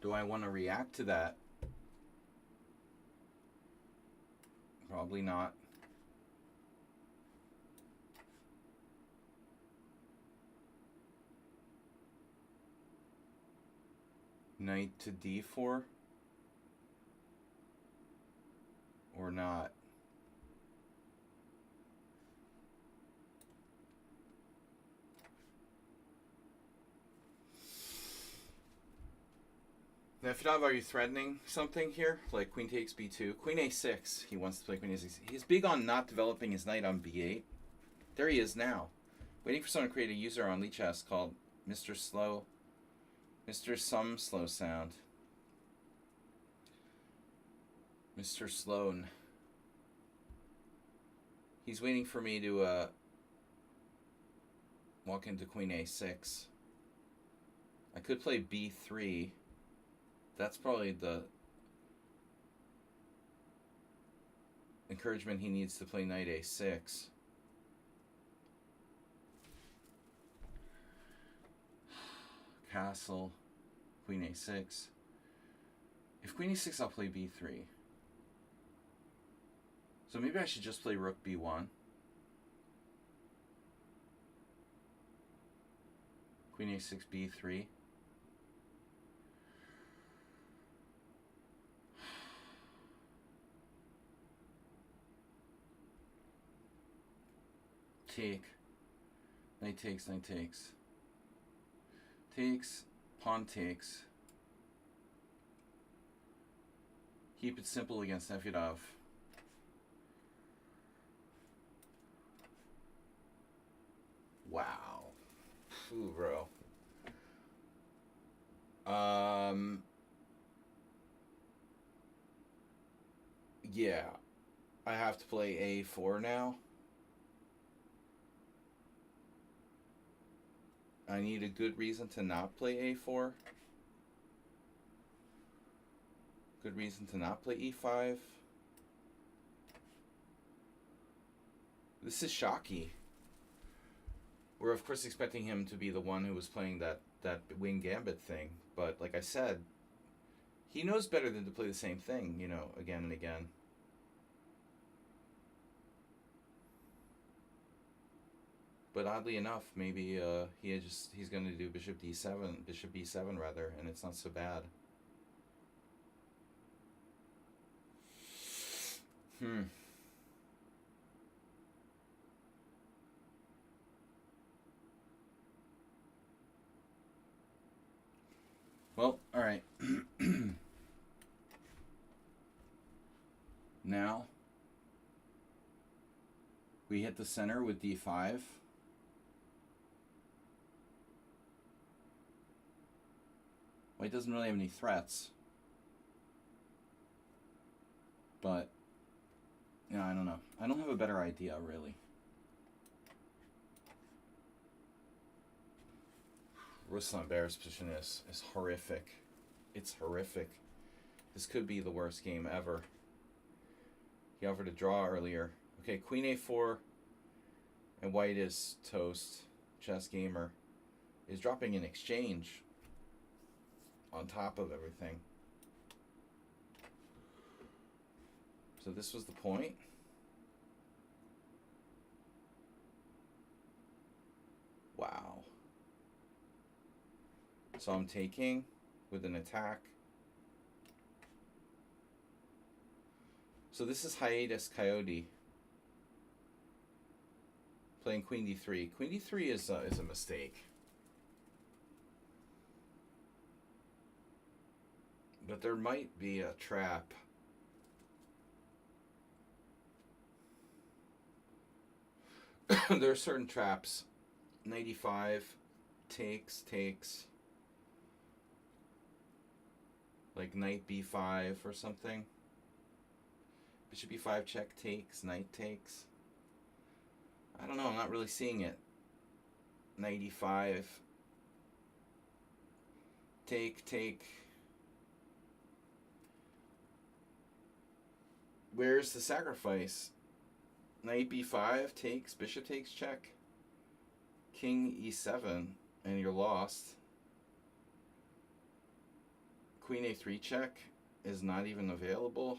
Speaker 1: Do I want to react to that? Probably not. Knight to d4? Or not? Nefedov, are you threatening something here? Like queen takes b2? Queen a6. He wants to play queen a6. He's big on not developing his knight on b8. There he is now. Waiting for someone to create a user on Lichess called Mr. Slow. Mr. Some Slow Sound. Mr. Sloan. He's waiting for me to walk into queen a6. I could play b3. That's probably the encouragement he needs to play knight a6. Castle, queen a6. If queen a6, I'll play b3. So maybe I should just play rook b1. Queen a6, b3. Take. Knight takes, knight takes. Takes, pawn takes. Keep it simple against Nefedov. Wow. Ooh, bro. Yeah. I have to play a4 now. I need a good reason to not play a4. Good reason to not play e5. This is shocky. We're of course expecting him to be the one who was playing that wing gambit thing, but like I said, he knows better than to play the same thing, you know, again and again. But oddly enough, maybe he's going to do bishop d7, bishop b7 rather, and it's not so bad. Well, all right. Now we hit the center with d5. White doesn't really have any threats. But, you know, I don't know. I don't have a better idea, really. Ruslan Bear's position is horrific. It's horrific. This could be the worst game ever. He offered a draw earlier. Okay, queen a4. And white is toast. Chess Gamer is dropping an exchange on top of everything. So this was the point. Wow. So I'm taking with an attack. So this is Hiatus Coyote playing queen d3. Queen d3 is a mistake. But there might be a trap. there are certain traps. Knight e5 takes, like knight b5 or something. Bishop e5 check takes, knight takes. I don't know, I'm not really seeing it. Knight e5 take. Where's the sacrifice? Knight b5 takes, bishop takes, check. King e7, and you're lost. Queen a3 check is not even available.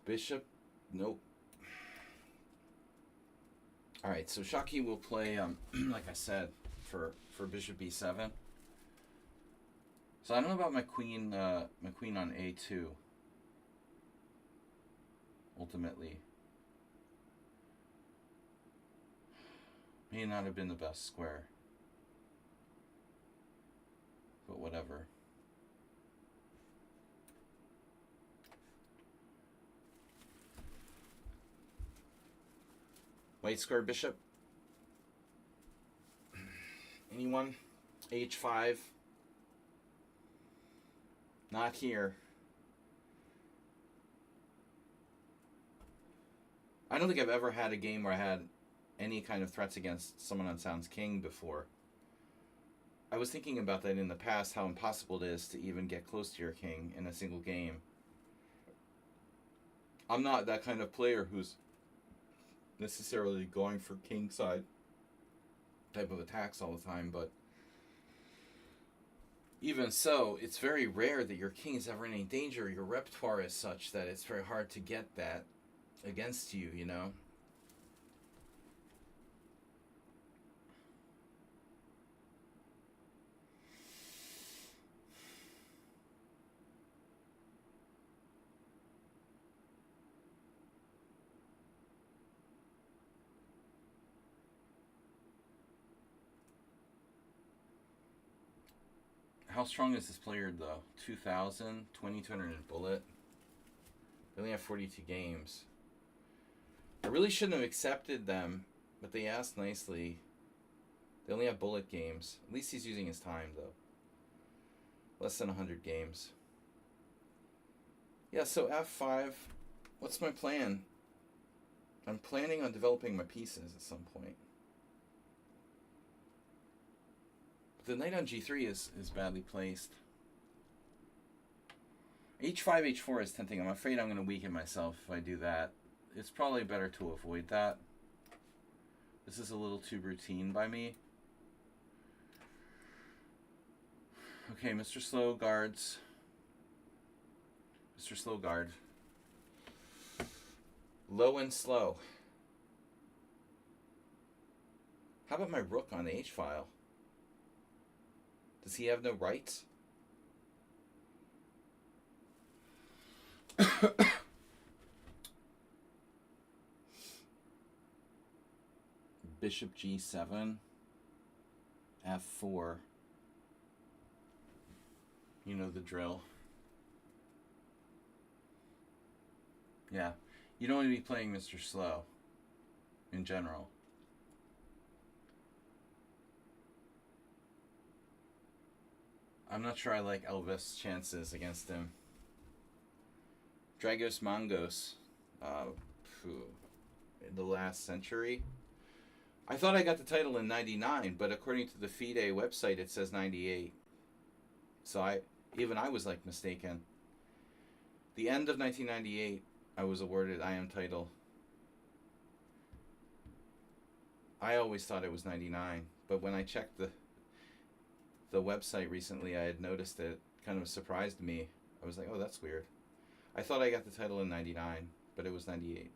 Speaker 1: Bishop, nope. Alright, so Shaki will play, like I said, for bishop b7. So I don't know about my queen on a2. Ultimately, may not have been the best square, but whatever. White square bishop. Anyone? h5. Not here. I don't think I've ever had a game where I had any kind of threats against someone on Sound's king before. I was thinking about that in the past, how impossible it is to even get close to your king in a single game. I'm not that kind of player who's necessarily going for king side type of attacks all the time, but even so, it's very rare that your king is ever in any danger. Your repertoire is such that it's very hard to get that against you, you know? How strong is this player, though? 2,000, 2,200 in bullet. They only have 42 games. I really shouldn't have accepted them, but they asked nicely. They only have bullet games. At least he's using his time, though. Less than 100 games. Yeah, so f5. What's my plan? I'm planning on developing my pieces at some point. The knight on g3 is badly placed. h5, h4 is tempting. I'm afraid I'm going to weaken myself if I do that. It's probably better to avoid that. This is a little too routine by me. Okay, Mr. Slow guards. Mr. Slow guard. Low and slow. How about my rook on the h-file? Does he have no rights? Bishop g7. f4. You know the drill. Yeah. You don't want to be playing Mr. Slow in general. I'm not sure I like Elvis' chances against him. Dragos Mangos. In the last century. I thought I got the title in 99, but according to the FIDE website, it says 98. So I was like mistaken. The end of 1998, I was awarded IM title. I always thought it was 99, but when I checked the website recently, I had noticed it. Kind of surprised me. I was like, oh, that's weird. I thought I got the title in 99, but it was 98.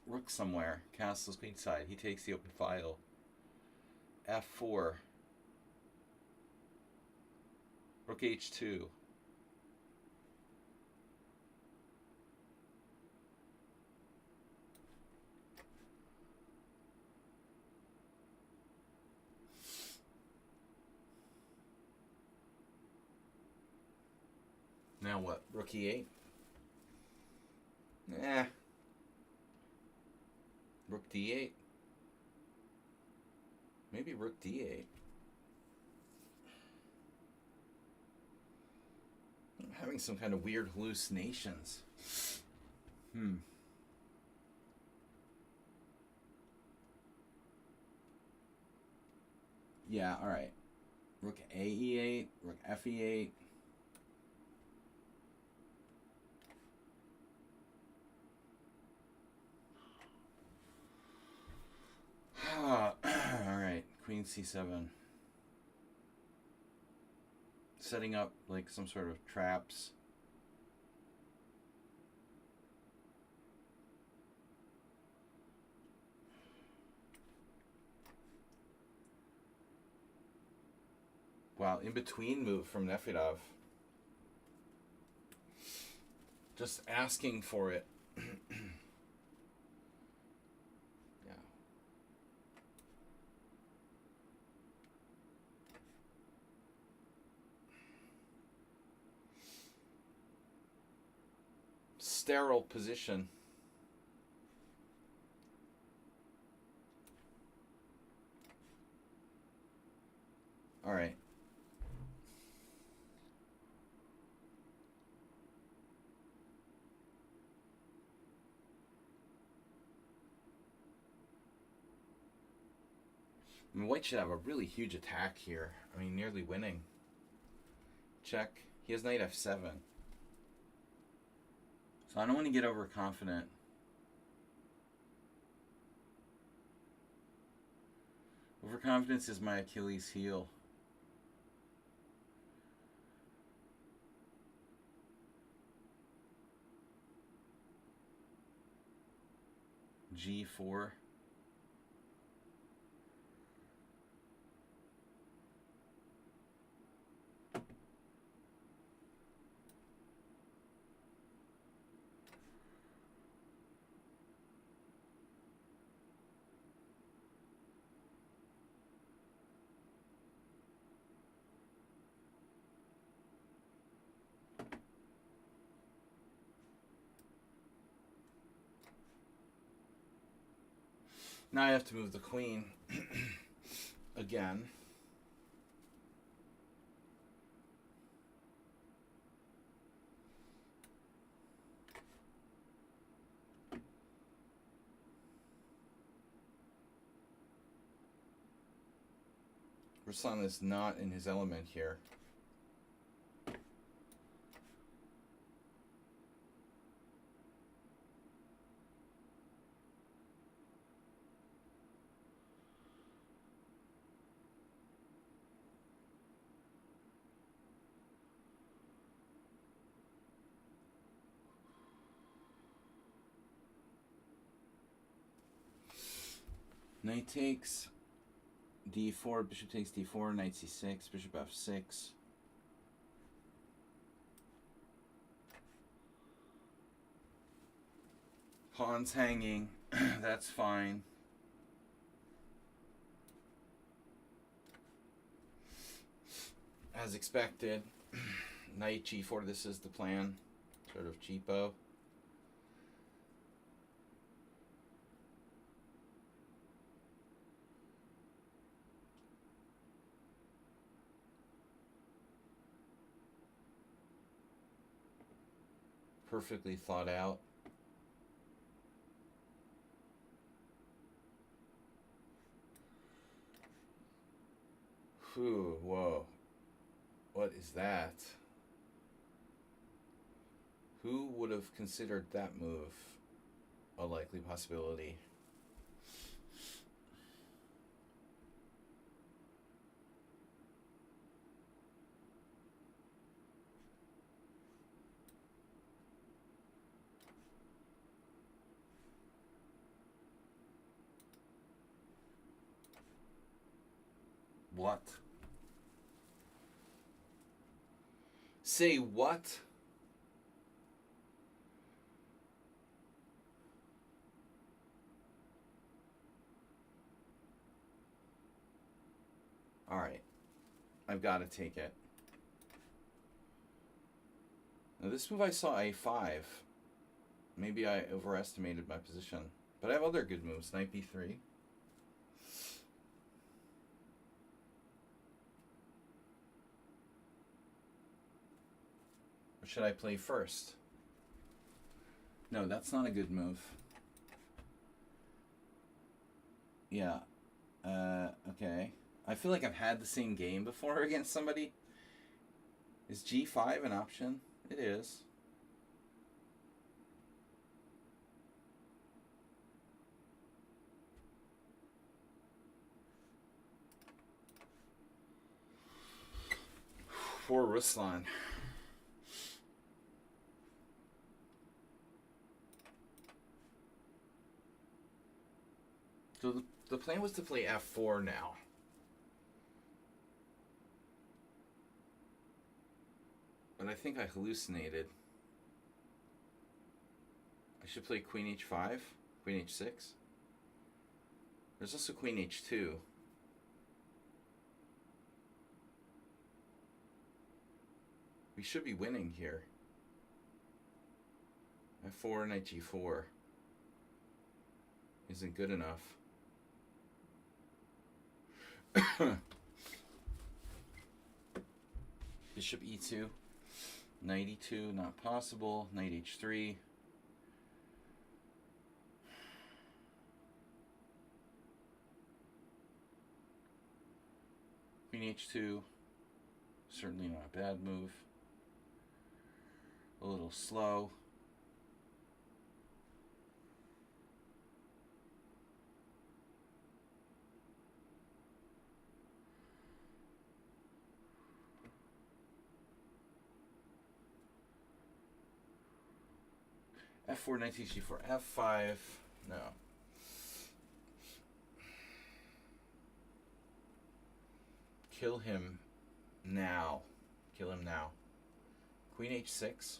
Speaker 1: Rook somewhere. Castle's queenside. He takes the open file. f4. Rook h2. Now what? Rook e8? Eh. Rook d8? Maybe rook d8. I'm having some kind of weird hallucinations. Yeah, alright. Rook a e8, rook f e8. Alright, queen c7. Setting up like some sort of traps. Wow, in between move from Nefedov. Just asking for it. Yeah. Sterile position. All right. I mean, White should have a really huge attack here. I mean, nearly winning. Check. He has knight f7. So I don't want to get overconfident. Overconfidence is my Achilles heel. G4. Now I have to move the queen again. Ruslan is not in his element here. Knight takes d4, bishop takes d4, knight c6, bishop f6. Pawn's hanging. That's fine. As expected. Knight g4, this is the plan. Sort of cheapo. Perfectly thought out. Whew, whoa. What is that? Who would have considered that move a likely possibility? What? Say what? All right. I've got to take it. Now this move I saw a5. Maybe I overestimated my position. But I have other good moves. Knight b3. Or should I play first? No, that's not a good move. Yeah. Okay. I feel like I've had the same game before against somebody. Is g5 an option? It is. Poor Ruslan. So the plan was to play f4 now. But I think I hallucinated. I should play queen h5, queen h6. There's also queen h2. We should be winning here. f4, knight g4 isn't good enough. Bishop e2, knight e2, not possible. Knight h3. Queen h2, certainly not a bad move. A little slow. f4, knight takes g4, f5. No. Kill him now. Kill him now. Queen h6.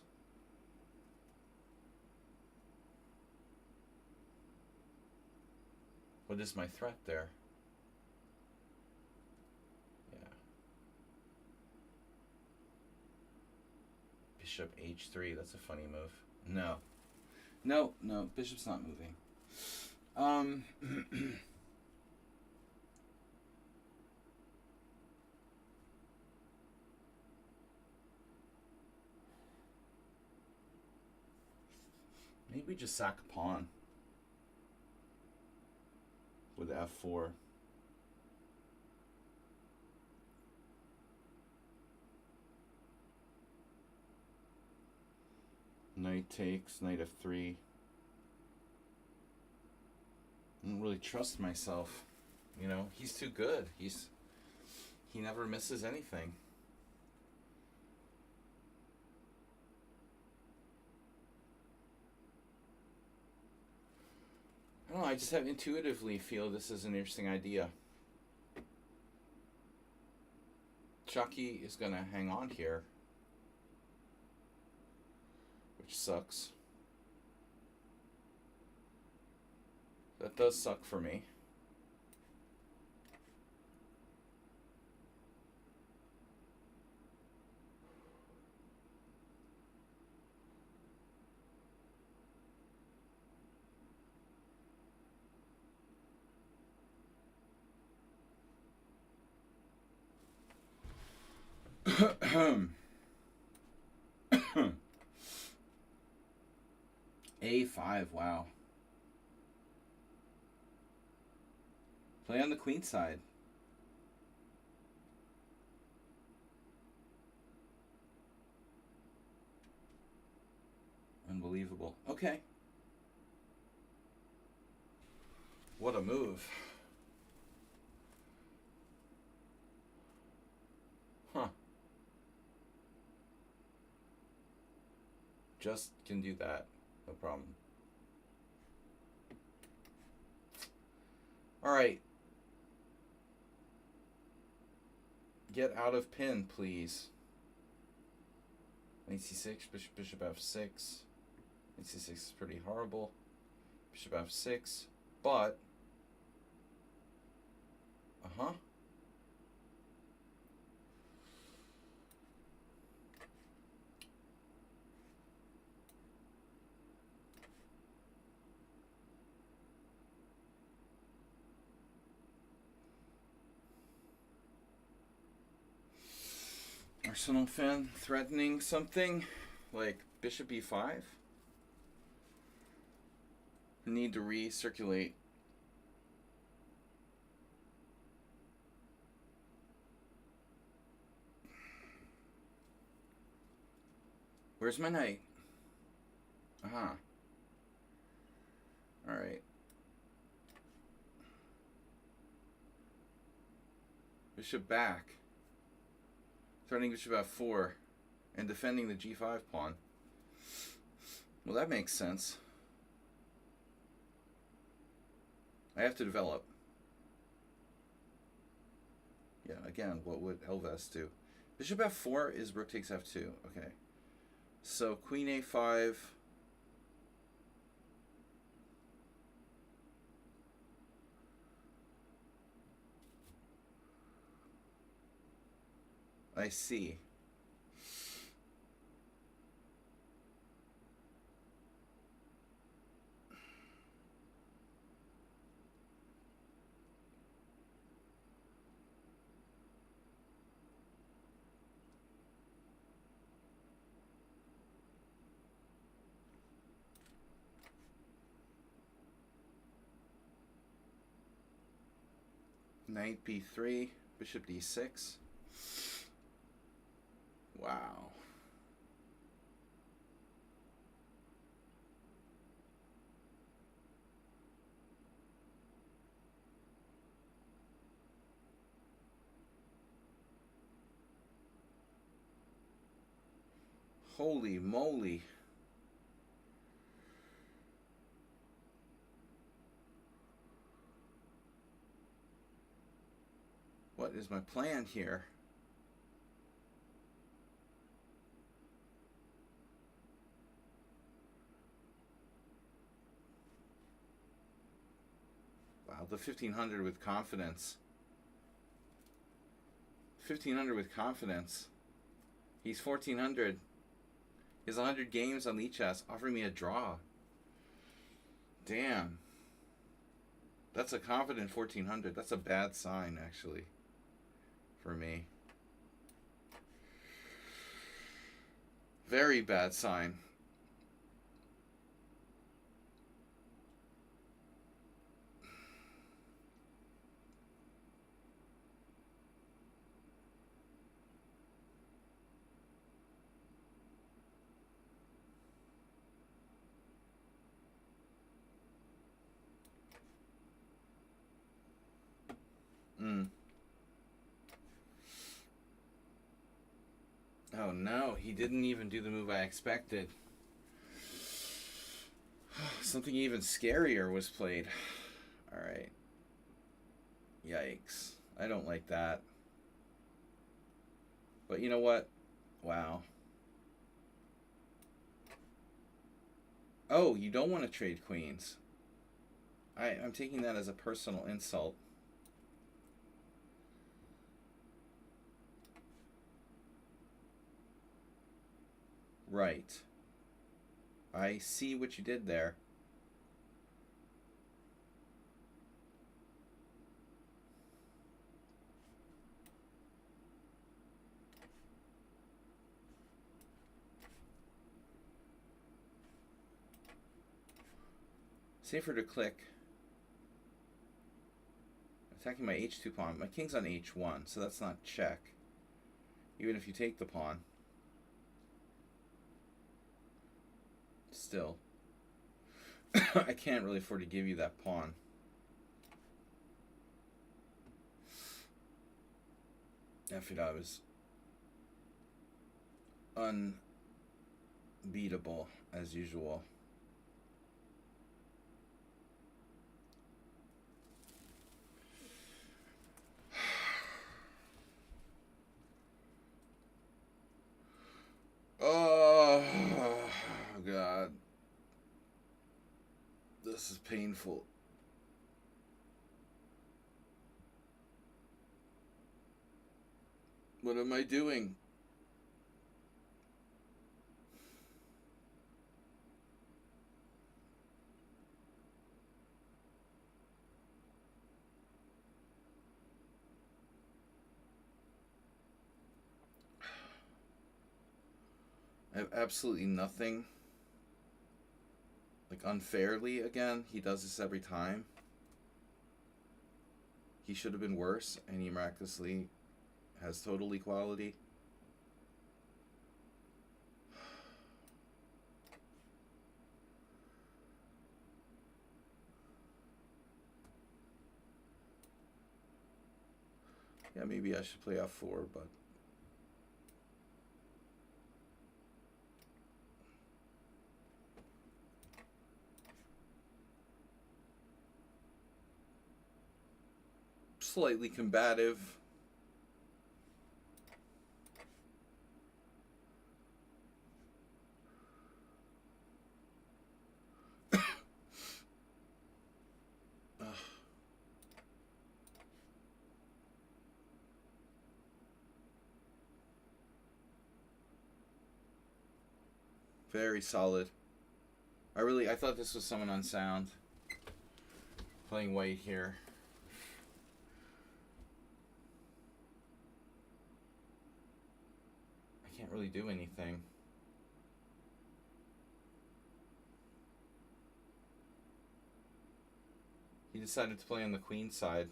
Speaker 1: What is my threat there? Yeah. Bishop h3. That's a funny move. No. No, no. Bishop's not moving. Maybe just sack a pawn with f4. Knight takes, knight f3. I don't really trust myself. You know, he's too good. He never misses anything. I don't know, I just have intuitively feel this is an interesting idea. Chucky is going to hang on here, which sucks. That does suck for me. A5, wow. Play on the queen side. Unbelievable. Okay. What a move. Huh. Just can do that. No problem. Alright. Get out of pin, please. Knight c6, bishop f6. Knight c6 is pretty horrible. Bishop f6. But... Uh-huh. Arsenal fan threatening something like bishop e5. Need to recirculate. Where's my knight? Aha. Alright. Bishop back. Threatening bishop f4. And defending the g5 pawn. Well, that makes sense. I have to develop. Yeah, again, what would Elvest do? Bishop f4 is rook takes f2. Okay. So queen a5. I see. Knight b3, bishop d6. Wow. Holy moly. What is my plan here? Wow, the 1500 with confidence. 1500 with confidence. He's 1400. He has 100 games on Lead Chess, offering me a draw. Damn. That's a confident 1400. That's a bad sign, actually, for me. Very bad sign. Oh no, he didn't even do the move I expected. Something even scarier was played. Alright. Yikes. I don't like that. But you know what? Wow. Oh, you don't want to trade queens. I'm taking that as a personal insult. Right. I see what you did there. Safer to click. Attacking my h2 pawn. My king's on h1, so that's not check. Even if you take the pawn. Still. I can't really afford to give you that pawn. F8 is unbeatable, as usual. Oh, God. This is painful. What am I doing? I have absolutely nothing. Like, unfairly, again, he does this every time. He should have been worse, and he miraculously has total equality. Yeah, maybe I should play F4, but... slightly combative. Very solid. I thought this was someone unsound. Playing white here. I can't really do anything. He decided to play on the queen side.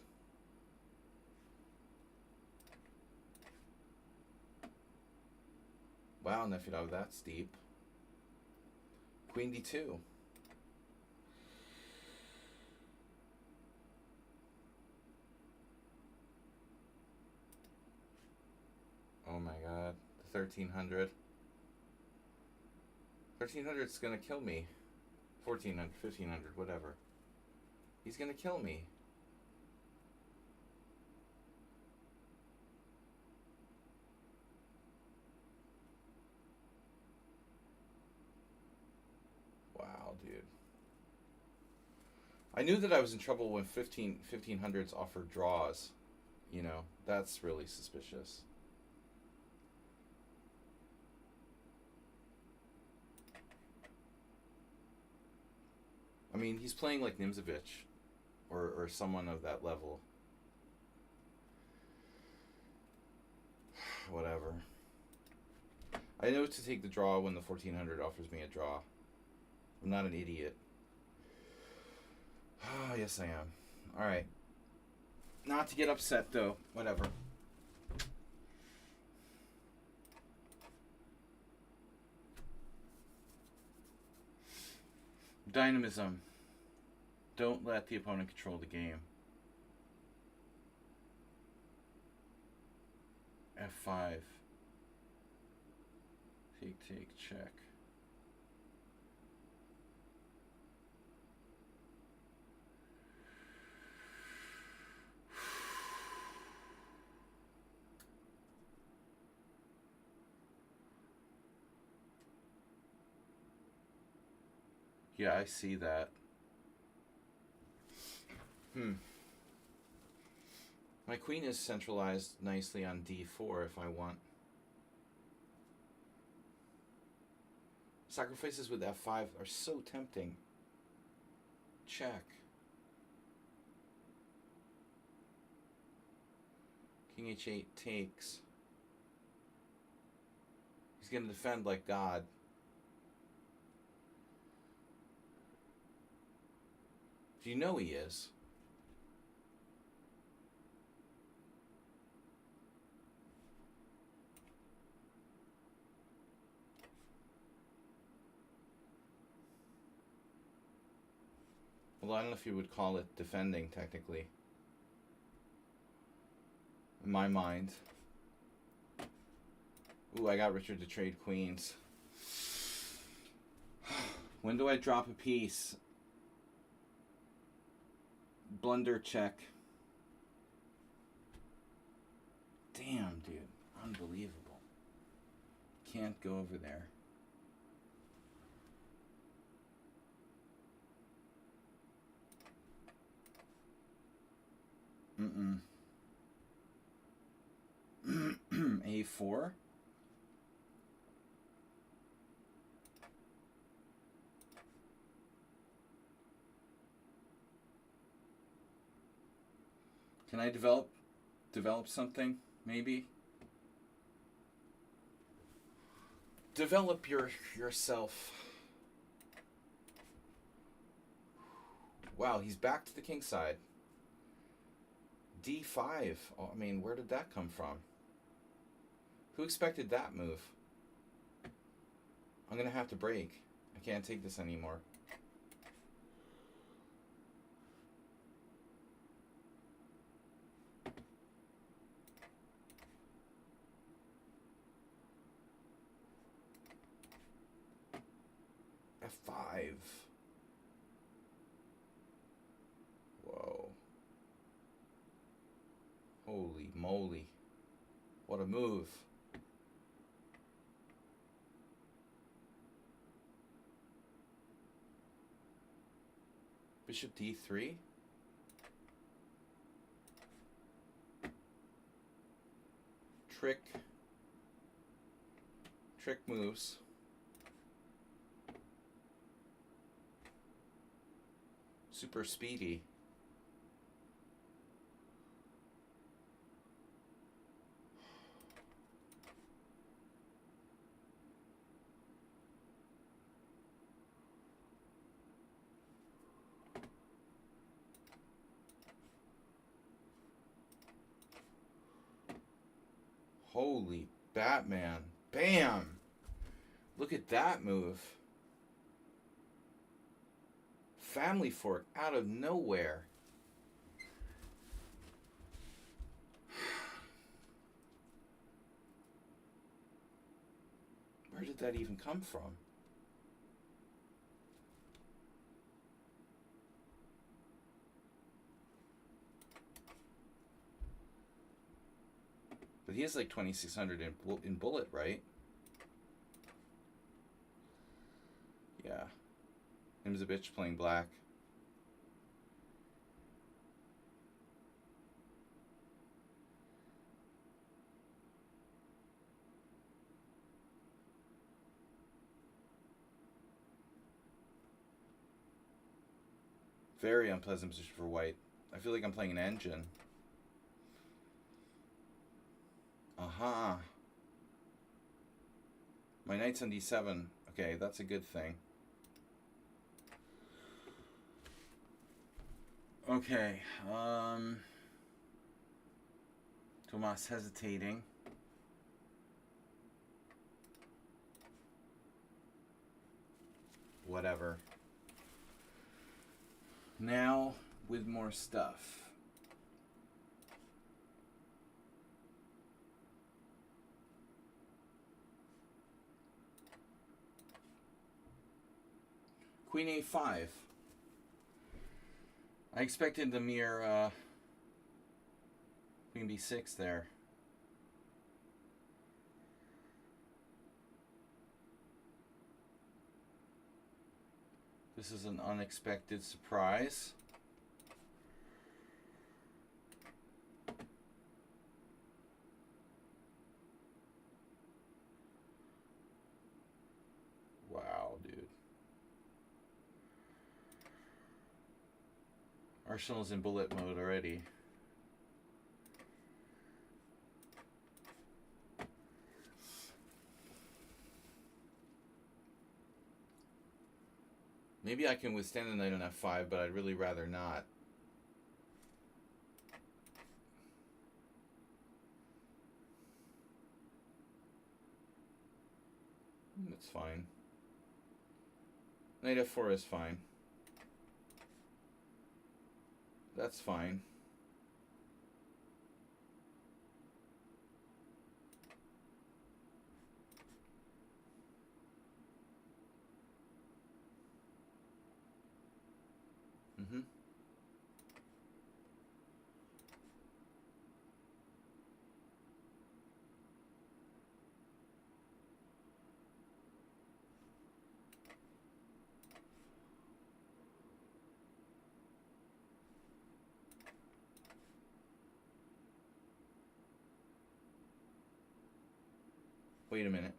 Speaker 1: Wow, Nefidov, that's deep. Queen d2. Oh my god. The 1300. 1300 is gonna kill me. 1400, 1500, whatever. He's gonna kill me. Wow, dude. I knew that I was in trouble when 1500s offered draws. You know, that's really suspicious. I mean, he's playing like Nimzovich or someone of that level. Whatever. I know to take the draw when the 1400 offers me a draw. I'm not an idiot. Oh, yes, I am. Alright. Not to get upset, though. Whatever. Dynamism. Don't let the opponent control the game. F5. Take, check. Yeah, I see that. My queen is centralized nicely on d4 if I want. Sacrifices with f5 are so tempting. Check. King h8 takes. He's going to defend like God. Do you know he is? Well, I don't know if you would call it defending, technically. In my mind. Ooh, I got Richard to trade queens. When do I drop a piece? Blunder check. Damn, dude. Unbelievable. Can't go over there. A4? Can I develop something, maybe? Develop yourself. Wow, he's back to the king side. D5. Oh, I mean, where did that come from? Who expected that move? I'm going to have to break. I can't take this anymore. F5. Whoa. Holy moly. What a move. Bishop D3. Trick moves. Super speedy. Holy Batman. Bam! Look at that move. Family fork out of nowhere. Where did that even come from? But he has like 2,600 in bullet, right? Yeah. Him's a bitch playing black. Very unpleasant position for white. I feel like I'm playing an engine. Aha. My knight's on D7. Okay, that's a good thing. Okay, Tomas hesitating. Whatever. Now, with more stuff. Queen A5. I expected the mere Queen B6 there. This is an unexpected surprise. Wow, dude. Arsenal's in bullet mode already. Maybe I can withstand the knight on F5, but I'd really rather not. That's fine. Knight F4 is fine. That's fine. Mm-hmm. Wait a minute.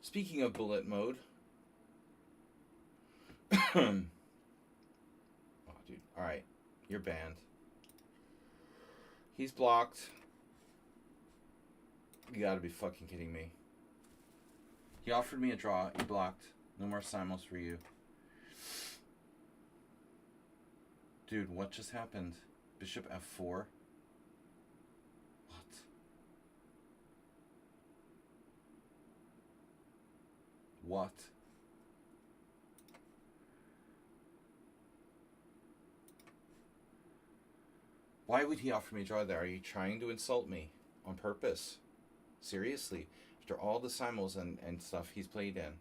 Speaker 1: Speaking of bullet mode. Oh, dude. Alright. You're banned. He's blocked. You gotta be fucking kidding me. He offered me a draw. He blocked. No more simuls for you. Dude, what just happened? Bishop f4? What? What? Why would he offer me a draw there? Are you trying to insult me on purpose? Seriously? After all the simuls and stuff he's played in.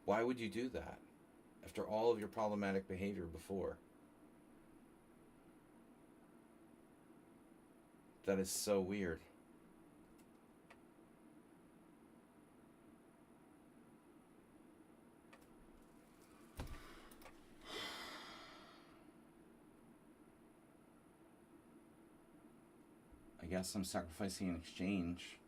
Speaker 1: Why would you do that? After all of your problematic behavior before. That is so weird. I guess I'm sacrificing in exchange.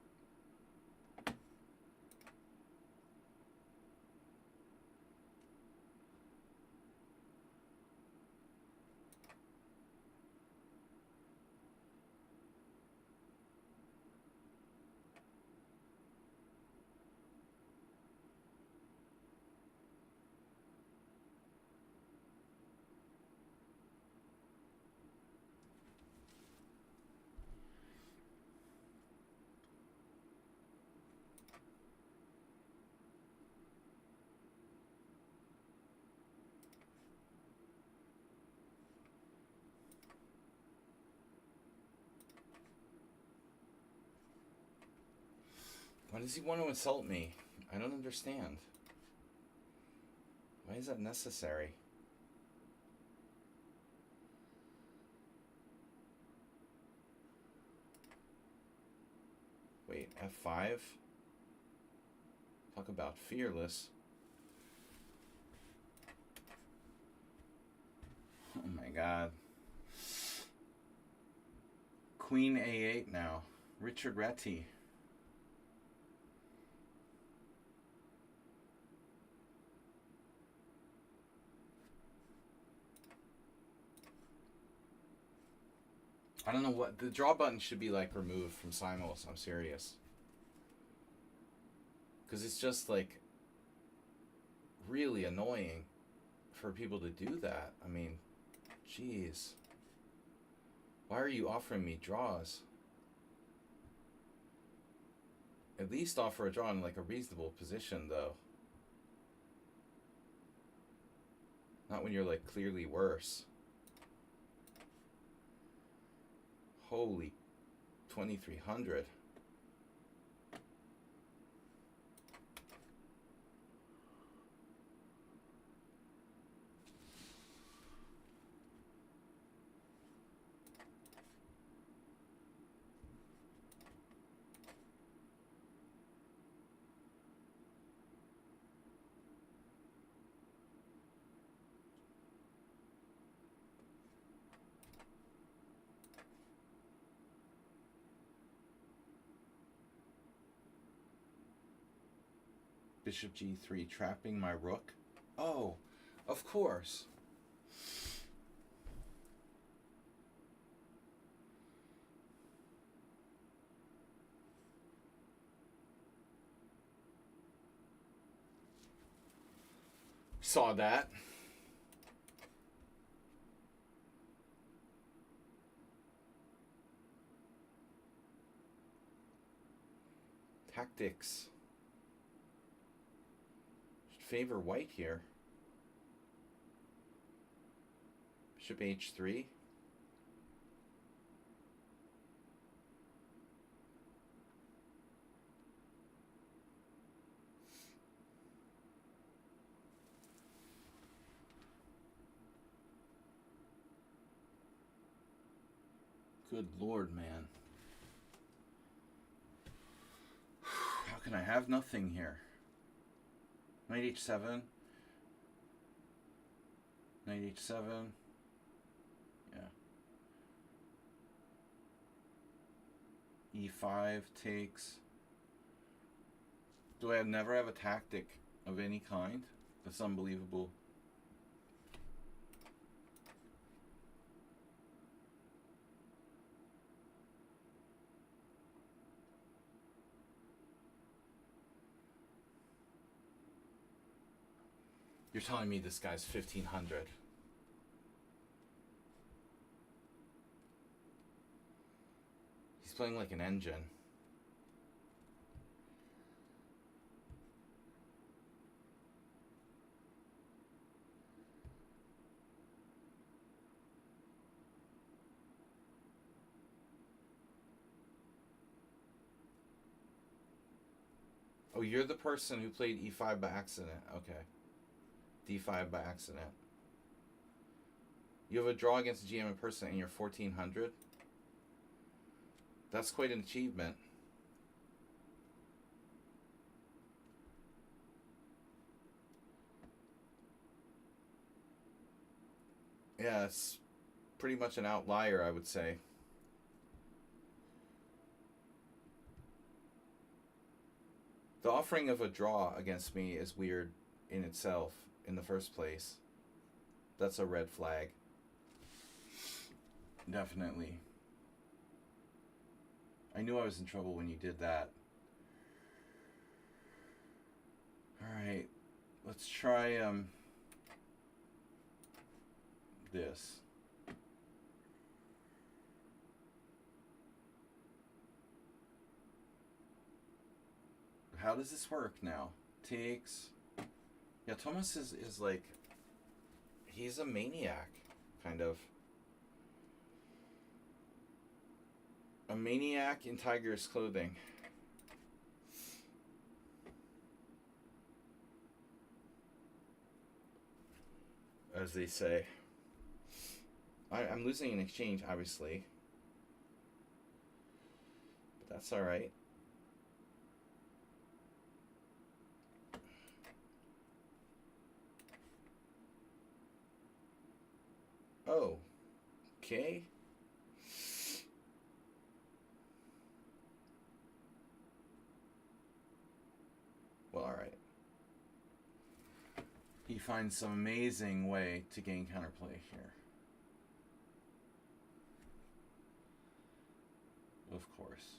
Speaker 1: Why does he want to insult me? I don't understand. Why is that necessary? Wait, F5? Talk about fearless. Oh my god. Queen A8 now. Richard Retty. I don't know what the draw button should be like removed from simuls. I'm serious. Because it's just like really annoying for people to do that. I mean, jeez. Why are you offering me draws? At least offer a draw in like a reasonable position though. Not when you're like clearly worse. Holy 2300. Bishop G3, trapping my rook. Oh, of course. Saw that. Tactics. Should favor white here. Bishop H3. Good lord, man. How can I have nothing here? Knight H7. Knight H7. Yeah. E5 takes. Do I never have a tactic of any kind? That's unbelievable. You're telling me this guy's 1500. He's playing like an engine. Oh, you're the person who played e5 by accident. Okay. d5 by accident. You have a draw against GM in person and you're 1400? That's quite an achievement. Yeah, it's pretty much an outlier, I would say. The offering of a draw against me is weird in itself, in the first place. That's a red flag. Definitely. I knew I was in trouble when you did that. Alright, let's try this. How does this work now? Takes. Yeah, Thomas is like, he's a maniac, kind of. A maniac in tiger's clothing. As they say. I'm losing an exchange, obviously. But that's alright. Oh. Okay. Well, alright. He finds some amazing way to gain counterplay here. Of course.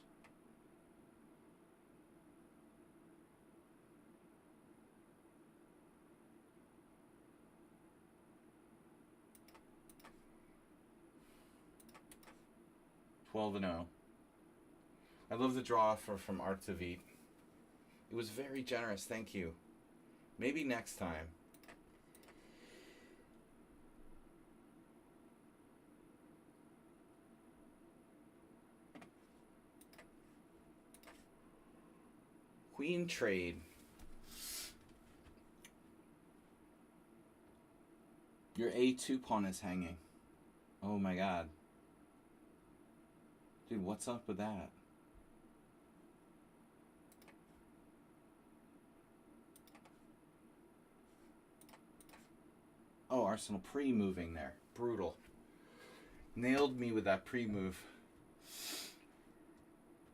Speaker 1: $12-0. I love the draw from Art to Vite. It was very generous, thank you. Maybe next time. Queen trade. Your A2 pawn is hanging. Oh my god. Dude, what's up with that? Oh, Arsenal pre-moving there. Brutal. Nailed me with that pre-move.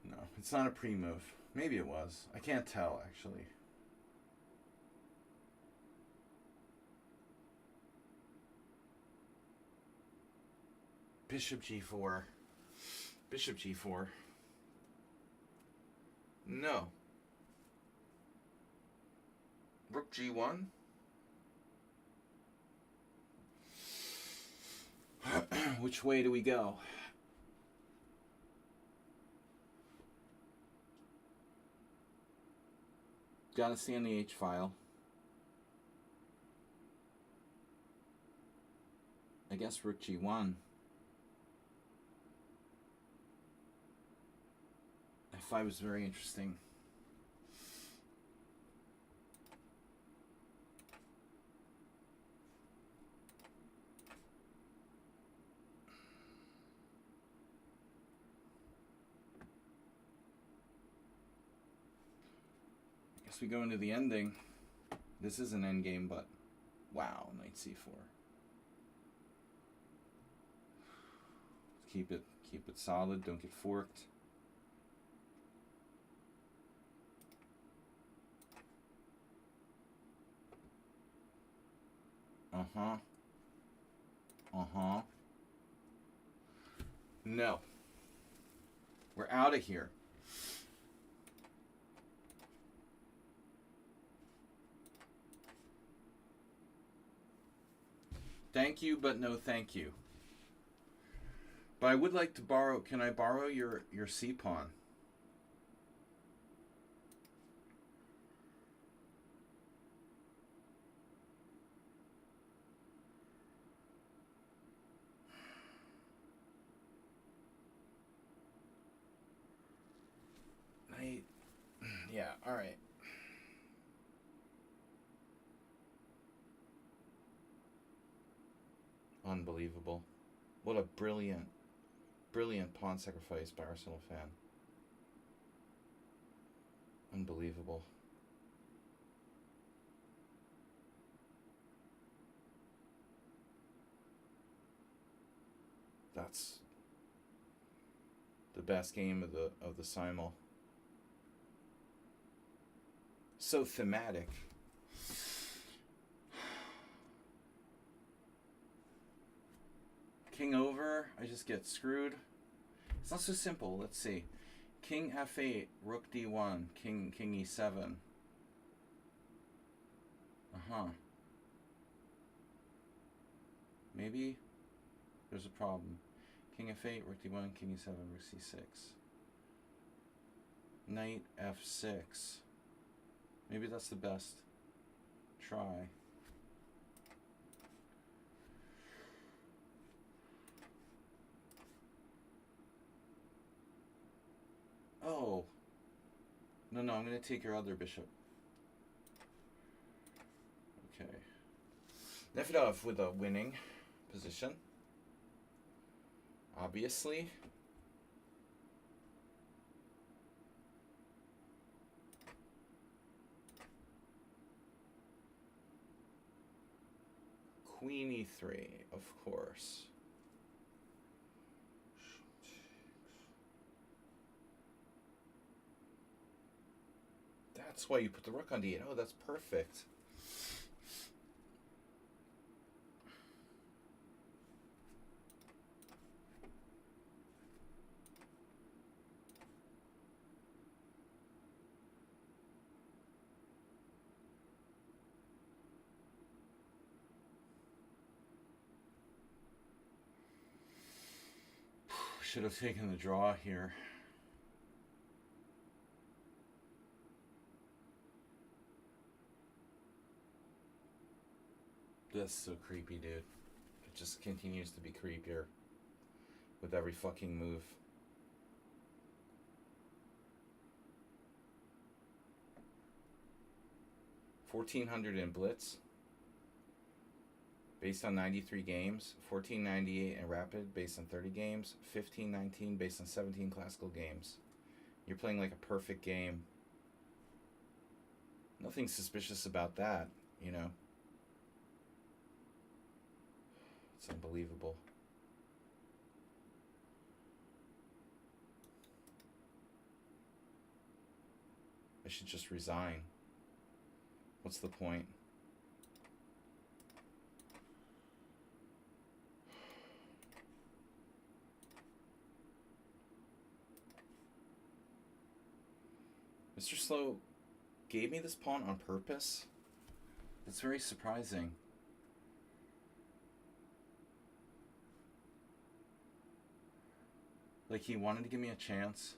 Speaker 1: No, it's not a pre-move. Maybe it was. I can't tell, actually. Bishop G4. Bishop G4. No. Rook G1. Which way do we go? Gotta see on the H file. I guess Rook G1. F5 was very interesting. I guess we go into the ending. This is an endgame, but wow, knight c4. Keep it solid, don't get forked. No. We're out of here. Thank you, but no thank you. But I would like to borrow... Can I borrow your C-pawn? Knight... Yeah, alright. Unbelievable. What a brilliant pawn sacrifice by Arsenal fan. Unbelievable. That's the best game of the Simul. So thematic. King over, I just get screwed. It's not so simple. Let's see. King f8, rook d1, king e7. Maybe there's a problem. King f8, rook d1, king e7, rook c6. Knight f6. Maybe that's the best try. Oh. No, I'm going to take your other bishop. Okay. Nefedov with a winning position. Obviously. Queen e3, of course. That's why you put the rook on d8. Oh, that's perfect. Should have taken the draw here. That's so creepy, dude. It just continues to be creepier with every fucking move. $1,400 in Blitz, based on 93 games. $1,498 in Rapid, based on 30 games. $1,519 based on 17 classical games. You're playing like a perfect game. Nothing suspicious about that, you know. It's unbelievable. I should just resign. What's the point? Mr. Slow gave me this pawn on purpose. That's very surprising. Like, he wanted to give me a chance.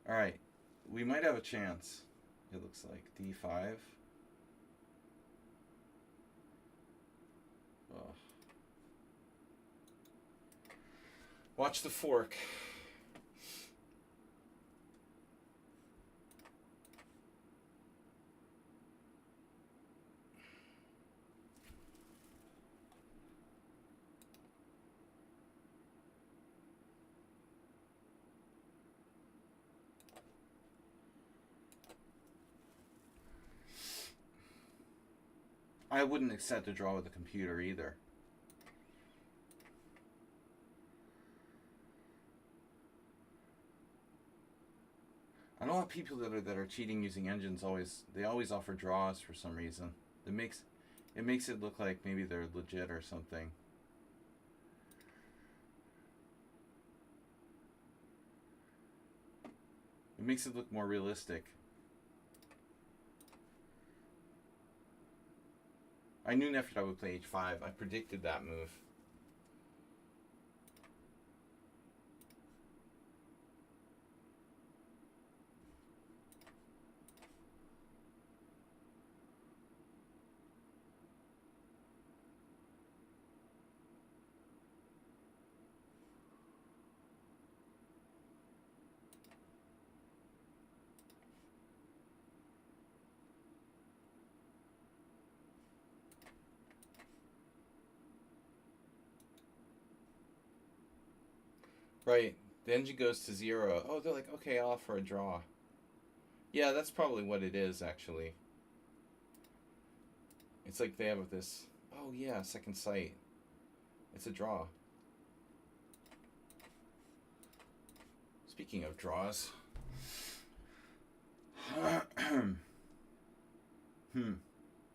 Speaker 1: Alright, we might have a chance. It looks like d5. Ugh. Watch the fork. I wouldn't accept a draw with the computer either. I know a lot of people that are cheating using engines always offer draws for some reason. It makes it look like maybe they're legit or something. It makes it look more realistic. I knew Nefertari would play h5. I predicted that move. Right. The engine goes to 0. Oh, they're like, okay, I'll offer a draw. Yeah, that's probably what it is, actually. It's like they have this... Oh, yeah, second sight. It's a draw. Speaking of draws...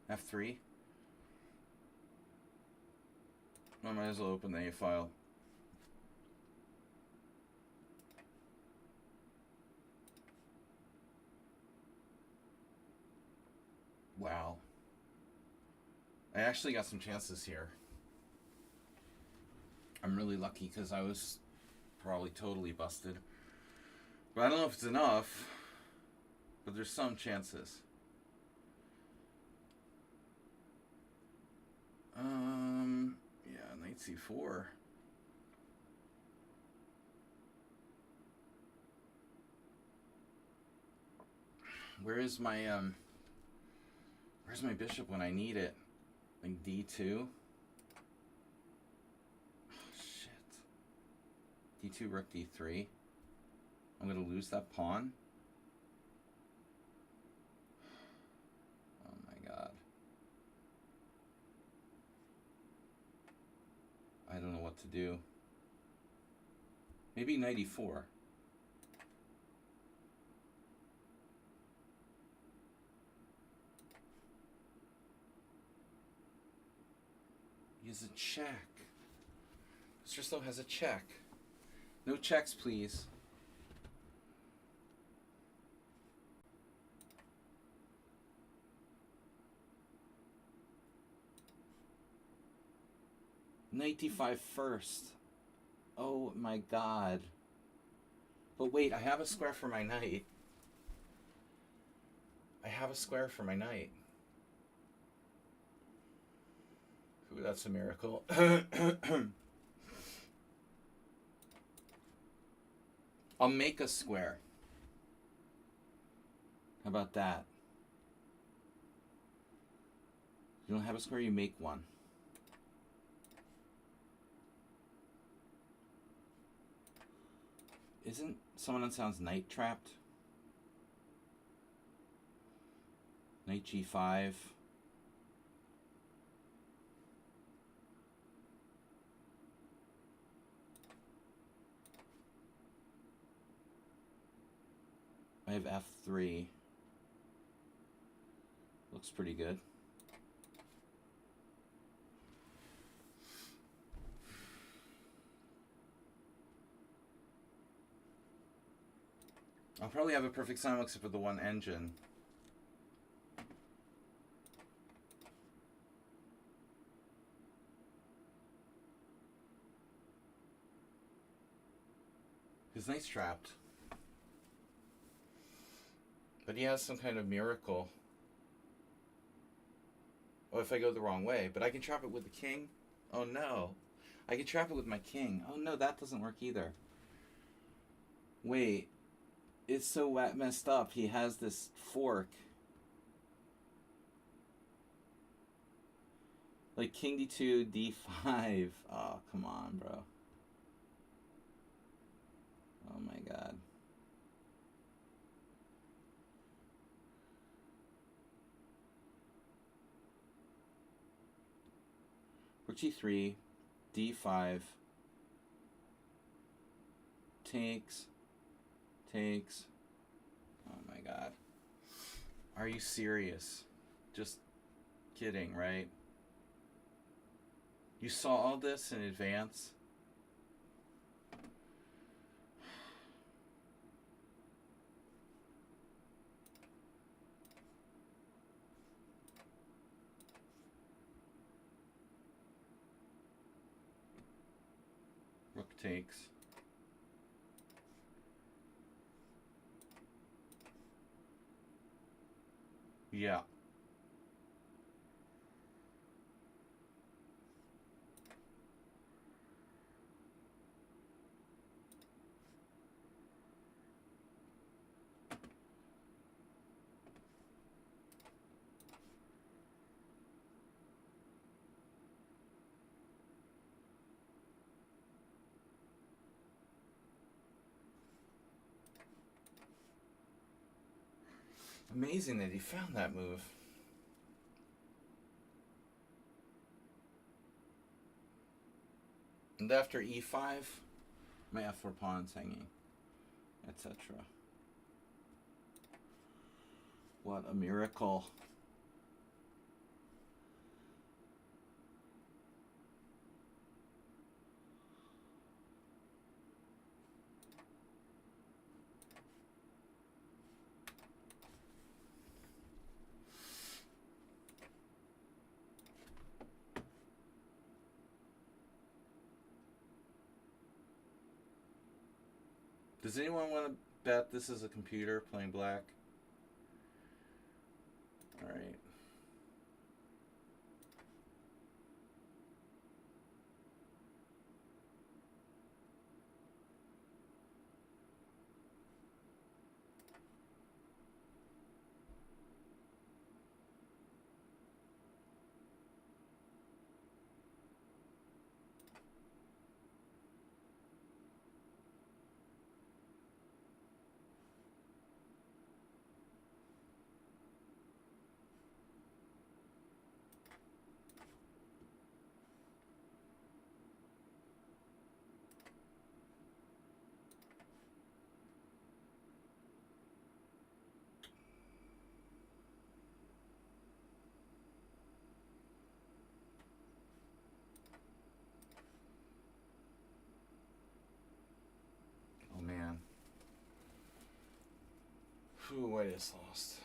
Speaker 1: F3? I might as well open the A file. Wow. I actually got some chances here. I'm really lucky because I was probably totally busted. But I don't know if it's enough. But there's some chances. Yeah, knight c4. Where's my bishop when I need it? Like d2? Oh, shit. d2, rook d3. I'm gonna lose that pawn. Oh my god. I don't know what to do. Maybe knight e4. He has a check. Mr. Slow has a check. No checks, please. Knight d5 first. Oh my god. But wait, I have a square for my knight. I have a square for my knight. Ooh, that's a miracle. I'll make a square. How about that? You don't have a square, you make one. Isn't someone on sounds knight trapped? Knight g5. I have f3. Looks pretty good. I'll probably have a perfect Simul except for the one engine. His knight's trapped. But he has some kind of miracle. Oh, if I go the wrong way. But I can trap it with the king? Oh no. I can trap it with my king. Oh no, that doesn't work either. Wait. It's so messed up. He has this fork. Like king d2, d5. Oh, come on, bro. Oh my god. Rook g3, d5. Takes. Oh my god. Are you serious? Just kidding, right? You saw all this in advance? Rook takes. Yeah. Amazing that he found that move. And after e5, my f4 pawn's hanging, etc. What a miracle. Does anyone want to bet this is a computer playing black? Alright. Oh man. Whew, white is lost.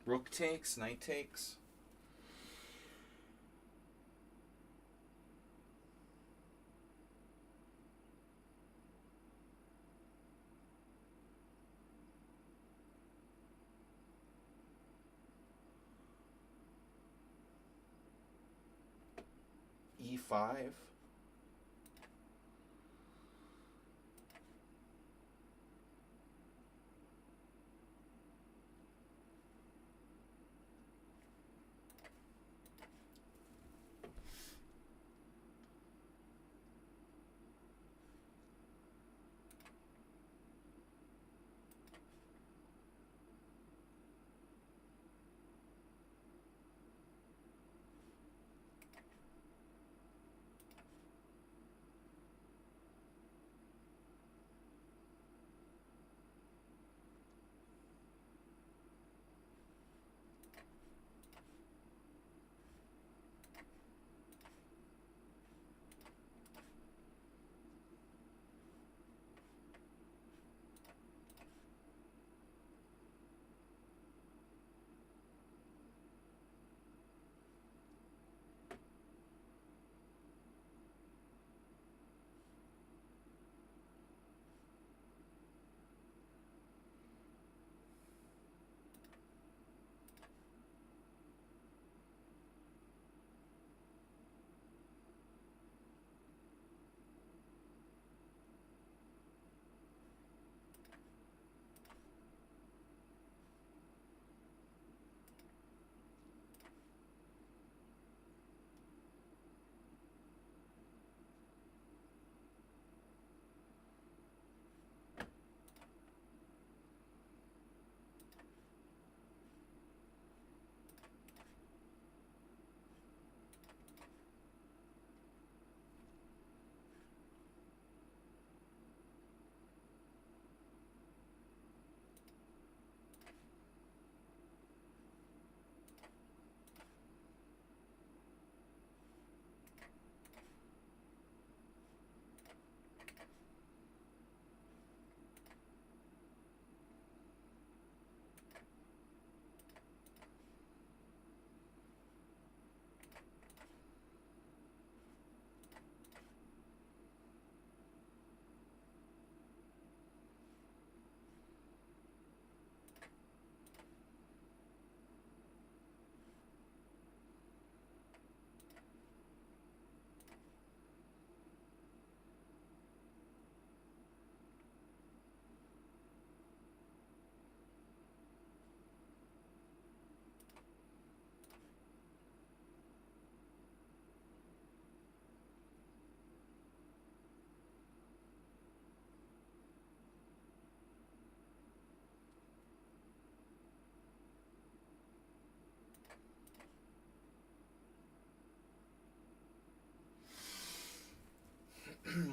Speaker 1: Rook takes, knight takes. E5.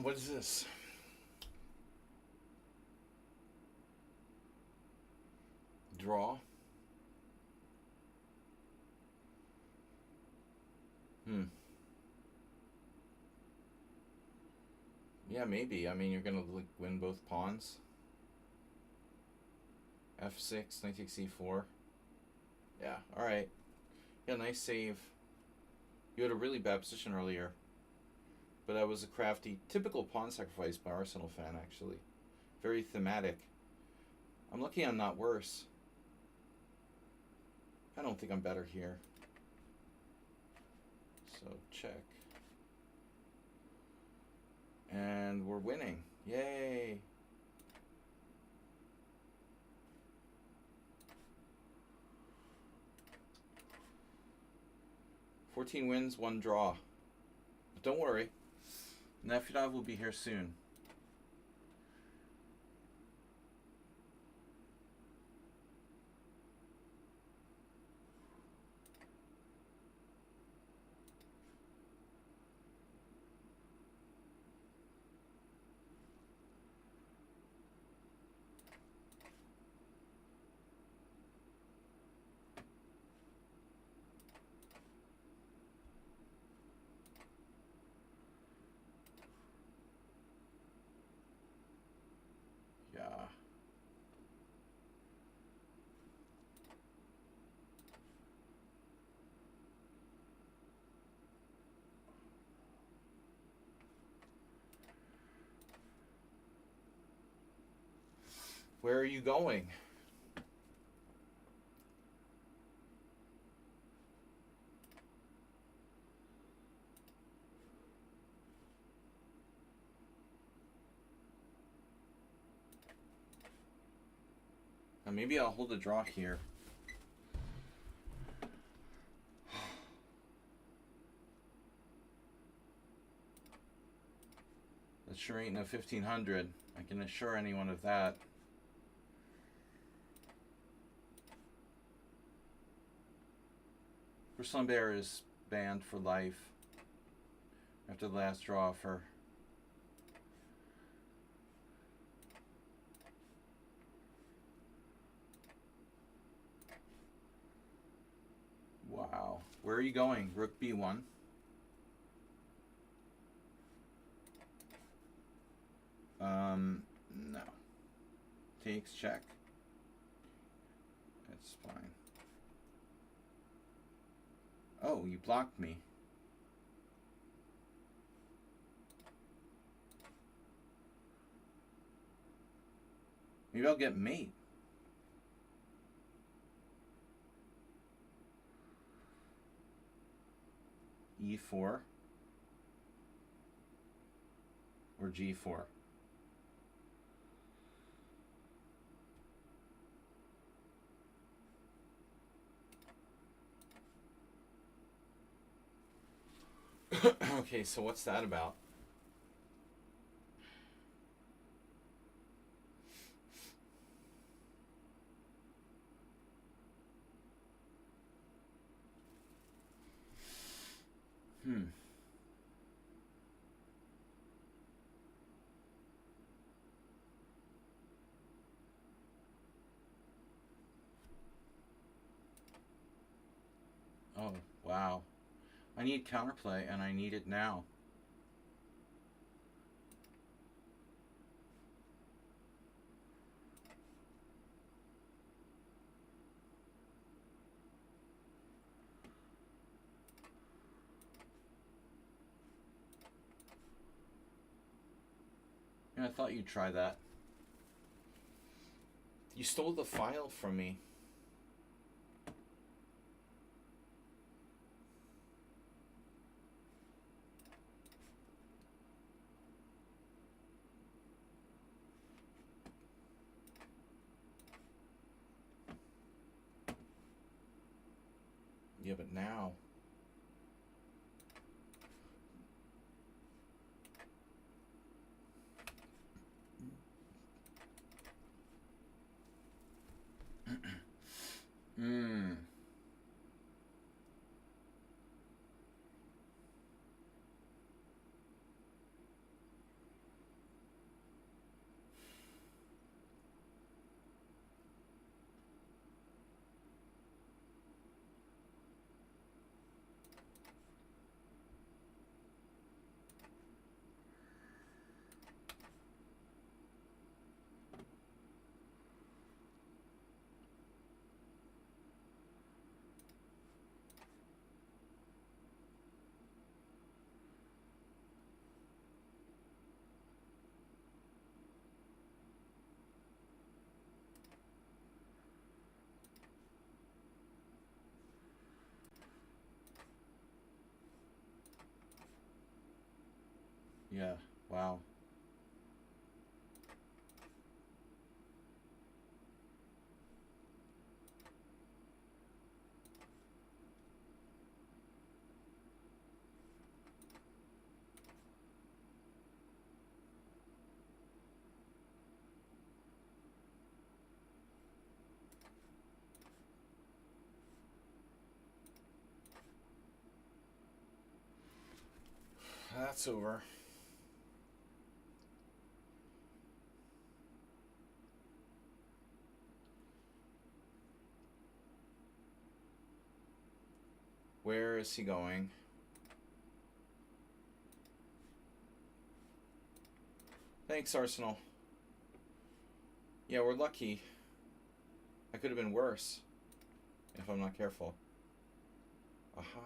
Speaker 1: What is this? Draw. Yeah, maybe. I mean, you're gonna like win both pawns. F6, knight takes c4. Yeah, alright. Yeah, nice save. You had a really bad position earlier. But that was a crafty, typical pawn sacrifice by Arsenal fan, actually. Very thematic. I'm lucky I'm not worse. I don't think I'm better here. So, check. And we're winning. Yay! "14 wins, 1 draw." But don't worry. Nefedov will be here soon. Yeah. Where are you going? Now maybe I'll hold a draw here. That sure ain't no 1500. I can assure anyone of that. Ruslan Bear is banned for life after the last draw for wow. Where are you going? Rook b1. No. Takes check. That's fine. Oh, you blocked me. Maybe I'll get mate. E4 or G4. Okay, so what's that about? Oh, wow. I need counterplay, and I need it now. Yeah, I thought you'd try that. You stole the file from me. Yeah, but now. Yeah. Wow. That's over. Where is he going? Thanks, Arsenal. Yeah, we're lucky. I could have been worse if I'm not careful. Aha.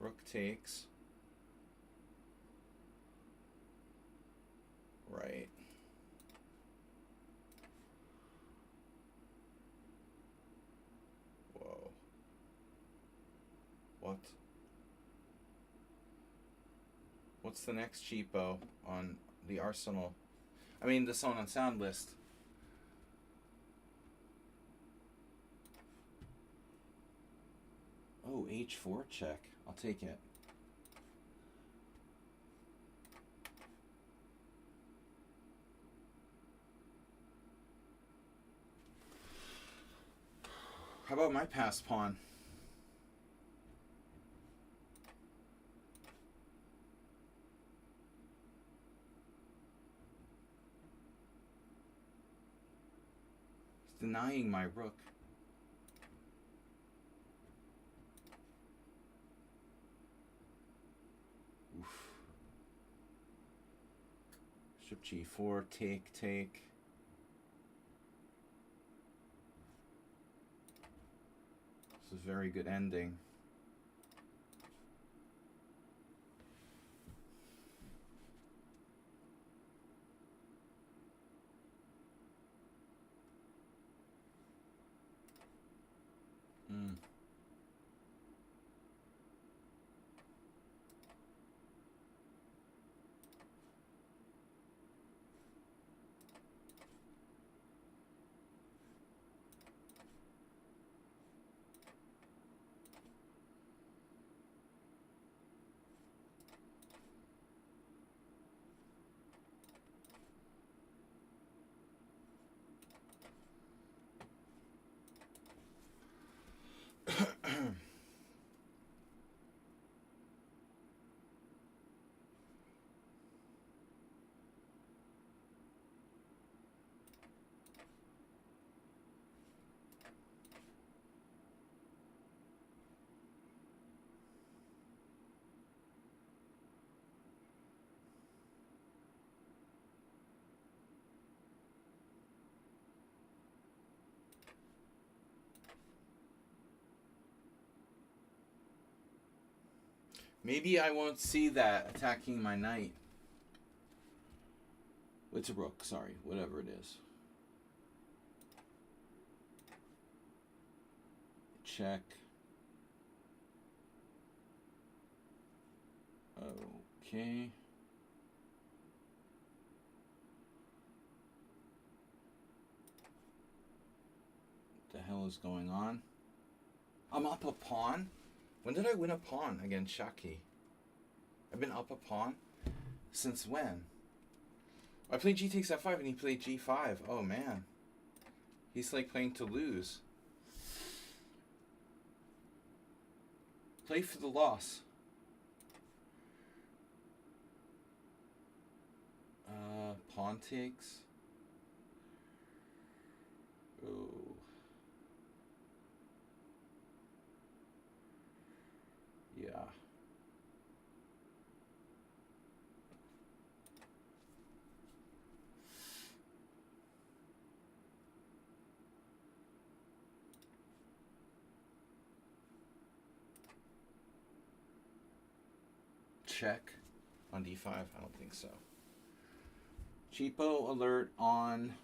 Speaker 1: Rook takes. Right. Whoa. What? What's the next cheapo on the Arsenal? I mean, the Song on Sound list. Oh, H4 check. I'll take it. How about my passed pawn? He's denying my rook. Oof. Bishop G4, take. This is a very good ending. Mm. Maybe I won't see that attacking my knight. It's a rook, sorry, whatever it is. Check. Okay. What the hell is going on? I'm up a pawn? When did I win a pawn against Shaki? I've been up a pawn? Since when? I played G takes F5 and he played G5. Oh man. He's like playing to lose. Play for the loss. Pawn takes. Oh. Yeah. Check on D5? I don't think so. Cheapo alert on.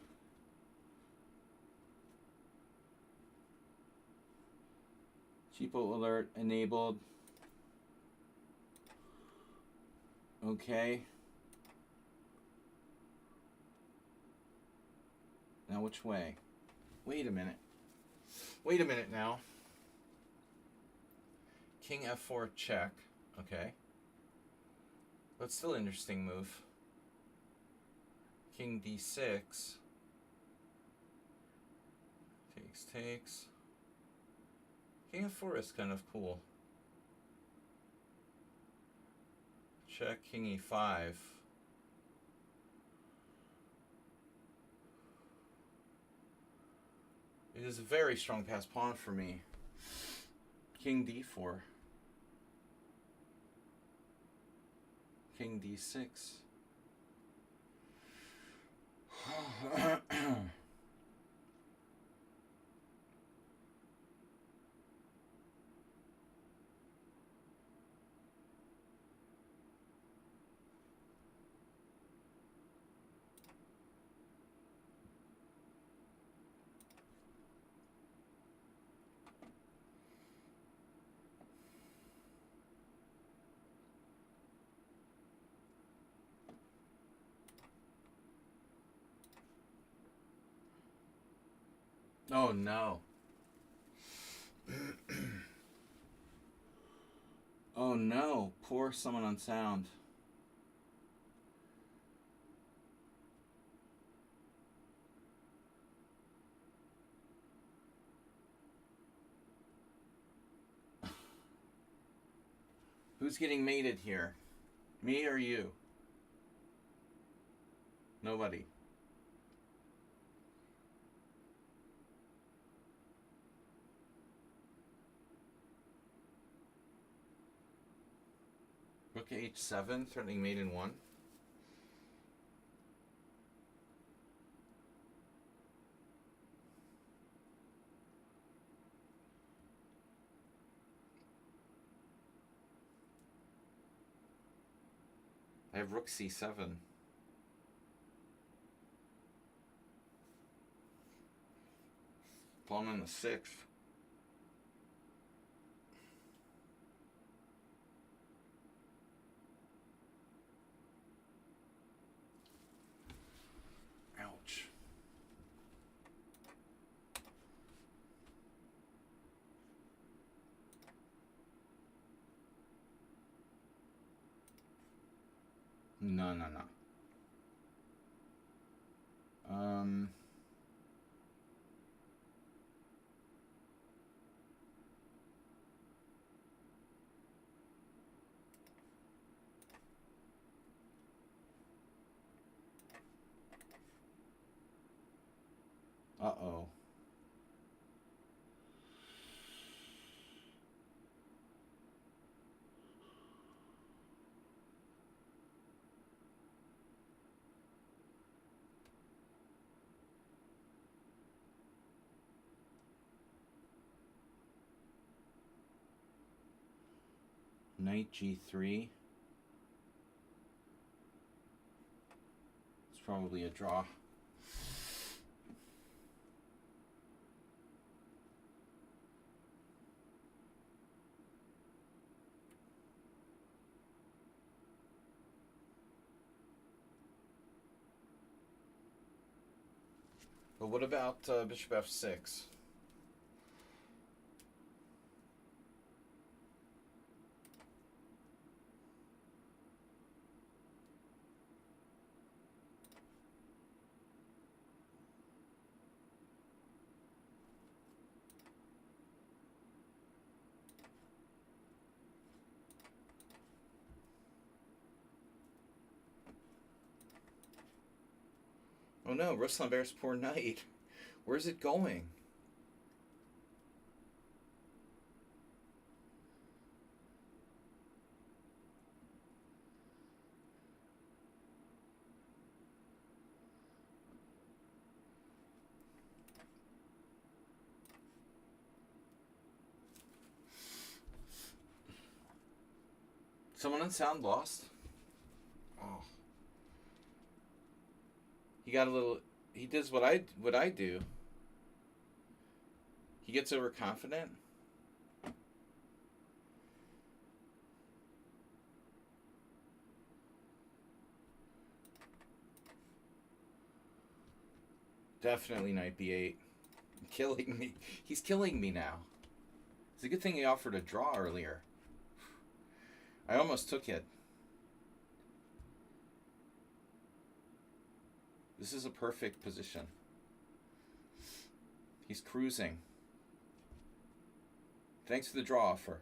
Speaker 1: Cheapo alert enabled. Okay. Now which way? Wait a minute. Wait a minute now. King f4 check. Okay. But still an interesting move. King d6. Takes. King f4 is kind of cool. Check, king e5. It is a very strong pass pawn for me. King d4. King d6. Oh no. Oh no. Poor someone on sound. Who's getting mated here? Me or you? Nobody. Rook h7, threatening mate in 1. I have rook c7. Pawn on the 6th. Ouch. No. Uh-oh. Knight g3. It's probably a draw. But what about bishop f6? Oh no, Ruslanbert's poor knight. Where's it going? Someone on sound lost? Oh. He got a little... He does what I do. He gets overconfident. Definitely knight b8. Killing me. He's killing me now. It's a good thing he offered a draw earlier. I almost took it. This is a perfect position. He's cruising. Thanks for the draw offer.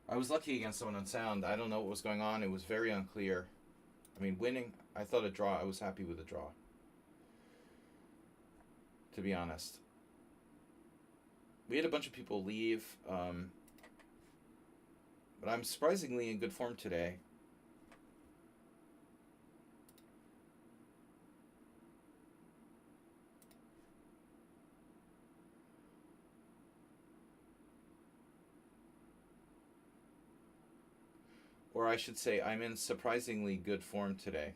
Speaker 1: I was lucky against someone on sound. I don't know what was going on. It was very unclear. I mean, winning, I thought a draw. I was happy with a draw, to be honest. We had a bunch of people leave, but I'm surprisingly in good form today. Or I should say, I'm in surprisingly good form today.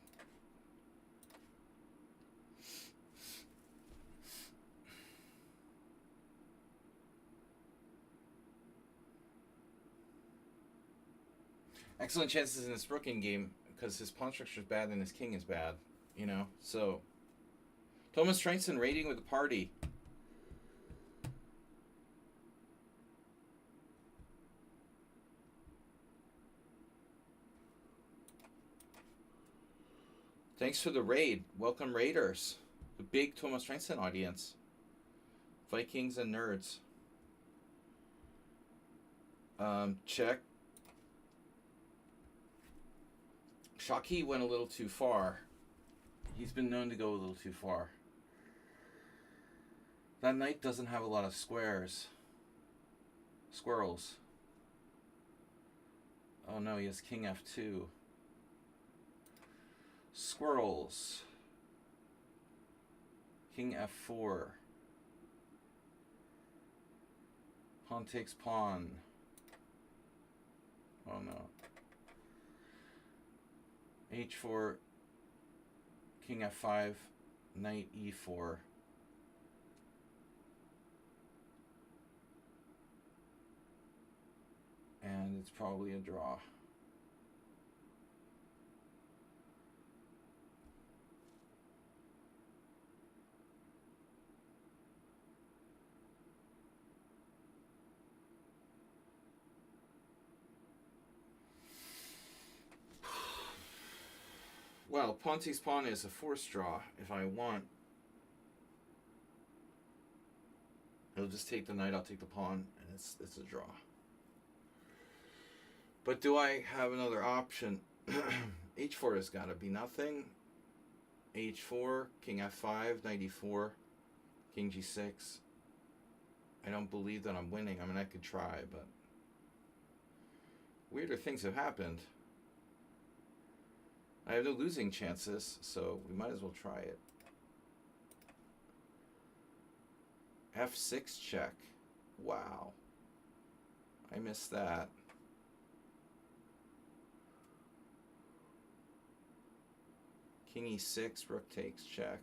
Speaker 1: Excellent chances in this Brooking game because his pawn structure is bad and his king is bad, you know? So, Thomas Transon raiding with the party. Thanks for the raid. Welcome, raiders. The big Thomas Transon audience. Vikings and nerds. Check. Shockey went a little too far. He's been known to go a little too far. That knight doesn't have a lot of squares. Squirrels. Oh no, he has king f2. Squirrels. King f4. Pawn takes pawn. Oh no. h4. King f5. Knight e4. And it's probably a draw. Well, pawn takes pawn is a forced draw if I want. He'll just take the knight, I'll take the pawn, and it's a draw. But do I have another option? h4 has got to be nothing. h4, king f5, knight e4, king g6. I don't believe that I'm winning. I mean, I could try, but weirder things have happened. I have no losing chances, so we might as well try it. f6 check. Wow. I missed that. King e6, rook takes, check.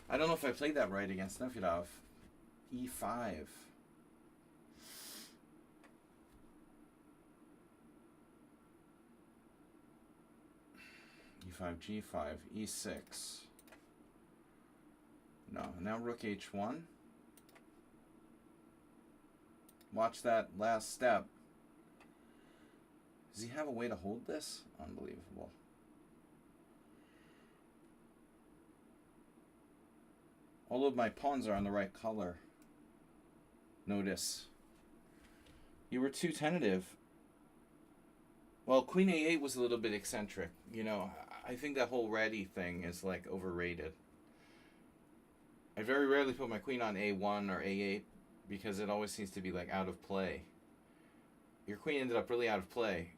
Speaker 1: I don't know if I played that right against Nefedov. e5. e5, g5, e6. No, now rook h1. Watch that last step. Does he have a way to hold this? Unbelievable. All of my pawns are on the right color. Notice. You were too tentative. Well, queen a8 was a little bit eccentric. You know, I think that whole ready thing is like overrated. I very rarely put my queen on a1 or a8 because it always seems to be like out of play. Your queen ended up really out of play.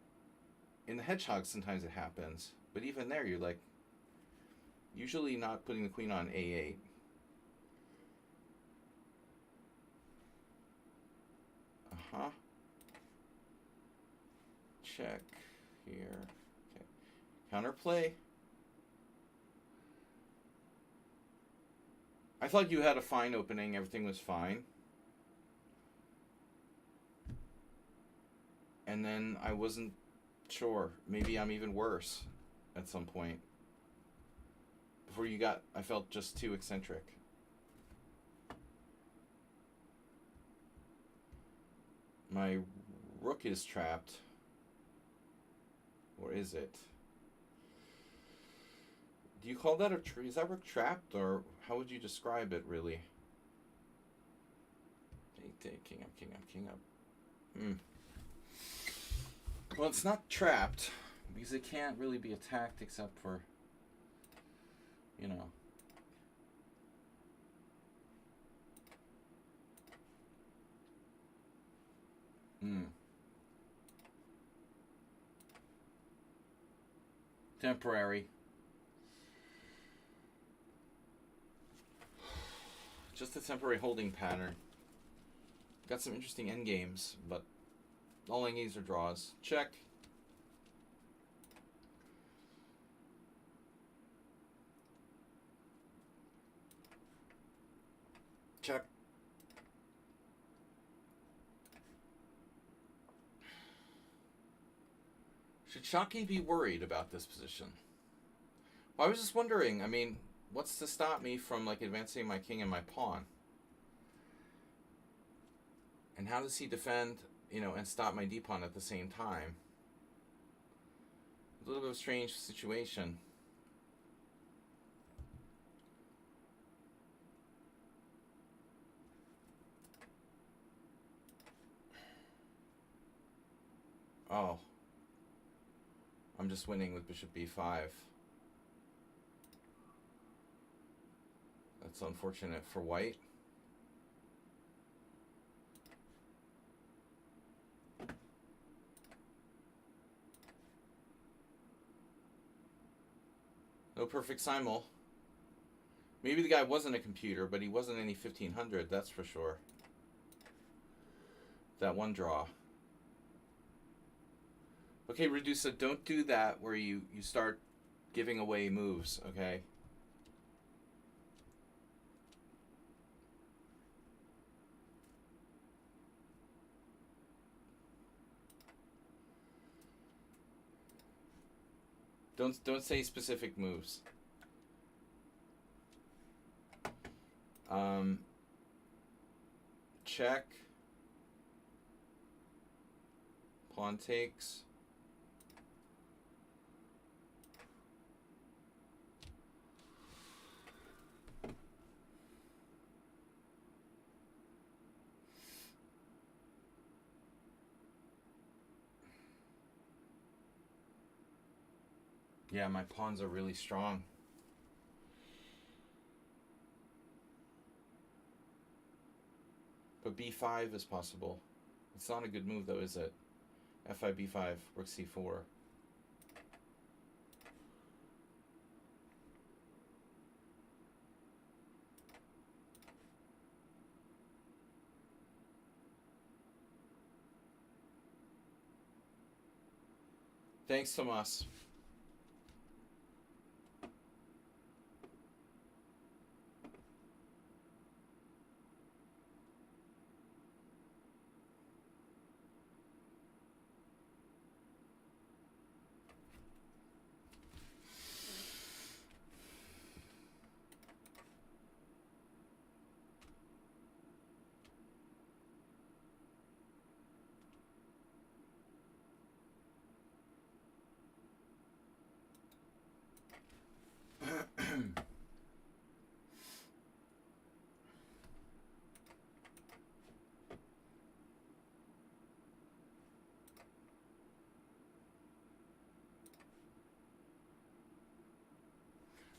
Speaker 1: In the hedgehog, sometimes it happens, but even there, you're like usually not putting the queen on a8. Check here. Okay. Counterplay. I thought you had a fine opening. Everything was fine. and then I wasn't sure. Maybe I'm even worse at some point. Before you got, I felt just too eccentric. My rook is trapped. Or is it? Do you call that is that rook trapped, or how would you describe it, really? King up, king up, king up. Well, it's not trapped, because it can't really be attacked except for, you know. Temporary. Just a temporary holding pattern. Got some interesting endgames, but all endgames are draws. Check. Check. Should Shaki be worried about this position? Well, I was just wondering, I mean, what's to stop me from, like, advancing my king and my pawn? And how does he defend, you know, and stop my d-pawn at the same time? A little bit of a strange situation. Oh. I'm just winning with bishop b5. That's unfortunate for white. No perfect simul. Maybe the guy wasn't a computer, but he wasn't any 1500, that's for sure. That one draw. Okay, Redusa, don't do that where you start giving away moves, okay? Don't say specific moves. Check. Pawn takes. Yeah, my pawns are really strong. But b5 is possible. It's not a good move, though, is it? f5, b5, rook c4. Thanks, Tomas.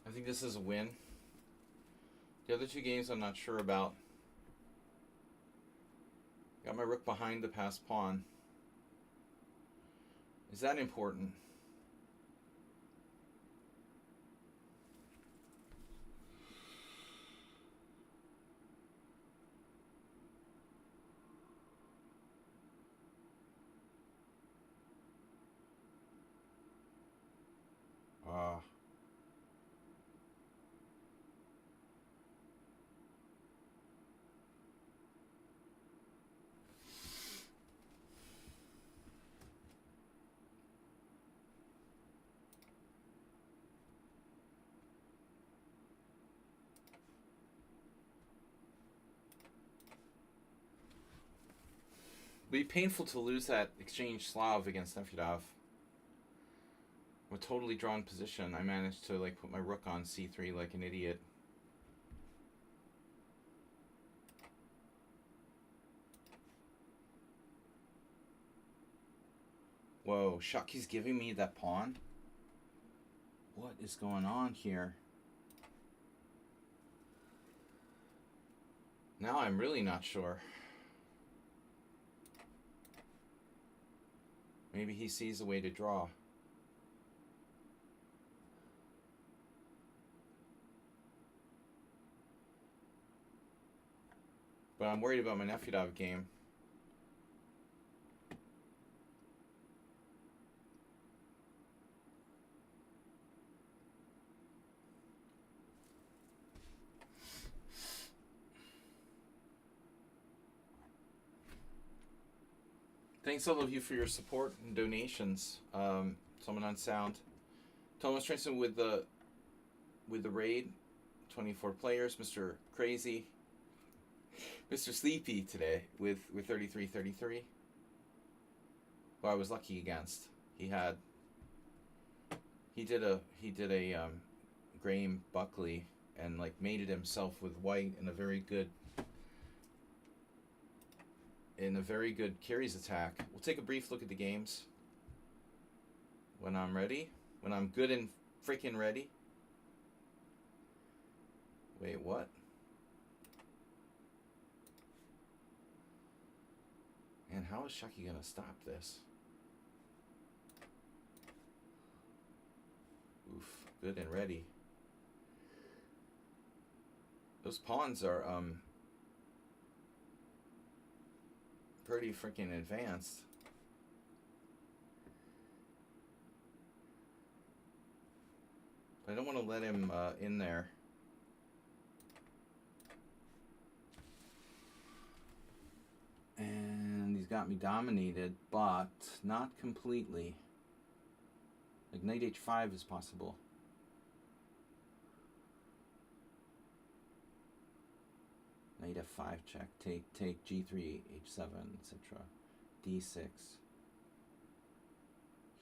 Speaker 1: I think this is a win. The other two games I'm not sure about. Got my rook behind the passed pawn. Is that important? be painful to lose that exchange Slav against Nefyadov. A totally drawn position. I managed to like put my rook on c3 like an idiot. Whoa, Shaki's giving me that pawn? What is going on here? Now I'm really not sure. Maybe he sees a way to draw. But I'm worried about my Nefyadov game. Thanks all of you for your support and donations. Someone on sound. Thomas Trenson with the raid. 24 players. Mr. Crazy. Mr. Sleepy today with 33. Who I was lucky against. He did a Graham Buckley and like mated himself with white in a very good carries attack. We'll take a brief look at the games when I'm ready. When I'm good and freaking ready. Wait, what? And how is Shaki gonna stop this? Oof, good and ready. Those pawns are pretty freaking advanced. But I don't want to let him in there. And he's got me dominated, but not completely. Like knight h5 is possible. Knight f5 check, take g3, h7, etc. d6.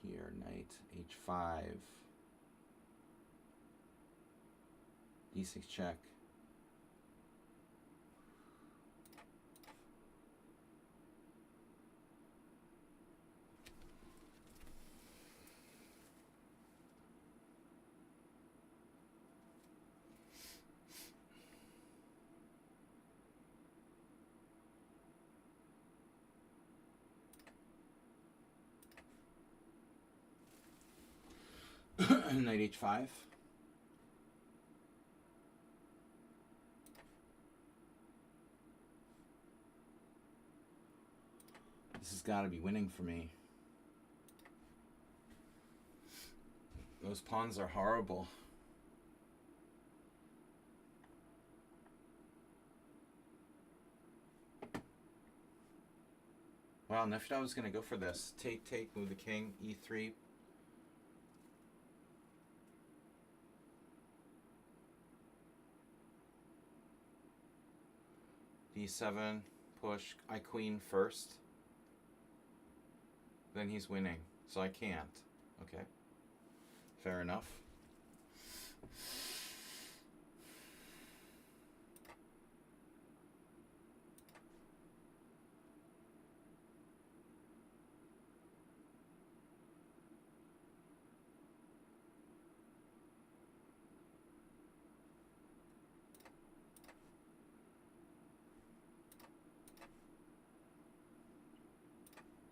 Speaker 1: Here, knight h5. d6 check. Knight h5. This has got to be winning for me. Those pawns are horrible. Wow, Nefyadov was going to go for this. Take, move the king, e3. d7, push. I queen first. Then he's winning, so I can't. Okay. Fair enough.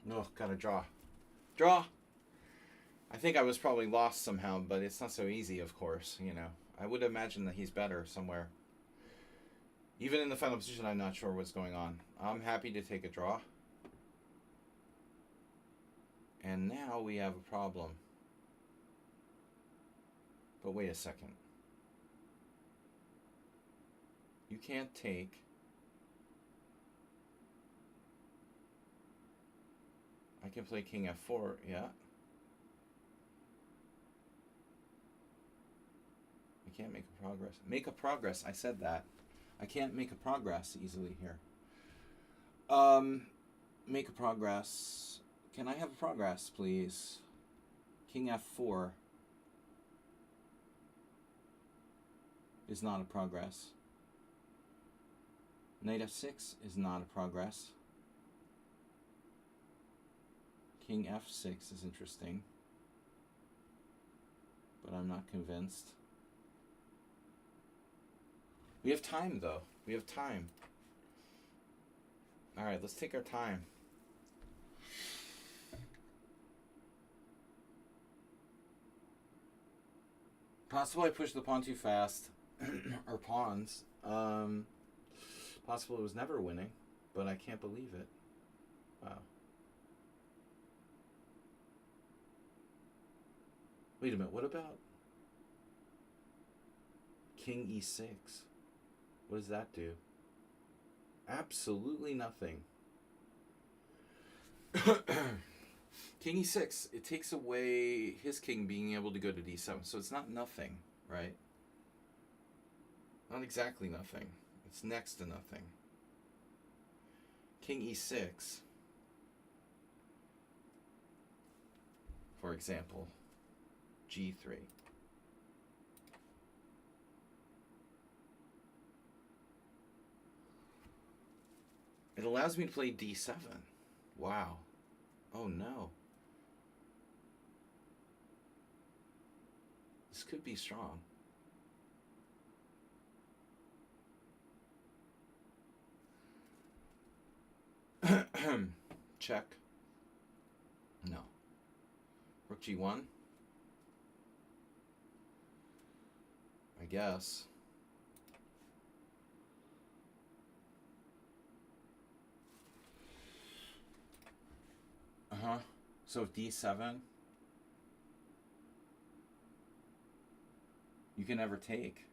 Speaker 1: No, gotta draw. Draw! I think I was probably lost somehow, but it's not so easy, of course, you know. I would imagine that he's better somewhere. Even in the final position, I'm not sure what's going on. I'm happy to take a draw. And now we have a problem. But wait a second. You can't take... I can play king f4, yeah. I can't make a progress. Make a progress, I said that. I can't make a progress easily here. make a progress. Can I have a progress, please? King f4 is not a progress. Knight f6 is not a progress. King f6 is interesting, but I'm not convinced. We have time, though. We have time. All right, let's take our time. Possible I pushed the pawn too fast, or pawns. Possible it was never winning, but I can't believe it. Wow. Wait a minute, what about King e6? What does that do? Absolutely nothing. King e6, it takes away his king being able to go to d7, so it's not nothing, right? Not exactly nothing. It's next to nothing. King e6, for example, g3. It allows me to play d7. Wow. Oh no. This could be strong. Check. No. Rook g1. I guess. So if d7, you can never take.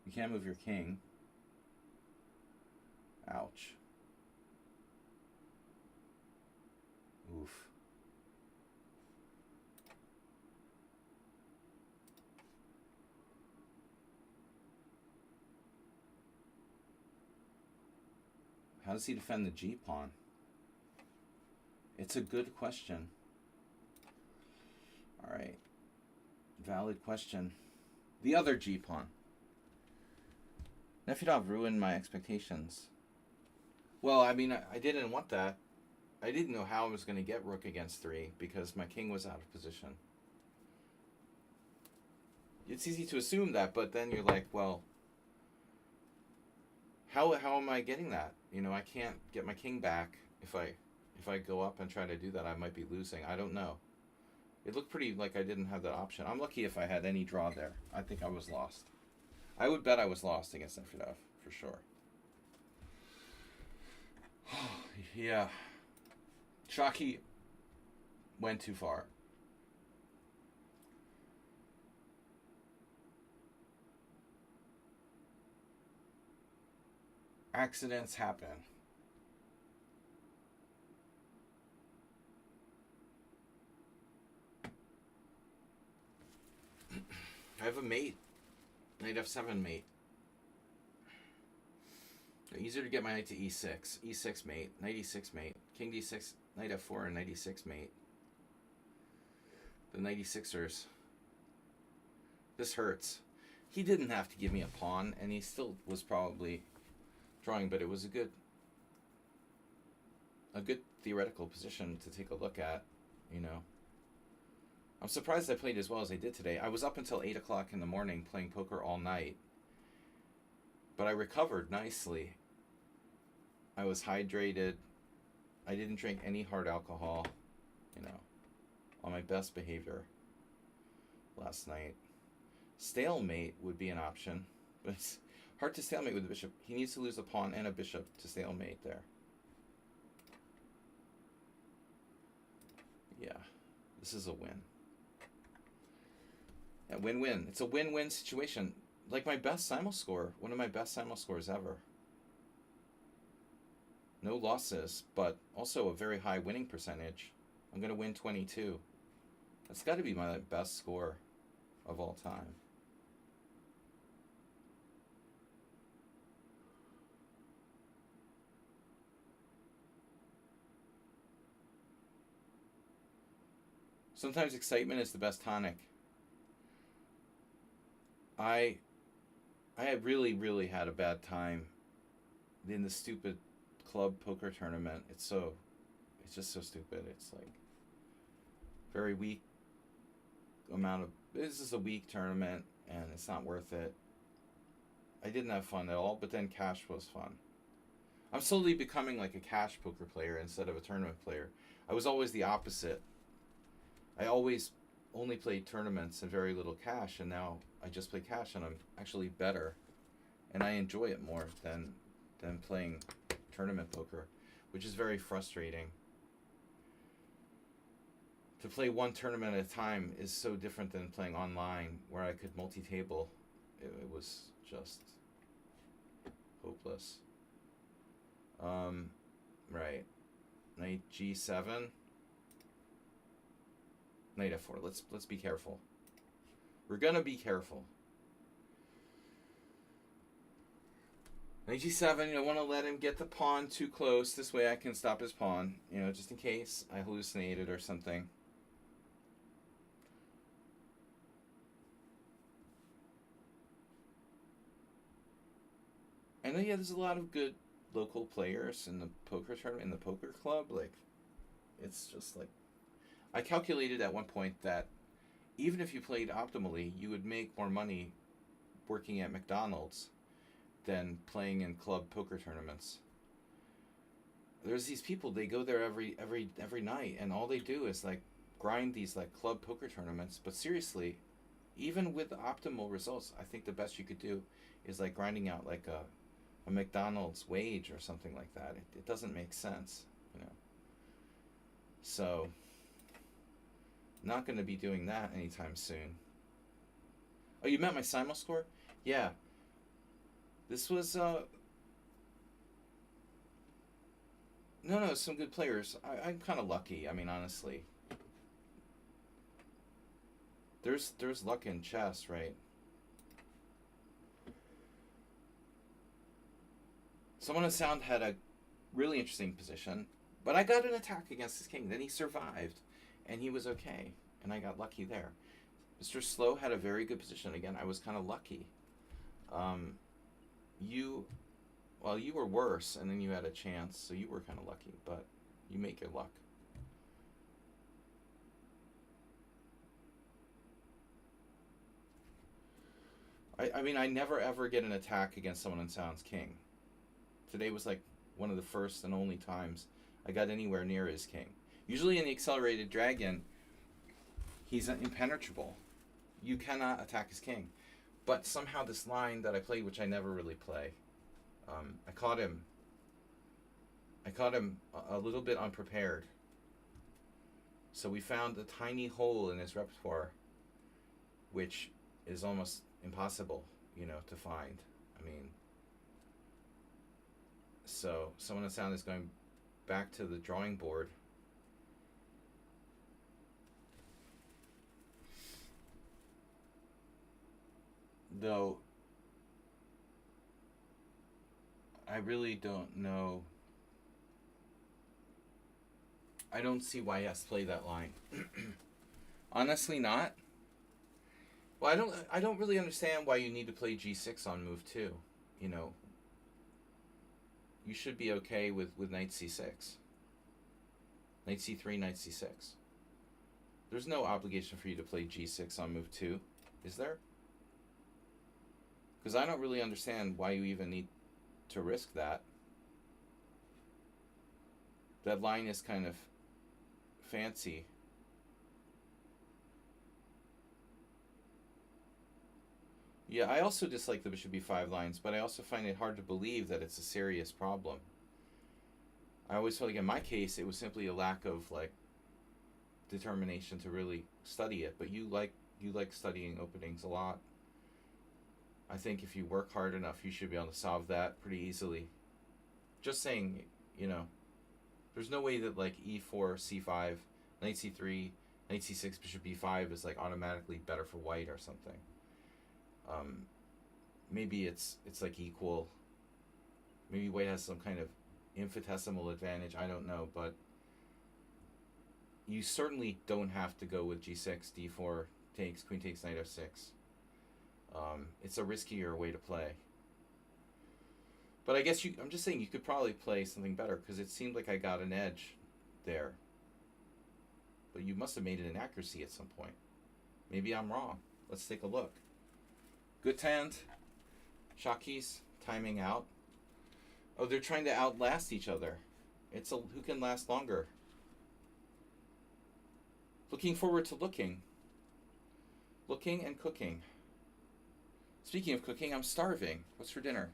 Speaker 1: You can't move your king. Ouch. Oof. How does he defend the g-pawn? It's a good question. All right. Valid question. The other g-pawn. Nefedov ruined my expectations. Well, I mean, I didn't want that. I didn't know how I was going to get rook against 3 because my king was out of position. It's easy to assume that, but then you're like, well, how am I getting that? You know, I can't get my king back. If I go up and try to do that, I might be losing. I don't know. It looked pretty like I didn't have that option. I'm lucky if I had any draw there. I think I was lost. I would bet I was lost against Nefedov, for sure. Yeah. Shockey went too far. Accidents happen. I have a mate. Knight f7 mate. Easier to get my knight to e6. E6 mate. Knight e6 mate. King d6. Knight f4 and knight e6 mate. The knight e6ers. This hurts. He didn't have to give me a pawn, and he still was probably drawing, but it was a good theoretical position to take a look at, you know. I'm surprised I played as well as I did today. I was up until 8 o'clock in the morning playing poker all night, but I recovered nicely. I was hydrated. I didn't drink any hard alcohol, you know, on my best behavior last night. Stalemate would be an option, but it's hard to stalemate with the bishop. He needs to lose a pawn and a bishop to stalemate there. Yeah, this is a win. Yeah, win-win. It's a win-win situation. Like my best simul score, one of my best simul scores ever. No losses, but also a very high winning percentage. I'm going to win 22. That's got to be my best score of all time. Sometimes excitement is the best tonic. I I had really had a bad time in the stupid club poker tournament. It's just so stupid. It's like very weak amount of this is a weak tournament and it's not worth it. I didn't have fun at all, but then cash was fun. I'm slowly becoming like a cash poker player instead of a tournament player. I was always the opposite. I always only played tournaments and very little cash, and now I just play cash and I'm actually better, and I enjoy it more than playing tournament poker, which is very frustrating. To play one tournament at a time is so different than playing online, where I could multi-table. It was just hopeless. Right. Knight G7. Knight F4. Let's be careful. We're gonna be careful. Knight G7. You don't want to let him get the pawn too close. This way I can stop his pawn. Just in case I hallucinated or something. I know, yeah, there's a lot of good local players in the poker tournament, in the poker club. Like, it's just like, I calculated at one point that even if you played optimally, you would make more money working at McDonald's than playing in club poker tournaments. There's these people, they go there every night, and all they do is like grind these like club poker tournaments. But seriously, even with optimal results, I think the best you could do is like grinding out like a McDonald's wage or something like that. It doesn't make sense. So, not going to be doing that anytime soon. Oh, you met my Simul score? Yeah. This was, no, some good players. I'm kind of lucky, I mean, honestly. There's luck in chess, right? Someone in sound had a really interesting position, but I got an attack against his king. Then he survived, and he was okay, and I got lucky there. Mr. Slow had a very good position. Again, I was kind of lucky. You were worse, and then you had a chance, so you were kind of lucky, but you make your luck. I mean, I never ever get an attack against someone in sound's king. Today was like one of the first and only times I got anywhere near his king. Usually in the Accelerated Dragon, he's impenetrable. You cannot attack his king. But somehow this line that I played, which I never really play, I caught him a little bit unprepared. So we found a tiny hole in his repertoire, which is almost impossible, to find. I mean, so someone in sound is going back to the drawing board. Though I really don't know. I don't see why he has to play that line. Honestly, not. Well, I don't really understand why you need to play G6 on move 2. You should be okay with Knight C6. Knight C3, Knight C6. There's no obligation for you to play G6 on move 2, is there? Because I don't really understand why you even need to risk that. That line is kind of fancy. Yeah, I also dislike the bishop b5 lines, but I also find it hard to believe that it's a serious problem. I always felt like in my case it was simply a lack of like determination to really study it, but you like studying openings a lot. I think if you work hard enough, you should be able to solve that pretty easily. Just saying, there's no way that like e4, c5, knight c3, knight c6, bishop b5 is like automatically better for white or something. Maybe it's like equal. Maybe white has some kind of infinitesimal advantage. I don't know, but you certainly don't have to go with g6, d4 takes, queen takes, knight f6. It's a riskier way to play. But I guess I'm just saying you could probably play something better because it seemed like I got an edge there. But you must have made it an accuracy at some point. Maybe I'm wrong. Let's take a look. Good hand. Shakis timing out. Oh, they're trying to outlast each other. It's who can last longer. Looking forward to looking. Looking and cooking. Speaking of cooking, I'm starving. What's for dinner?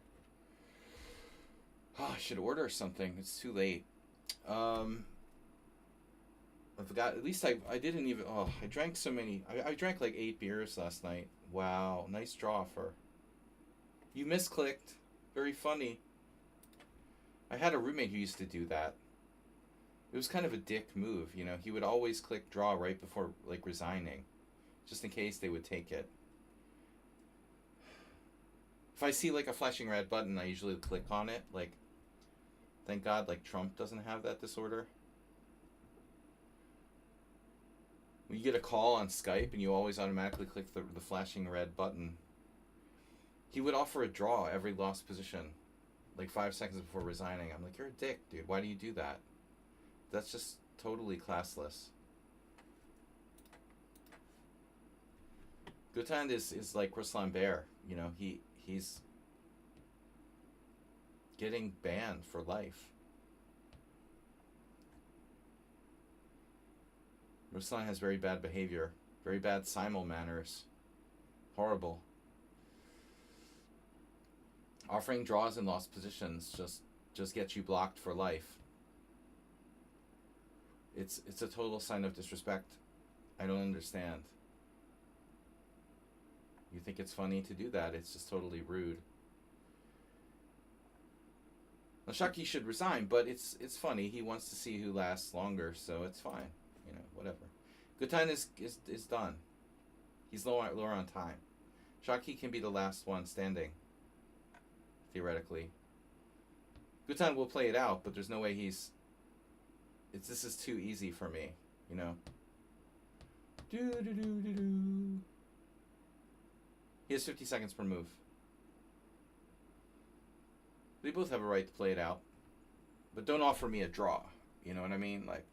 Speaker 1: Oh, I should order something. It's too late. I forgot. At least I didn't even. Oh, I drank so many. I drank like 8 beers last night. Wow, nice draw for. You misclicked. Very funny. I had a roommate who used to do that. It was kind of a dick move, you know. He would always click draw right before like resigning, just in case they would take it. If I see like a flashing red button, I usually click on it. Like, thank God, like Trump doesn't have that disorder. When you get a call on Skype and you always automatically click the flashing red button. He would offer a draw every lost position, like 5 seconds before resigning. I'm like, you're a dick, dude. Why do you do that? That's just totally classless. Gutan is like Ruslan Bear. You know, he's getting banned for life. Ruslan has very bad behavior, very bad simul manners. Horrible. Offering draws in lost positions just gets you blocked for life. It's a total sign of disrespect. I don't understand. You think it's funny to do that? It's just totally rude. Shaki should resign, but it's funny. He wants to see who lasts longer, so it's fine. You know, whatever. Gutan is done. He's lower on time. Shaki can be the last one standing. Theoretically. Gutan will play it out, but there's no way this is too easy for me, you know. He has 50 seconds per move. They both have a right to play it out. But don't offer me a draw. You know what I mean? Like,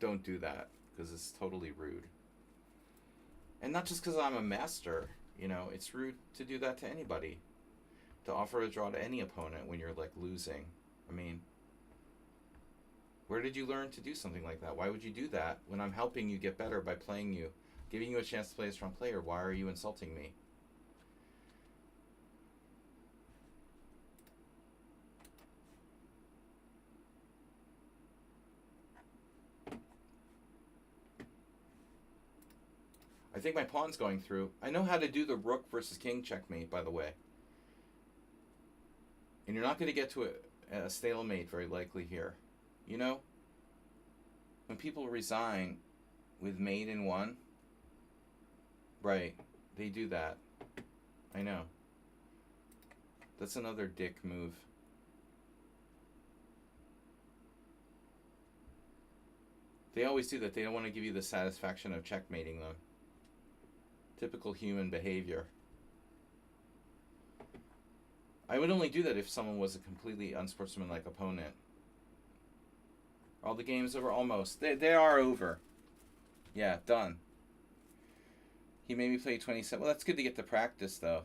Speaker 1: don't do that, because it's totally rude. And not just because I'm a master, you know, it's rude to do that to anybody. To offer a draw to any opponent when you're, like, losing. I mean, where did you learn to do something like that? Why would you do that when I'm helping you get better by playing you, giving you a chance to play a strong player? Why are you insulting me? I think my pawn's going through. I know how to do the rook versus king checkmate, by the way. And you're not going to get to a stalemate very likely here. You know? When people resign with mate in one, right, they do that. I know. That's another dick move. They always do that. They don't want to give you the satisfaction of checkmating them. Typical human behavior. I would only do that if someone was a completely unsportsmanlike opponent. All the games over? Almost. They are over. Yeah, done. He made me play 27. Well, that's good to get to practice, though.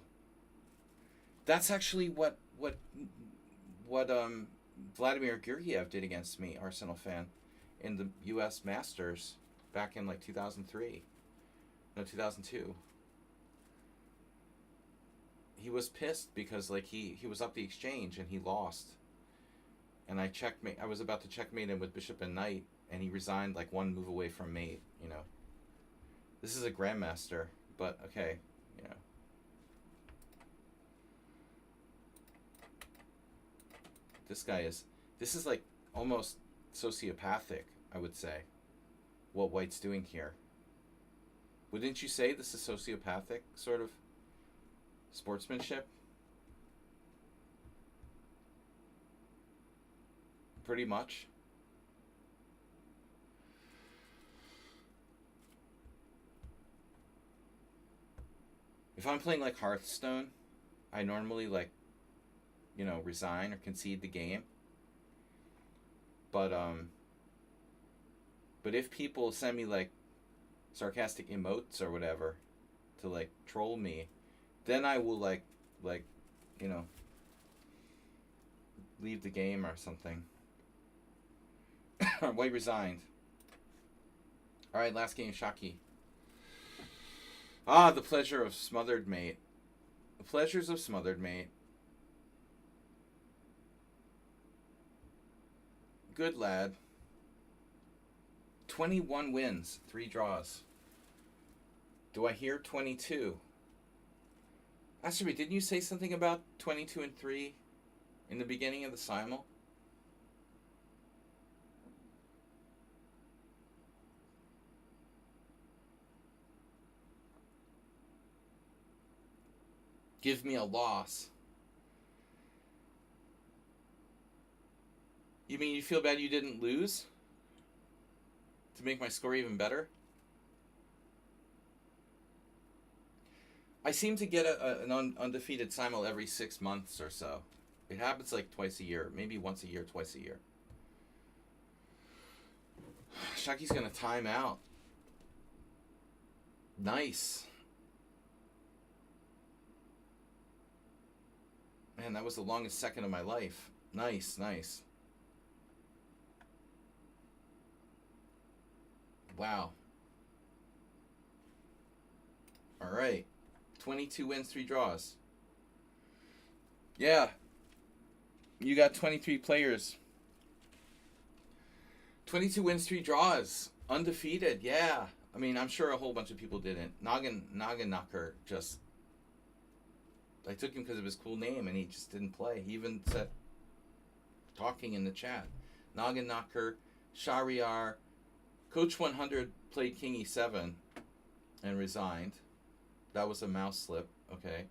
Speaker 1: That's actually what Vladimir Gergiev did against me, Arsenal fan, in the U.S. Masters back in like 2003. No, 2002. He was pissed because like he was up the exchange and he lost. And I was about to checkmate him with bishop and knight, and he resigned like one move away from mate, you know. This is a grandmaster, but okay, you know. This is like almost sociopathic, I would say, what White's doing here. Wouldn't you say this is sociopathic, sort of sportsmanship? Pretty much. If I'm playing like Hearthstone, I normally like, resign or concede the game. But but if people send me like sarcastic emotes or whatever to like troll me, then I will like you know leave the game or something. White resigned. All right, last game, Shaki. Ah, the pleasure of smothered mate. The pleasures of smothered mate. Good lad. 21 wins, 3 draws. Do I hear 22? Asteroid, didn't you say something about 22 and 3 in the beginning of the Simul? Give me a loss. You mean you feel bad you didn't lose? To make my score even better? I seem to get an undefeated Simul every 6 months or so. It happens like twice a year. Maybe once a year, twice a year. Shaki's going to time out. Nice. Man, that was the longest second of my life. Nice, nice. Wow. All right. 22 wins, 3 draws. Yeah. You got 23 players. 22 wins, 3 draws. Undefeated, yeah. I mean, I'm sure a whole bunch of people didn't. Naginakar just... I took him because of his cool name, and he just didn't play. He even said, talking in the chat, Naginakar, Shariar, Coach 100 played King E7 and resigned. That was a mouse slip. Okay.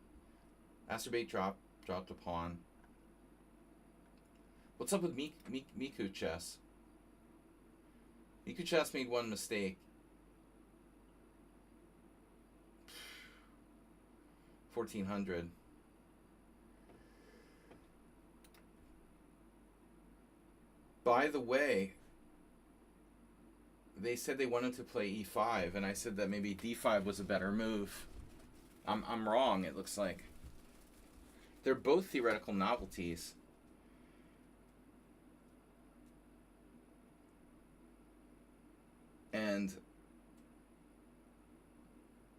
Speaker 1: Asterbait dropped a pawn. What's up with Miku Chess? Miku Chess made one mistake. 1400. By the way, they said they wanted to play e5, and I said that maybe d5 was a better move. I'm wrong, it looks like. They're both theoretical novelties. And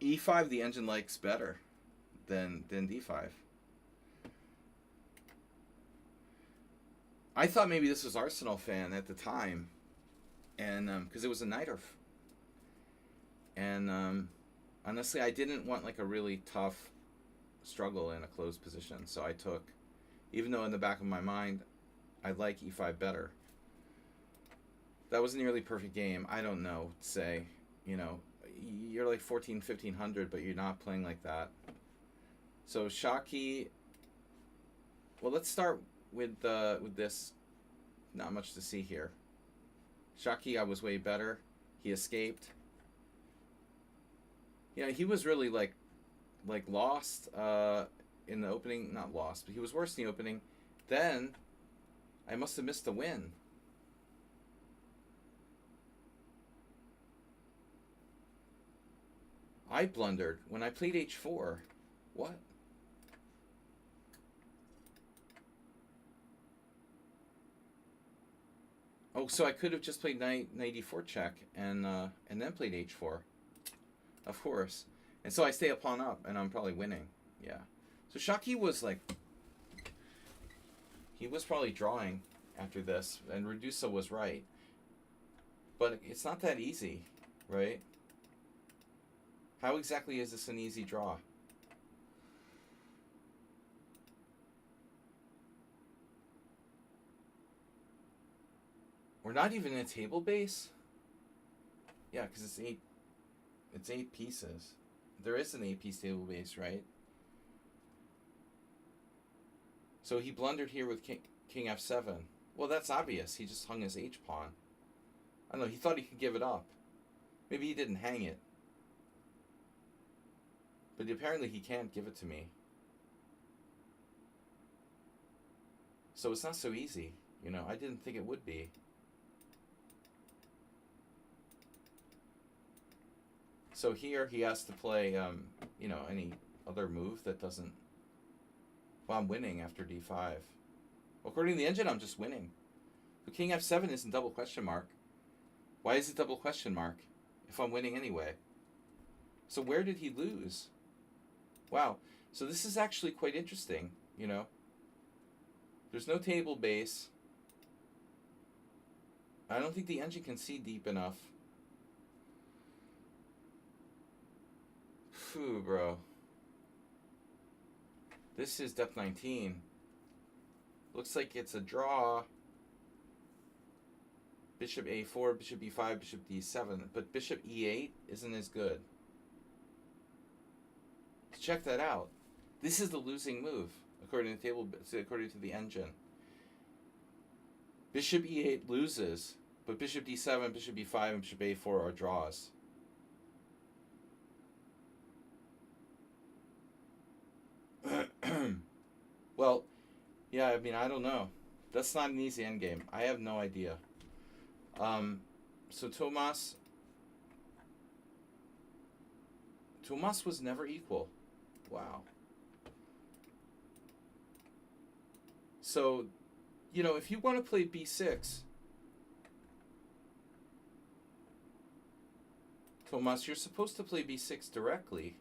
Speaker 1: e5 the engine likes better than d5. I thought maybe this was Arsenal fan at the time, and because it was a Nighterf. And honestly, I didn't want like a really tough struggle in a closed position, so I took, even though in the back of my mind, I like e5 better. That was a nearly perfect game. I don't know, say, you're like 1500, but you're not playing like that. So Shaki, well, let's start with this. Not much to see here. Shaki, I was way better. He escaped. Yeah, he was really like lost in the opening. Not lost, but he was worse in the opening. Then I must have missed the win. I blundered when I played h4. What? Oh, so I could have just played knight e4 check and then played h4. Of course. And so I stay a pawn up, and I'm probably winning. Yeah. So Shaki was like... He was probably drawing after this, and Redusa was right. But it's not that easy, right? How exactly is this an easy draw? We're not even in a table base? Yeah, because it's 8 pieces. There is an 8-piece table base, right? So he blundered here with king f7. Well, that's obvious. He just hung his h-pawn. I don't know. He thought he could give it up. Maybe he didn't hang it. But apparently he can't give it to me. So it's not so easy. You know, I didn't think it would be. So here he has to play, you know, any other move that doesn't... Well, I'm winning after d5. Well, according to the engine, I'm just winning. But king f7 isn't double question mark. Why is it double question mark if I'm winning anyway? So where did he lose? Wow. So this is actually quite interesting, you know. There's no table base. I don't think the engine can see deep enough. Phew, bro. This is depth 19. Looks like it's a draw. Bishop a4, bishop b5, bishop d7. But bishop e8 isn't as good. Check that out. This is the losing move, according to the table, according to the engine. Bishop e8 loses, but bishop d7, bishop b5, and bishop a4 are draws. Well, yeah, I mean, I don't know. That's not an easy endgame. I have no idea. So Tomas was never equal. Wow. So, you know, if you want to play b6, Tomas, you're supposed to play b6 directly.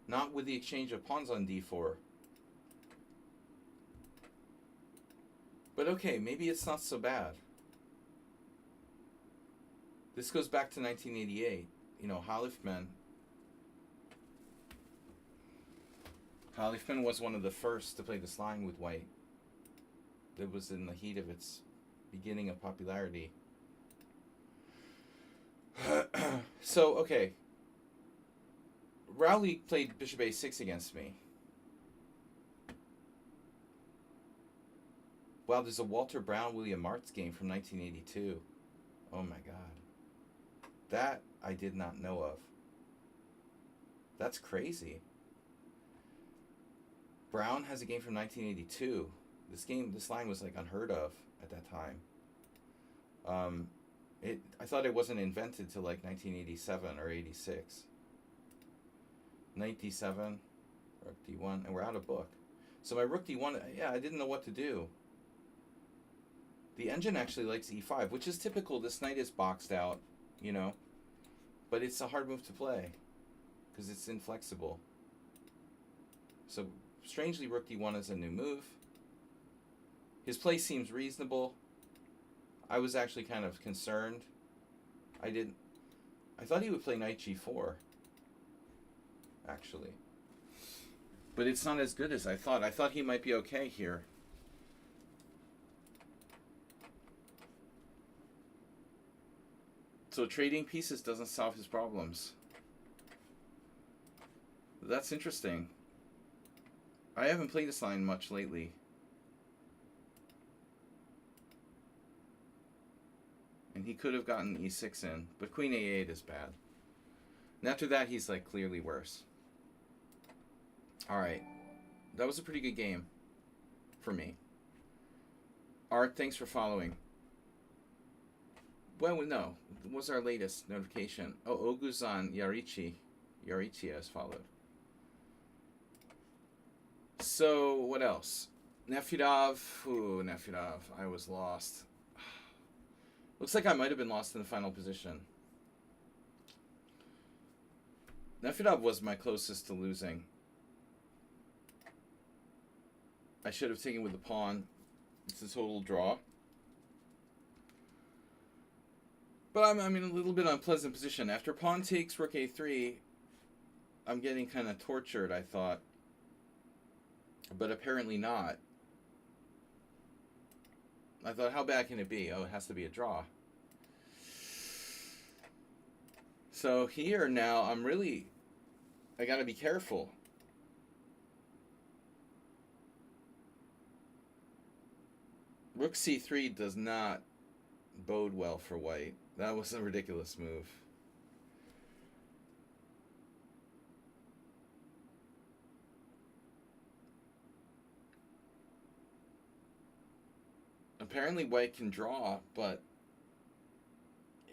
Speaker 1: Not with the exchange of pawns on d4. But okay, maybe it's not so bad. This goes back to 1988. You know, Halifman was one of the first to play this line with white. It was in the heat of its beginning of popularity. So, okay. Rowley played bishop a6 against me. Wow, there's a Walter Brown, William Martz game from 1982. Oh my god. That I did not know of. That's crazy. Brown has a game from 1982. This line was like unheard of at that time. I thought it wasn't invented till like 1987 or 86. Knight d7, rook d1, and we're out of book. So my rook d1, yeah, I didn't know what to do. The engine actually likes e5, which is typical. This knight is boxed out, you know, but it's a hard move to play because it's inflexible. So strangely, rook d1 is a new move. His play seems reasonable. I was actually kind of concerned. I thought he would play knight g4, actually. But it's not as good as I thought. I thought he might be okay here. So trading pieces doesn't solve his problems. That's interesting. I haven't played this line much lately. And he could have gotten e6 in, but queen a8 is bad. And after that, he's like clearly worse. Alright. That was a pretty good game for me. Art, thanks for following. Well, no. What was our latest notification? Oh, Oguzan Yarichi. Yarichi has followed. So, what else? Nefyadov. Ooh, Nefyadov. I was lost. Looks like I might have been lost in the final position. Nefyadov was my closest to losing. I should have taken with the pawn. It's a total draw. But I'm in a little bit unpleasant position. After pawn takes rook a3, I'm getting kind of tortured, I thought. But apparently not. I thought, how bad can it be? Oh, it has to be a draw. So here now, I gotta be careful. Rook c3 does not bode well for white. That was a ridiculous move. Apparently white can draw, but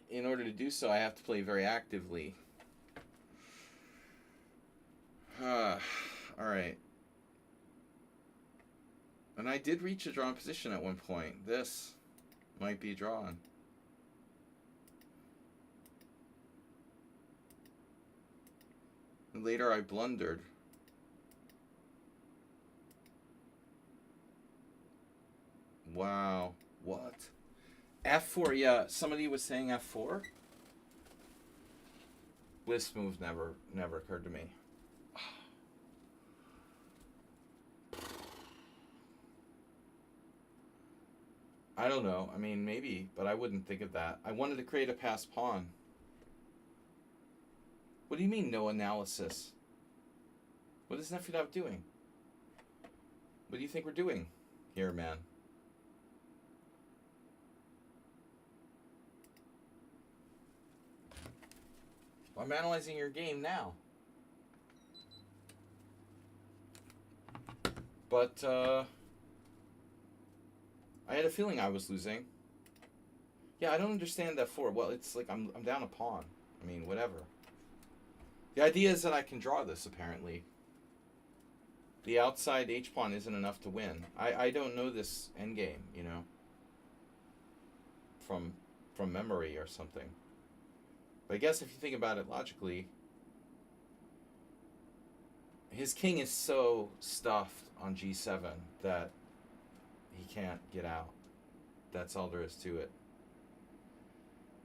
Speaker 1: in order to do so, I have to play very actively. Alright. And I did reach a drawn position at one point. This might be drawn. And later I blundered. Wow. What? F4, yeah. Somebody was saying F4? This move never occurred to me. I don't know. I mean, maybe, but I wouldn't think of that. I wanted to create a passed pawn. What do you mean, no analysis? What is Nefedov doing? What do you think we're doing here, man? Well, I'm analyzing your game now. But, I had a feeling I was losing. Yeah, I don't understand that for. Well, it's like I'm down a pawn. I mean, whatever. The idea is that I can draw this, apparently. The outside H-pawn isn't enough to win. I don't know this endgame, you know, from memory or something. But I guess if you think about it logically, his king is so stuffed on G7 that he can't get out. That's all there is to it.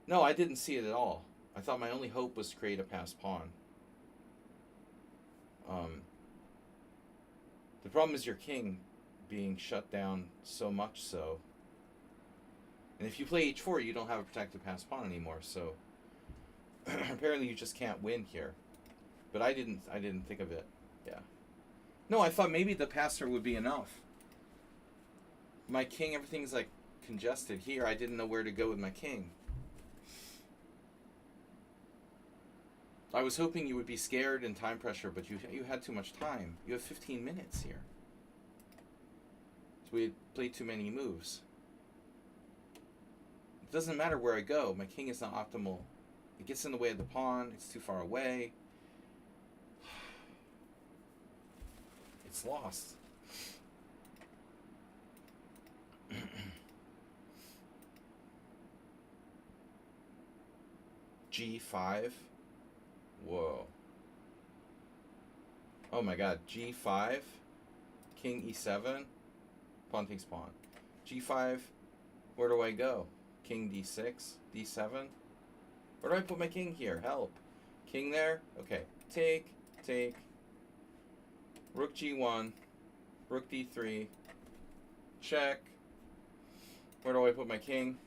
Speaker 1: No, I didn't see it at all. I thought my only hope was to create a passed pawn. The problem is your king being shut down so much so. And if you play H4, you don't have a protected passed pawn anymore, so apparently you just can't win here. But I didn't think of it. Yeah. No, I thought maybe the passer would be enough. My king, everything's like congested here. I didn't know where to go with my king. I was hoping you would be scared and time pressure, but you had too much time. You have 15 minutes here. So we had played too many moves. It doesn't matter where I go. My king is not optimal. It gets in the way of the pawn. It's too far away. It's lost. G5. Whoa. Oh my god. G5. King E7. Pawn takes pawn. G5. Where do I go? King D6. D7. Where do I put my king here? Help. King there? Okay. Take. Take. Rook G1. Rook D3. Check. Where do I put my king?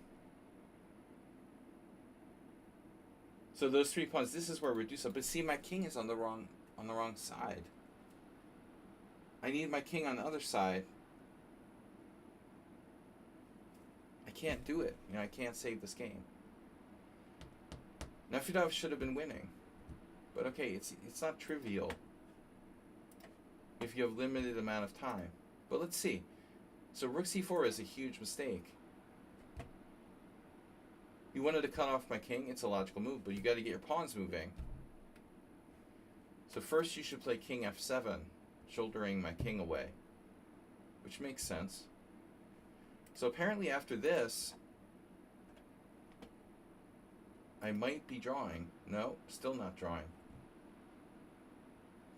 Speaker 1: So those 3 pawns, this is where we do so. But see, my king is on the wrong side. I need my king on the other side. I can't do it. You know, I can't save this game. Nefedov should have been winning. But okay, it's not trivial if you have limited amount of time. But let's see. So Rook C4 is a huge mistake. You wanted to cut off my king, it's a logical move, but you got to get your pawns moving. So first you should play King F7, shouldering my king away, which makes sense. So apparently after this, I might be drawing. No, still not drawing.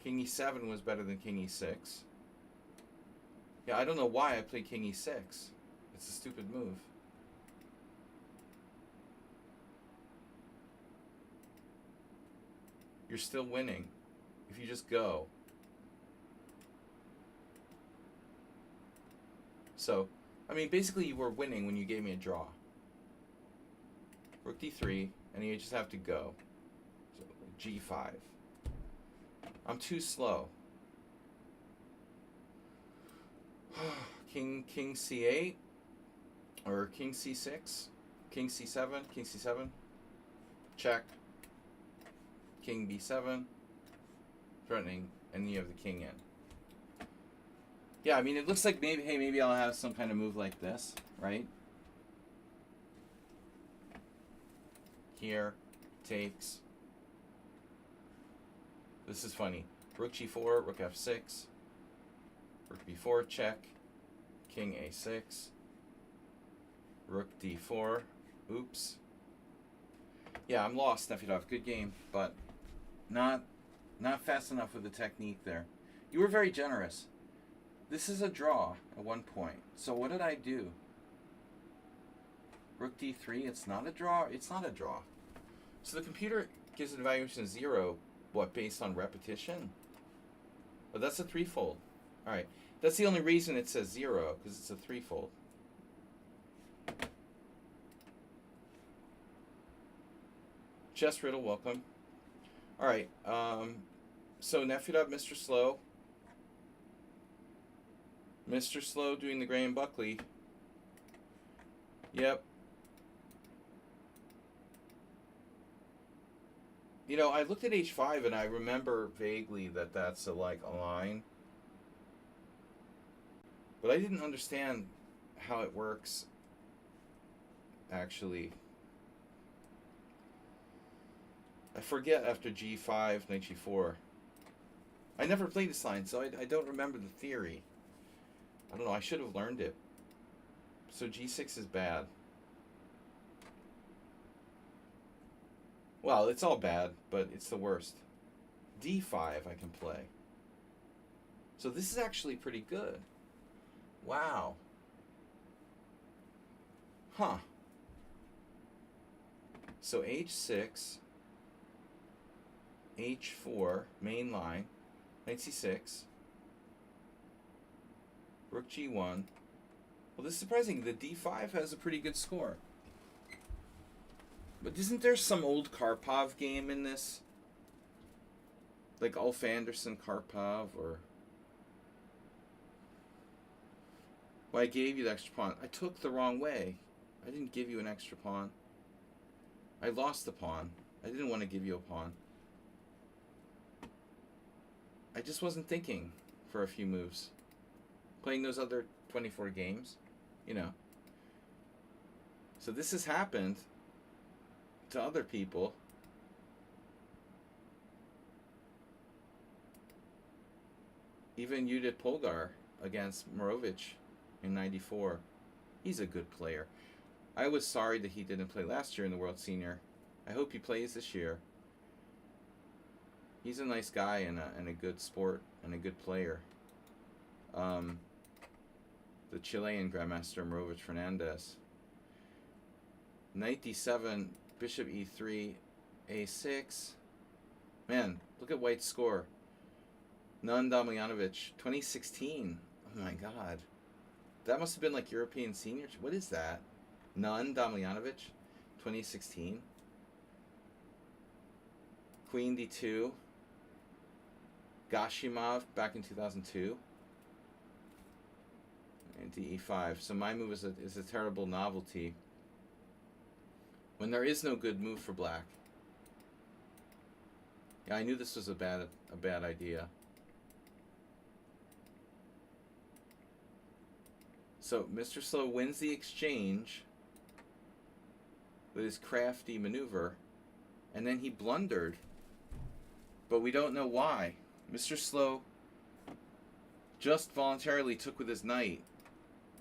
Speaker 1: King E7 was better than King E6. Yeah, I don't know why I played King E6. It's a stupid move. You're still winning if you just go. So, I mean, basically you were winning when you gave me a draw. Rook D3, and you just have to go. So, G5. I'm too slow. King C8 or King C6, King C7, King C7. Check. King B7, threatening, and you have the king in. Yeah, I mean, it looks like maybe, hey, maybe I'll have some kind of move like this, right? Here, takes. This is funny. Rook g4, rook f6, rook b4, check, king a6, rook d4, oops. Yeah, I'm lost, Nefedov. Good game, but not fast enough with the technique there. You were very generous. This is a draw at one point. So what did I do? Rook d3, it's not a draw? It's not a draw. So the computer gives an evaluation of 0, what, based on repetition? But that's a threefold. Alright, that's the only reason it says 0, because it's a threefold. Chess Riddle, welcome. Alright, so Nefedov, Mr. Slow. Mr. Slow doing the Graham Buckley. Yep. You know, I looked at h5 and I remember vaguely that that's a line. But I didn't understand how it works, actually. I forget after g5, knight g4. I never played this line, so I don't remember the theory. I don't know, I should have learned it. So g6 is bad. Well, it's all bad, but it's the worst. d5 I can play. So this is actually pretty good. Wow. Huh. So h6, h4, main line, knight c6, rook g1. Well, this is surprising. The d5 has a pretty good score. But isn't there some old Karpov game in this? Like Ulf Anderson Karpov, or... Well, I gave you the extra pawn. I took the wrong way. I didn't give you an extra pawn. I lost the pawn. I didn't want to give you a pawn. I just wasn't thinking for a few moves. Playing those other 24 games, you know. So this has happened to other people. Even Judith Polgar against Morovich in '94. He's a good player. I was sorry that he didn't play last year in the World Senior. I hope he plays this year. He's a nice guy and a good sport and a good player. The Chilean Grandmaster Morovich Fernandez. Knight d7, bishop e3, a6. Man, look at White's score. Nun Damljanovic, 2016. Oh my god. That must have been like European Senior. What is that? Nun Damljanovic, 2016. Queen d2. Gashimov back in 2002. And d5. So my move is a terrible novelty. When there is no good move for black. Yeah, I knew this was a bad idea. So Mr. Slow wins the exchange with his crafty maneuver, and then he blundered, but we don't know why. Mr. Slow just voluntarily took with his knight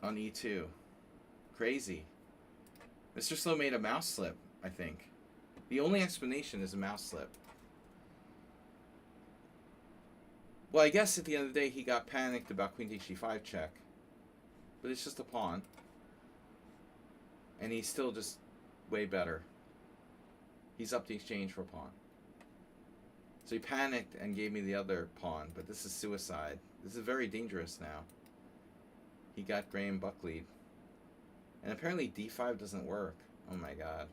Speaker 1: on e2. Crazy. Mr. Slow made a mouse slip, I think. The only explanation is a mouse slip. Well, I guess at the end of the day he got panicked about queen takes g5 check. But it's just a pawn. And he's still just way better. He's up the exchange for a pawn. So he panicked and gave me the other pawn, but this is suicide. This is very dangerous now. He got Graham Buckley. And apparently d5 doesn't work. Oh my god.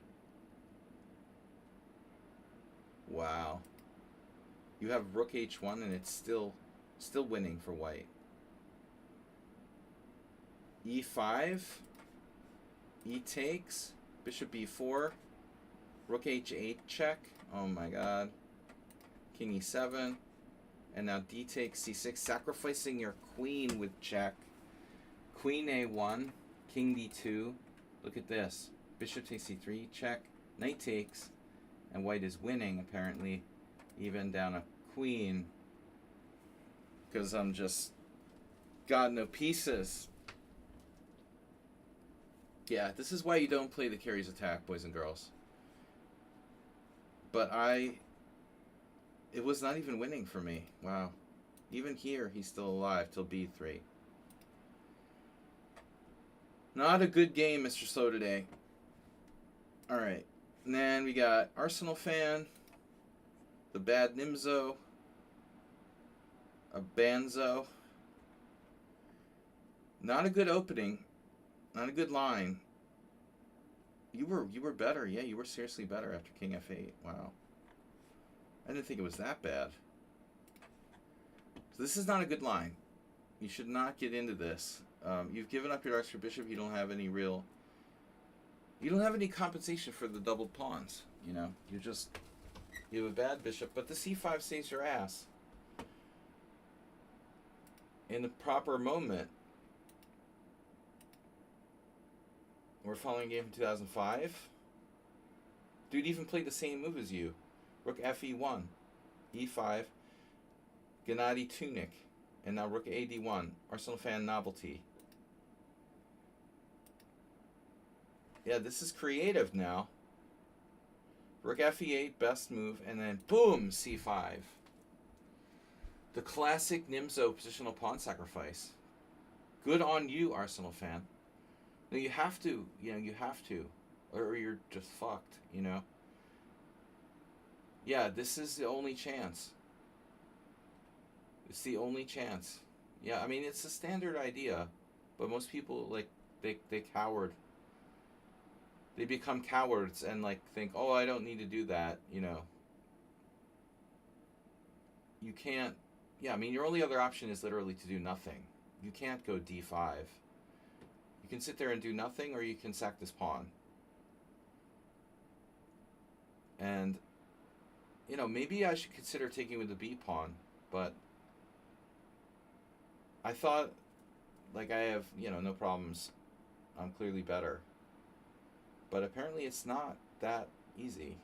Speaker 1: Wow. You have rook h1 and it's still winning for white. e5, e takes, bishop b4, rook h8 check. Oh my god. King e7, And now d takes c6, sacrificing your queen with check. Queen a1, king d2. Look at this. Bishop takes c3, check. Knight takes, and white is winning, apparently, even down a queen. Because I'm just got no pieces. Yeah, this is why you don't play the carries attack, boys and girls. But it was not even winning for me. Wow. Even here, he's still alive till b3. Not a good game, Mr. Slow today. Alright. And then we got Arsenal fan, the bad Nimzo, a Banzo. Not a good opening. Not a good line. You were better. Yeah, you were seriously better after King F8. Wow. I didn't think it was that bad. So this is not a good line. You should not get into this. You've given up your Archer Bishop. You don't have any real... You don't have any compensation for the doubled pawns. You know, you have a bad bishop. But the c5 saves your ass. In the proper moment. We're following a game from 2005. Dude even played the same move as you. Rook fe1, e5, Gennady Tunic, and now Rook ad1. Arsenal fan novelty. Yeah, this is creative now. Rook fe8, best move, and then boom, c5. The classic Nimzo positional pawn sacrifice. Good on you, Arsenal fan. No, you have to, you have to. Or you're just fucked, Yeah, this is the only chance. It's the only chance. Yeah, I mean, it's a standard idea. But most people, they coward. They become cowards and, think, oh, I don't need to do that, You can't... Yeah, I mean, your only other option is literally to do nothing. You can't go d5. You can sit there and do nothing, or you can sack this pawn. And, maybe I should consider taking with the b pawn, but I thought, I have, no problems. I'm clearly better. But apparently it's not that easy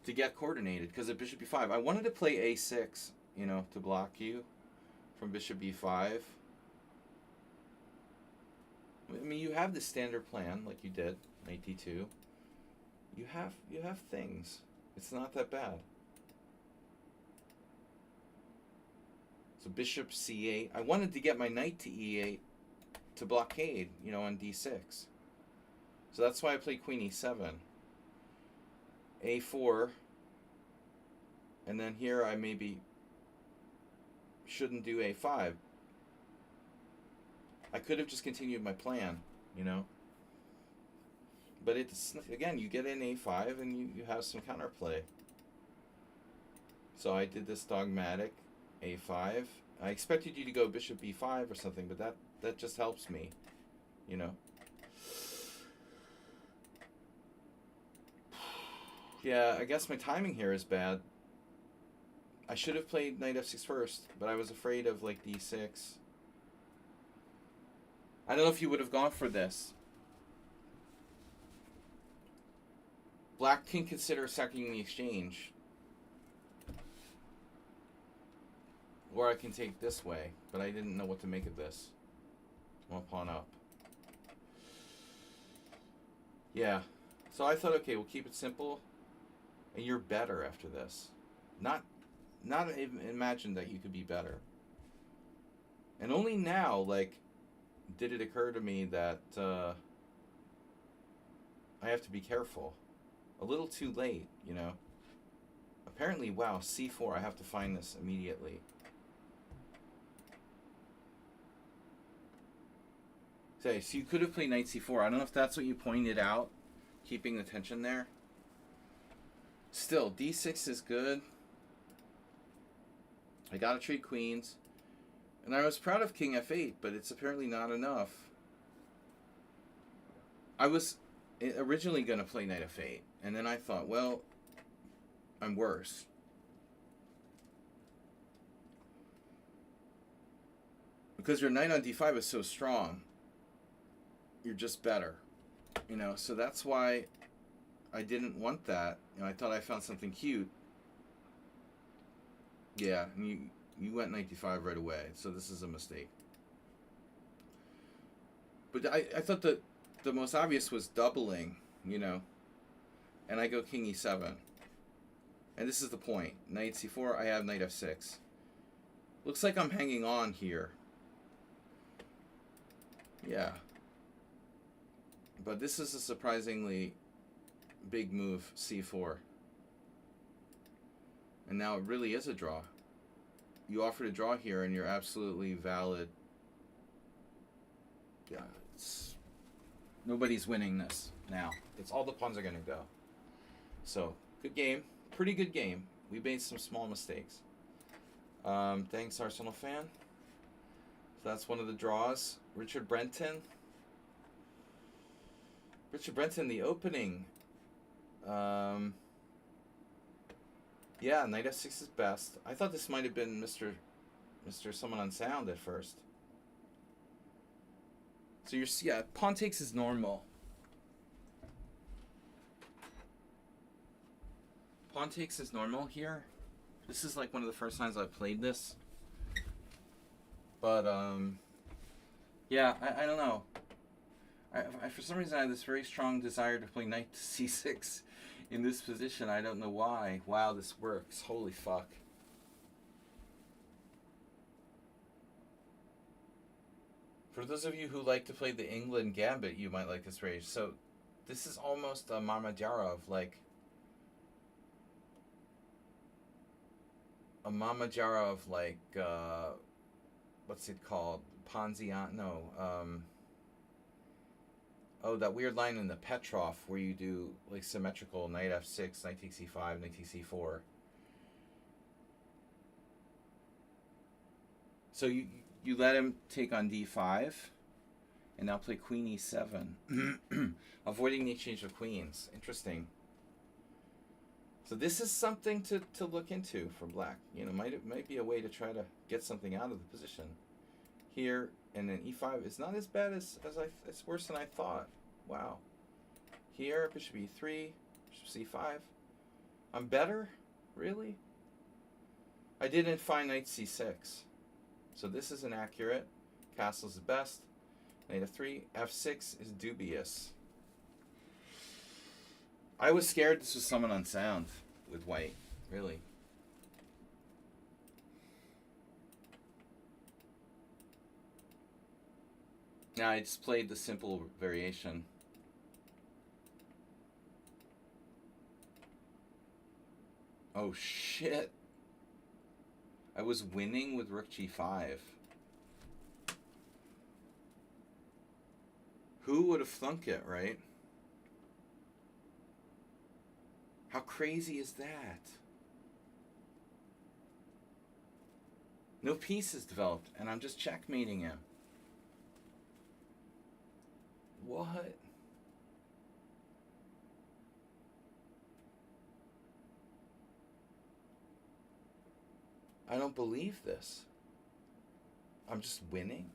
Speaker 1: to get coordinated because of bishop b5. I wanted to play a6, to block you from bishop b5. I mean, you have the standard plan like you did, knight d2. You have things. It's not that bad. So bishop c8. I wanted to get my knight to e8 to blockade, on d6. So that's why I played queen e7. a4. And then here I maybe shouldn't do a5. I could have just continued my plan, But it's, again, you get in a5 and you have some counterplay. So I did this dogmatic a5. I expected you to go bishop b5 or something, but that just helps me, Yeah, I guess my timing here is bad. I should have played knight f6 first, but I was afraid of, d6. I don't know if you would have gone for this. Black can consider sacking the exchange. Or I can take this way, but I didn't know what to make of this. One pawn up. Yeah. So I thought, okay, we'll keep it simple. And you're better after this. Not imagine that you could be better. And only now, did it occur to me that I have to be careful. A little too late, Apparently, wow, c4, I have to find this immediately. Okay, so you could have played knight c4. I don't know if that's what you pointed out, keeping the tension there. Still, d6 is good. I gotta trade queens. And I was proud of king f8, but it's apparently not enough. I was originally going to play knight f8, and then I thought, well, I'm worse. because your knight on d5 is so strong, you're just better, you know. So that's why I didn't want that. You know, I thought I found something cute. Yeah, and you went knight d5 right away, so this is a mistake. But I thought that the most obvious was doubling, you know, and I go king e7. And this is the point. Knight c4, I have knight f6. Looks like I'm hanging on here. Yeah. But this is a surprisingly big move, c4. And now it really is a draw. You offer to draw here and you're absolutely valid. Yeah, nobody's winning this now. It's all the pawns are going to go. So, good game. Pretty good game. We made some small mistakes. Thanks, Arsenal fan. So that's one of the draws. Richard Brenton, the opening. Yeah, knight f6 is best. I thought this might have been Mr. Someone on Sound at first. So yeah, pawn takes is normal. Pawn takes is normal here. This is like one of the first times I've played this. But, yeah, I don't know. I for some reason I have this very strong desire to play knight to c6 in this position. I don't know why. Wow, this works. Holy fuck. For those of you who like to play the England Gambit, you might like this rage. So, this is almost a Mamadjarov, like... a Mamadjarov, like, what's it called? Ponzian? No, oh, that weird line in the Petrov where you do, like, symmetrical knight f6, knight takes e5, knight takes e4. So you let him take on d5, and now play queen e7, avoiding the exchange of queens. Interesting. So this is something to look into for black. You know, might be a way to try to get something out of the position. Here, and then e5 is not as bad as it's worse than I thought. Wow. Here, bishop e3, bishop c5. I'm better? Really? I didn't find knight c6. So this is inaccurate. Castle's the best. Knight f3, f6 is dubious. I was scared this was someone on Sound with white, really. Now I just played the simple variation. Oh shit. I was winning with rook g5. Who would have thunk it, right? How crazy is that? No piece is developed, and I'm just checkmating him. What? I don't believe this. I'm just winning.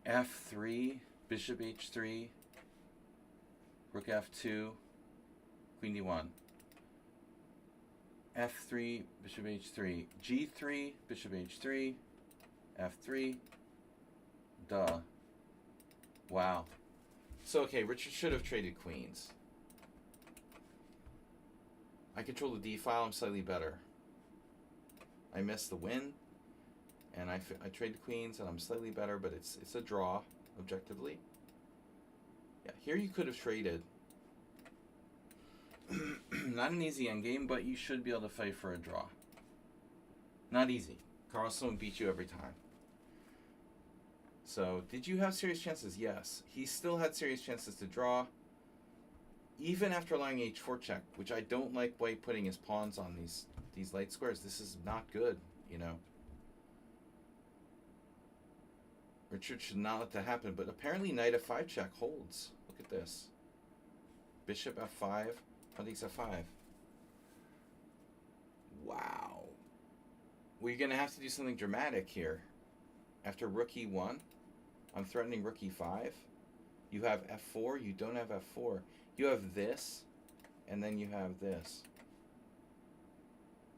Speaker 1: F3, bishop h3, rook f2, queen d1. F3, bishop h3, g3, bishop h3, f3. Duh. Wow. So, okay, Richard should have traded queens. I control the d file. I'm slightly better. I missed the win, and I trade the queens, and I'm slightly better, but it's a draw, objectively. Yeah, here you could have traded. Not an easy endgame, but you should be able to fight for a draw. Not easy. Carlson beat you every time. So, did you have serious chances? Yes. He still had serious chances to draw, even after allowing h4 check, which I don't like white putting his pawns on these light squares. This is not good, you know. Richard should not let that happen, but apparently knight f5 check holds. Look at this. Bishop f5, pawn takes f5. Wow. we're going to have to do something dramatic here. After rook e1, I'm threatening rook e5. You have f4. You don't have f4. You have this, and then you have this.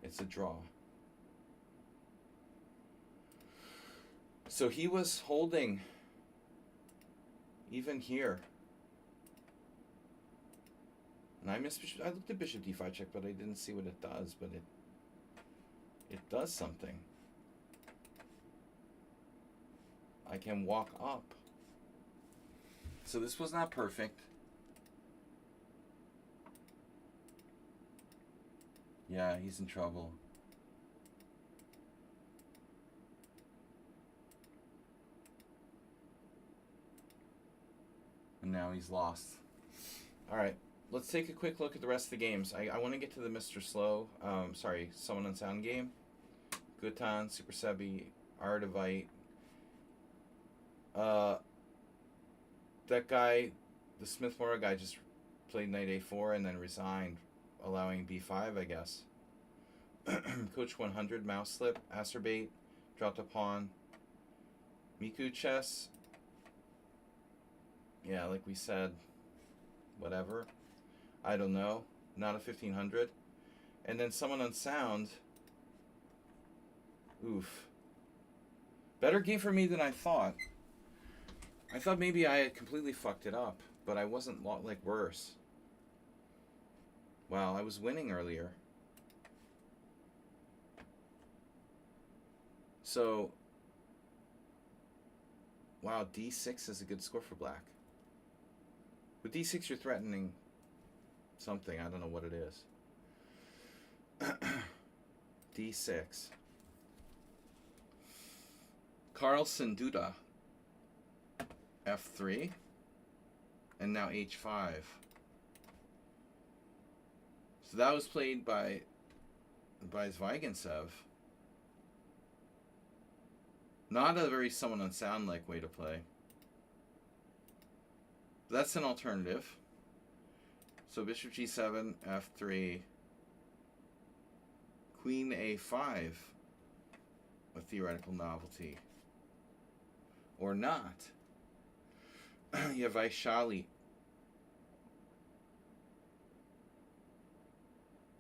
Speaker 1: It's a draw. So he was holding even here. And I missed bishop. I looked at bishop d5 check, but I didn't see what it does. But it does something. I can walk up. So this was not perfect. Yeah, he's in trouble. And now he's lost. All right, let's take a quick look at the rest of the games. I want to get to the Mr. Slow, sorry, Someone on Sound game. Gutan, Super Sebi, Ardavite. That guy, the Smith Morrow guy, just played knight a4 and then resigned, allowing b5, I guess. Coach 100, mouse slip, acerbate, dropped a pawn. Miku chess. Yeah, like we said, whatever. I don't know. Not a 1500. And then Someone on Sound. Oof. Better game for me than I thought. I thought maybe I had completely fucked it up, but I wasn't like worse. Wow, I was winning earlier. So, wow, d6 is a good score for black. With d6, you're threatening something. I don't know what it is. d6. Carlson Duda. f3. And now h5. So that was played by Zvygintsev. Not a very Someone on Sound-like way to play. That's an alternative. So bishop g7, f3, queen a5, a theoretical novelty. Or not. You have Vaishali.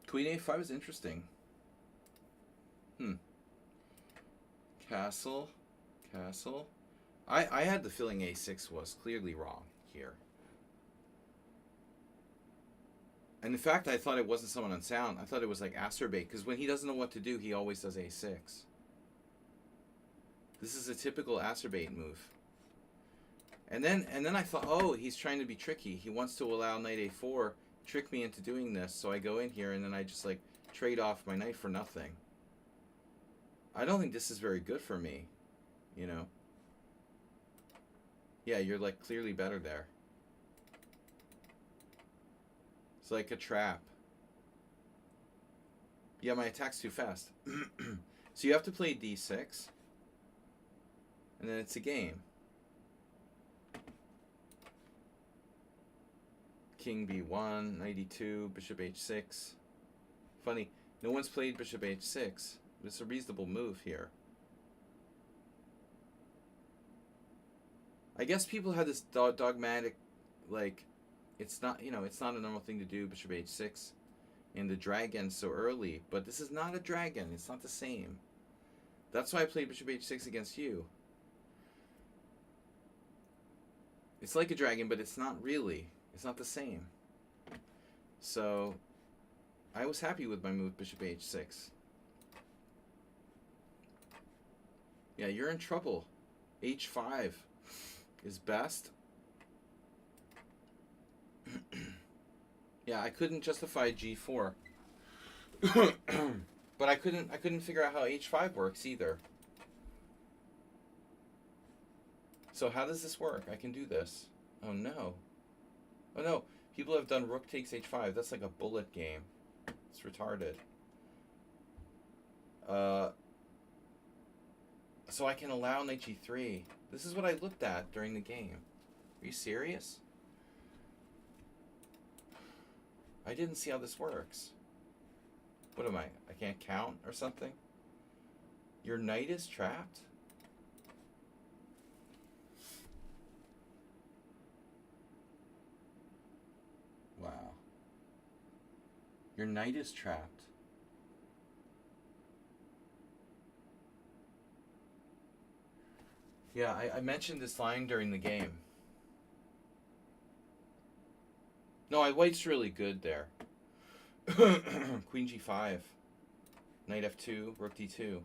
Speaker 1: Queen a5 is interesting. Castle. I had the feeling a6 was clearly wrong here. And in fact, I thought it wasn't Someone on Sound. I thought it was like acerbate, because when he doesn't know what to do, he always does a6. This is a typical acerbate move. And then I thought, oh, he's trying to be tricky. He wants to allow knight a4, trick me into doing this. So I go in here and then I just like trade off my knight for nothing. I don't think this is very good for me, you know. Yeah, you're like clearly better there. It's like a trap. Yeah, my attack's too fast. So you have to play d6. And then it's a game. King b1, knight e2, bishop h6. Funny, no one's played bishop h6. It's a reasonable move here. I guess people had this dogmatic, like, it's not, you know, it's not a normal thing to do, bishop h6 in the dragon so early, but this is not a dragon. It's not the same. That's why I played bishop h6 against you. It's like a dragon, but it's not really. It's not the same. So, I was happy with my move, bishop h6. Yeah, you're in trouble. h5 is best. Yeah, I couldn't justify g4. But I couldn't figure out how h5 works either. So how does this work? I can do this. Oh no. Oh no. People have done rook takes h5. That's like a bullet game. It's retarded. So I can allow knight g3. This is what I looked at during the game. Are you serious? I didn't see how this works. What am I? I can't count or something? Your knight is trapped? Wow. Your knight is trapped. Yeah, I mentioned this line during the game. No, white's really good there. Queen g5. Knight f2, rook d2.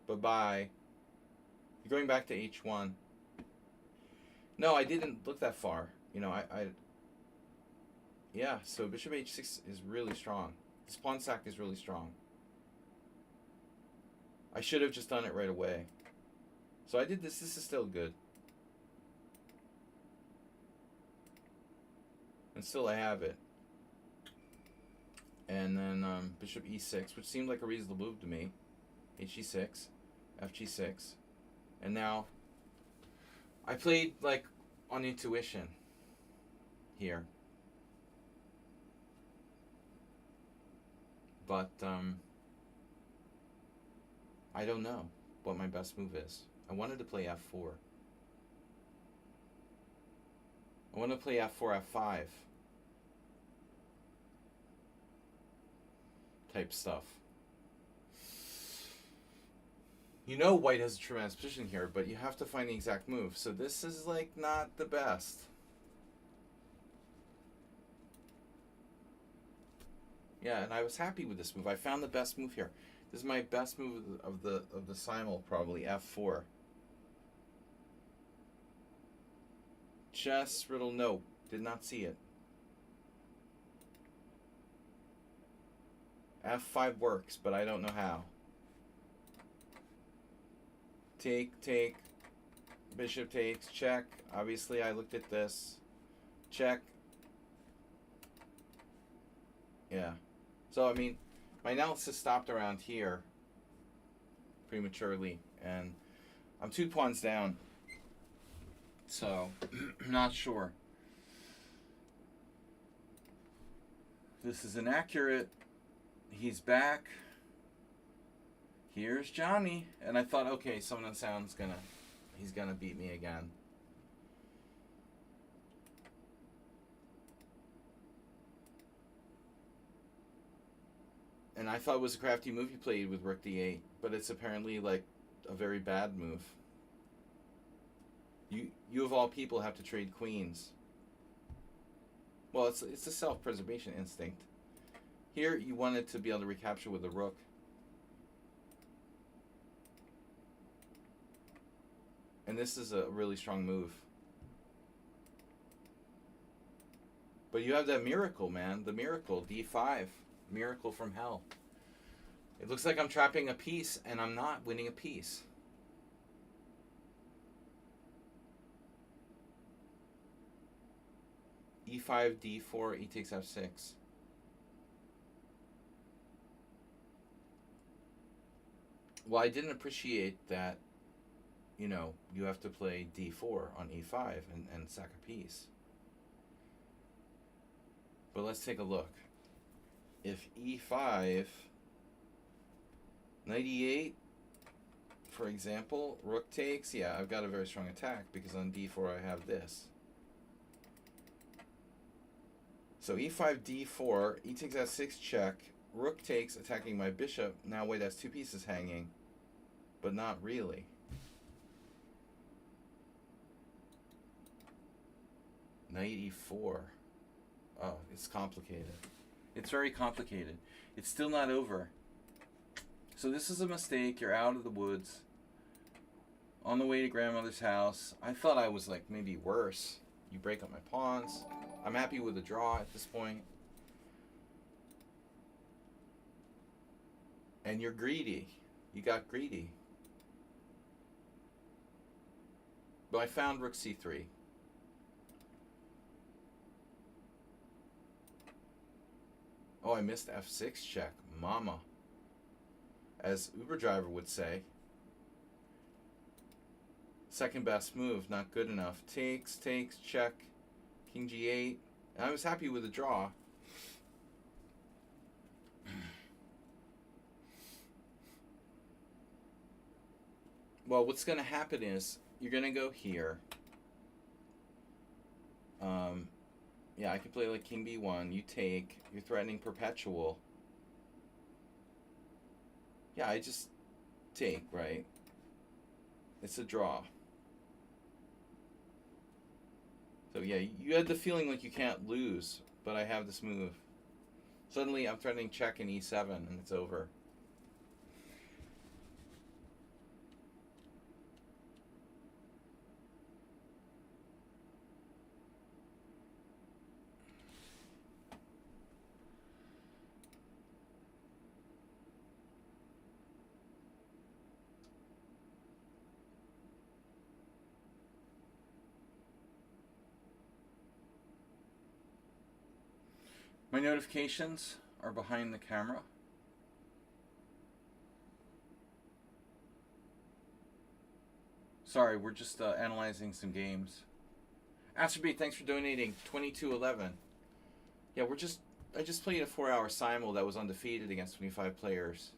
Speaker 1: Bye-bye. You're going back to h1. No, I didn't look that far. You know, yeah, so bishop h6 is really strong. This pawn sack is really strong. I should have just done it right away. So I did this. This is still good. And still I have it. And then bishop e6, which seemed like a reasonable move to me. H6, fg6. And now I played like on intuition here. But I don't know what my best move is. I wanted to play f4. I want to play f4, f5 type stuff. You know white has a tremendous position here, but you have to find the exact move. So this is like not the best. Yeah, and I was happy with this move. I found the best move here. This is my best move of the Simul, probably f4. Chess riddle, no, did not see it. f5 works, but I don't know how. Take, bishop takes, check. Obviously, I looked at this. Check. Yeah. So, I mean, my analysis stopped around here prematurely, and I'm 2 pawns down. So, not sure. This is inaccurate. He's back. Here's Johnny. And I thought, okay, someone sounds he's gonna beat me again. And I thought it was a crafty move he played with rook d8, but it's apparently like a very bad move. You of all people have to trade queens. Well, it's a self-preservation instinct. Here you wanted to be able to recapture with a rook. And this is a really strong move. But you have that miracle, man. The miracle, d5. Miracle from hell. It looks like I'm trapping a piece, and I'm not winning a piece. e5, d4, e takes f6. Well, I didn't appreciate that, you know, you have to play d4 on e5 and sack a piece. But let's take a look. If e5, knight e8, for example, rook takes, yeah, I've got a very strong attack because on d4 I have this. So e5, d4, e takes f6 check, rook takes, attacking my bishop. Now white has 2 pieces hanging, but not really. Knight e4. Oh, it's complicated. It's very complicated. It's still not over. So this is a mistake. You're out of the woods. On the way to grandmother's house. I thought I was like maybe worse. You break up my pawns. I'm happy with the draw at this point. And you're greedy. You got greedy. But I found rook c3. Oh, I missed f6 check. Mama. As Uber driver would say. Second best move, not good enough. Takes, check. King g8. And I was happy with the draw. Well, what's going to happen is you're going to go here. Yeah, I could play like king b1. You take. You're threatening perpetual. Yeah, I just take, right? It's a draw. So yeah, you had the feeling like you can't lose, but I have this move. Suddenly I'm threatening check in e7 and it's over. My notifications are behind the camera. Sorry, we're just analyzing some games. Asterbeat, thanks for donating. 2211. Yeah, I just played a 4-hour Simul that was undefeated against 25 players.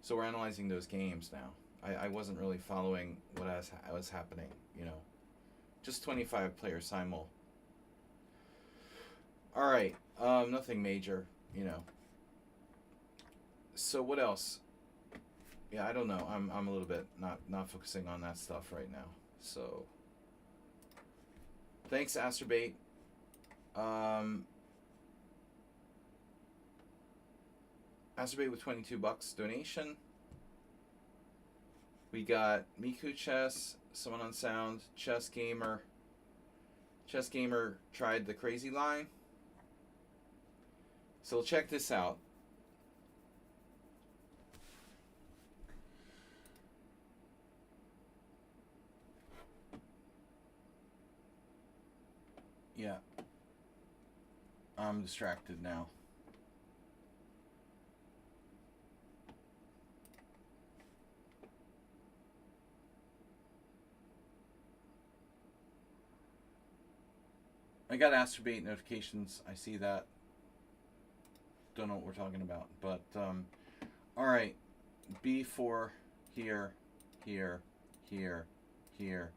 Speaker 1: So we're analyzing those games now. I wasn't really following what was happening, you know. Just 25 player Simul. Alright, nothing major, you know. So what else? Yeah, I don't know. I'm a little bit not focusing on that stuff right now. So thanks, Asterbait. Asterbait with $22 donation. We got Miku Chess, someone on sound, Chess Gamer. Chess Gamer tried the crazy line. So check this out. Yeah. I'm distracted now. I got Asterbait notifications. I see that. Don't know what we're talking about. But, alright. B4 here, here, here, here,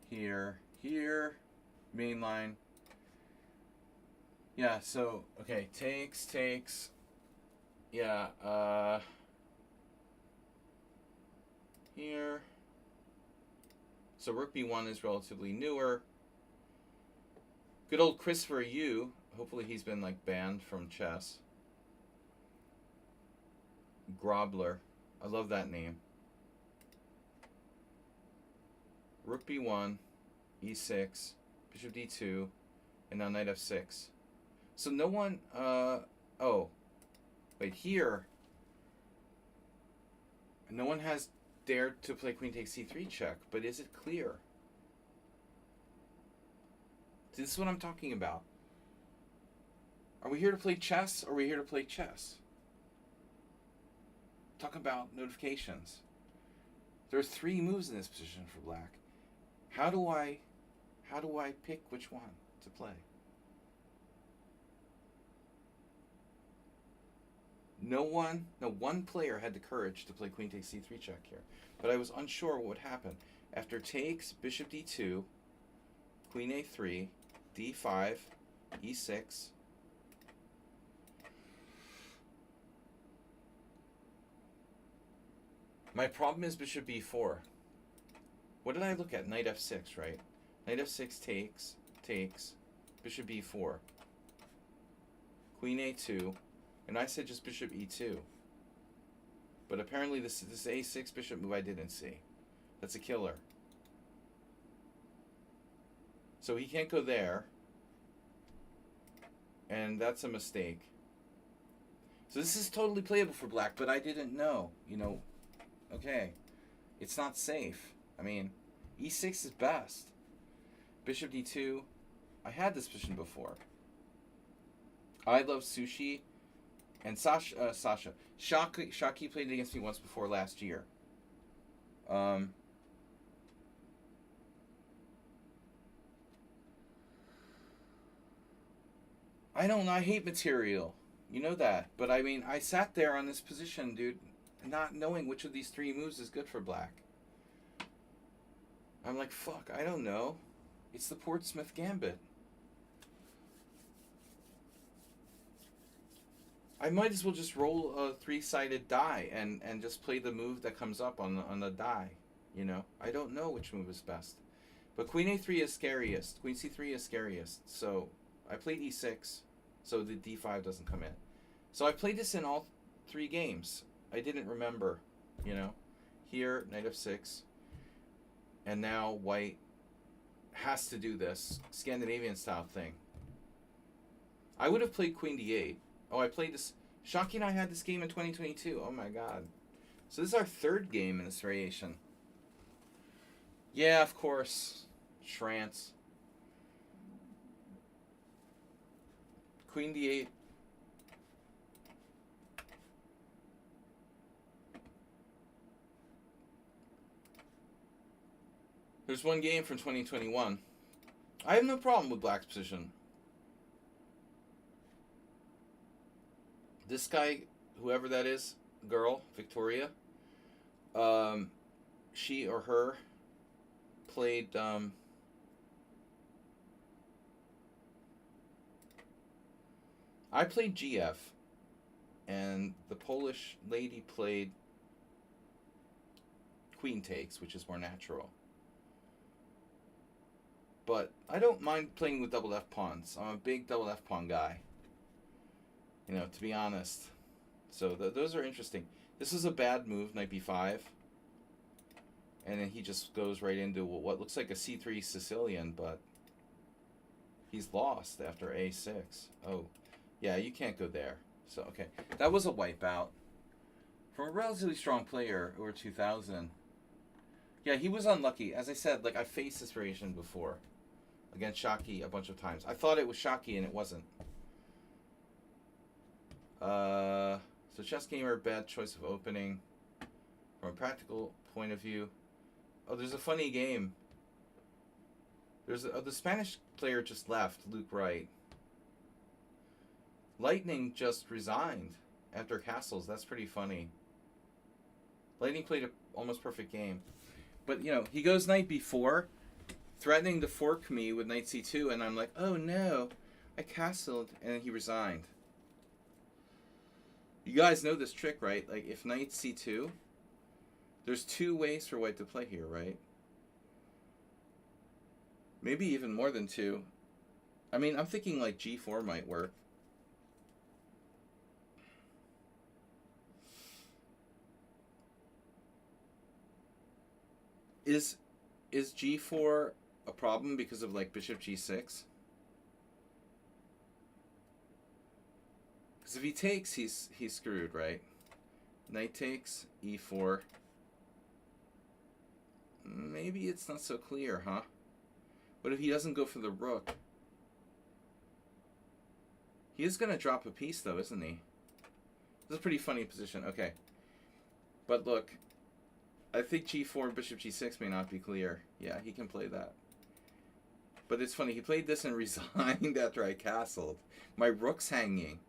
Speaker 1: here, here. Main line. Yeah, so, okay. Takes. Yeah, here. So Rook B1 is relatively newer. Good old Christopher Yu. Hopefully he's been like banned from chess. Grobler. I love that name. Rook B1, E6, Bishop D2, and now Knight F6. So no one, oh, wait, here, no one has dared to play Queen takes C3 check, but is it clear? This is what I'm talking about. Are we here to play chess, or are we here to play chess? Talk about notifications. There are 3 moves in this position for black. How do I pick which one to play? No one player had the courage to play Queen takes C3 check here. But I was unsure what would happen. After takes, Bishop D2, Queen A3, D5, E6. My problem is Bishop B4. What did I look at? Knight F6, right? Knight F6 takes, Bishop B4, Queen A2, and I said just Bishop E2. But apparently this A6 Bishop move I didn't see. That's a killer. So he can't go there. And that's a mistake. So this is totally playable for black, but I didn't know. You know, okay. It's not safe. I mean, E6 is best. Bishop D2. I had this position before. I love sushi. And Shaki played against me once before last year. Um, I don't know. I hate material. You know that. But I mean, I sat there on this position, dude, not knowing which of these three moves is good for black. I'm like, fuck, I don't know. It's the Portsmouth Gambit. I might as well just roll a three-sided die and just play the move that comes up on the die. You know, I don't know which move is best. But Queen A3 is scariest. Queen C3 is scariest. So I played E6, so the D5 doesn't come in. So I played this in all three games. I didn't remember, you know. Here, Knight F6. And now white has to do this Scandinavian style thing. I would have played Queen D8. Oh, I played this. Shocky and I had this game in 2022. Oh my god. So this is our third game in this variation. Yeah, of course. Schrantz. Queen D8. There's one game from 2021. I have no problem with black's position. This guy, whoever that is, girl, Victoria, she or her played I played GF, and the Polish lady played Queen Takes, which is more natural. But I don't mind playing with double F pawns. I'm a big double F pawn guy. You know, to be honest. So those are interesting. This is a bad move, Knight B5. And then he just goes right into what looks like a C3 Sicilian, but he's lost after A6. Oh, yeah, you can't go there. So, okay. That was a wipeout. From a relatively strong player over 2000. Yeah, he was unlucky. As I said, like, I faced this variation before. Against Shocky a bunch of times. I thought it was Shocky and it wasn't. So Chess Gamer, bad choice of opening. From a practical point of view. Oh, there's a funny game. There's the Spanish player just left, Luke Wright. Lightning just resigned after Castles. That's pretty funny. Lightning played an almost perfect game. But, you know, he goes Knight B4, threatening to fork me with Knight C2, and I'm like, oh no, I castled, and then he resigned. You guys know this trick, right? Like, if Knight C2, there's two ways for white to play here, right? Maybe even more than two. I mean, I'm thinking like G4 might work. Is G4 a problem because of like Bishop G6? Because if he takes, he's screwed, right? Knight takes, E4. Maybe it's not so clear, huh? But if he doesn't go for the rook, he is going to drop a piece, though, isn't he? This is a pretty funny position. Okay. But look, I think G4 and Bishop G6 may not be clear. Yeah, he can play that. But it's funny, he played this and resigned after I castled. My rook's hanging.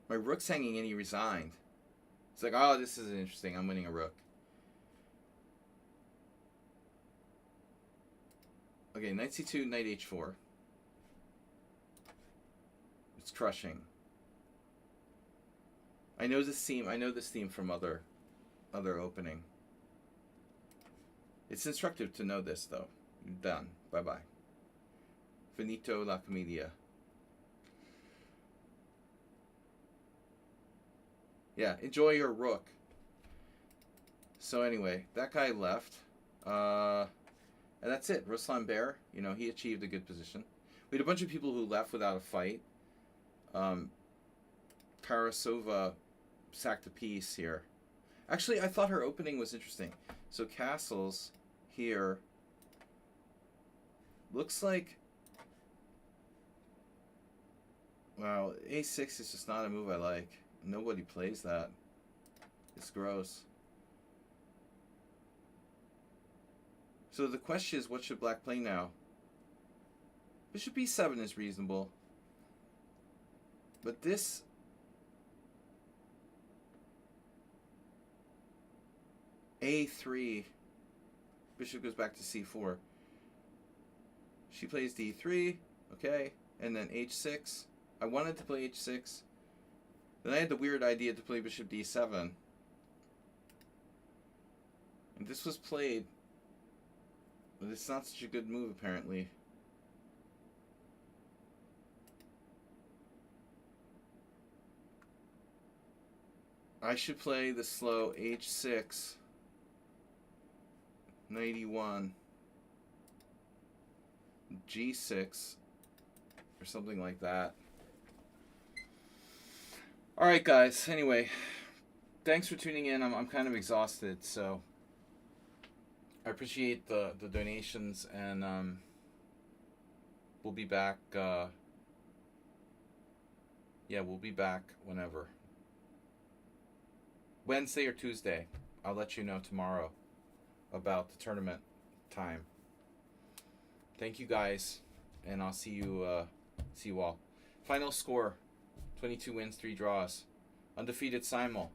Speaker 1: My rook's hanging and he resigned. It's like, oh, this is interesting. I'm winning a rook. Okay, Knight C2, Knight H4. It's crushing. I know this theme. I know this theme from other opening. It's instructive to know this, though. Done. Bye-bye. Finito la commedia. Yeah, enjoy your rook. So anyway, that guy left. And that's it. Ruslan Bear, you know, he achieved a good position. We had a bunch of people who left without a fight. Tarasova sacked a piece here. Actually, I thought her opening was interesting. So castles here. Looks like... Wow, a6 is just not a move I like. Nobody plays that. It's gross. So the question is, what should black play now? Bishop b7 is reasonable. But this... a3. Bishop goes back to c4. She plays d3. Okay. And then h6. I wanted to play h6. Then I had the weird idea to play bishop d7. And this was played. But it's not such a good move, apparently. I should play the slow h6. Knight e1. g6. Or something like that. Alright, guys. Anyway, thanks for tuning in. I'm kind of exhausted, so I appreciate the donations, and we'll be back. Yeah, we'll be back whenever. Wednesday or Tuesday. I'll let you know tomorrow about the tournament time. Thank you, guys, and I'll see you all. Final score: 22 wins, 3 draws. Undefeated Simul.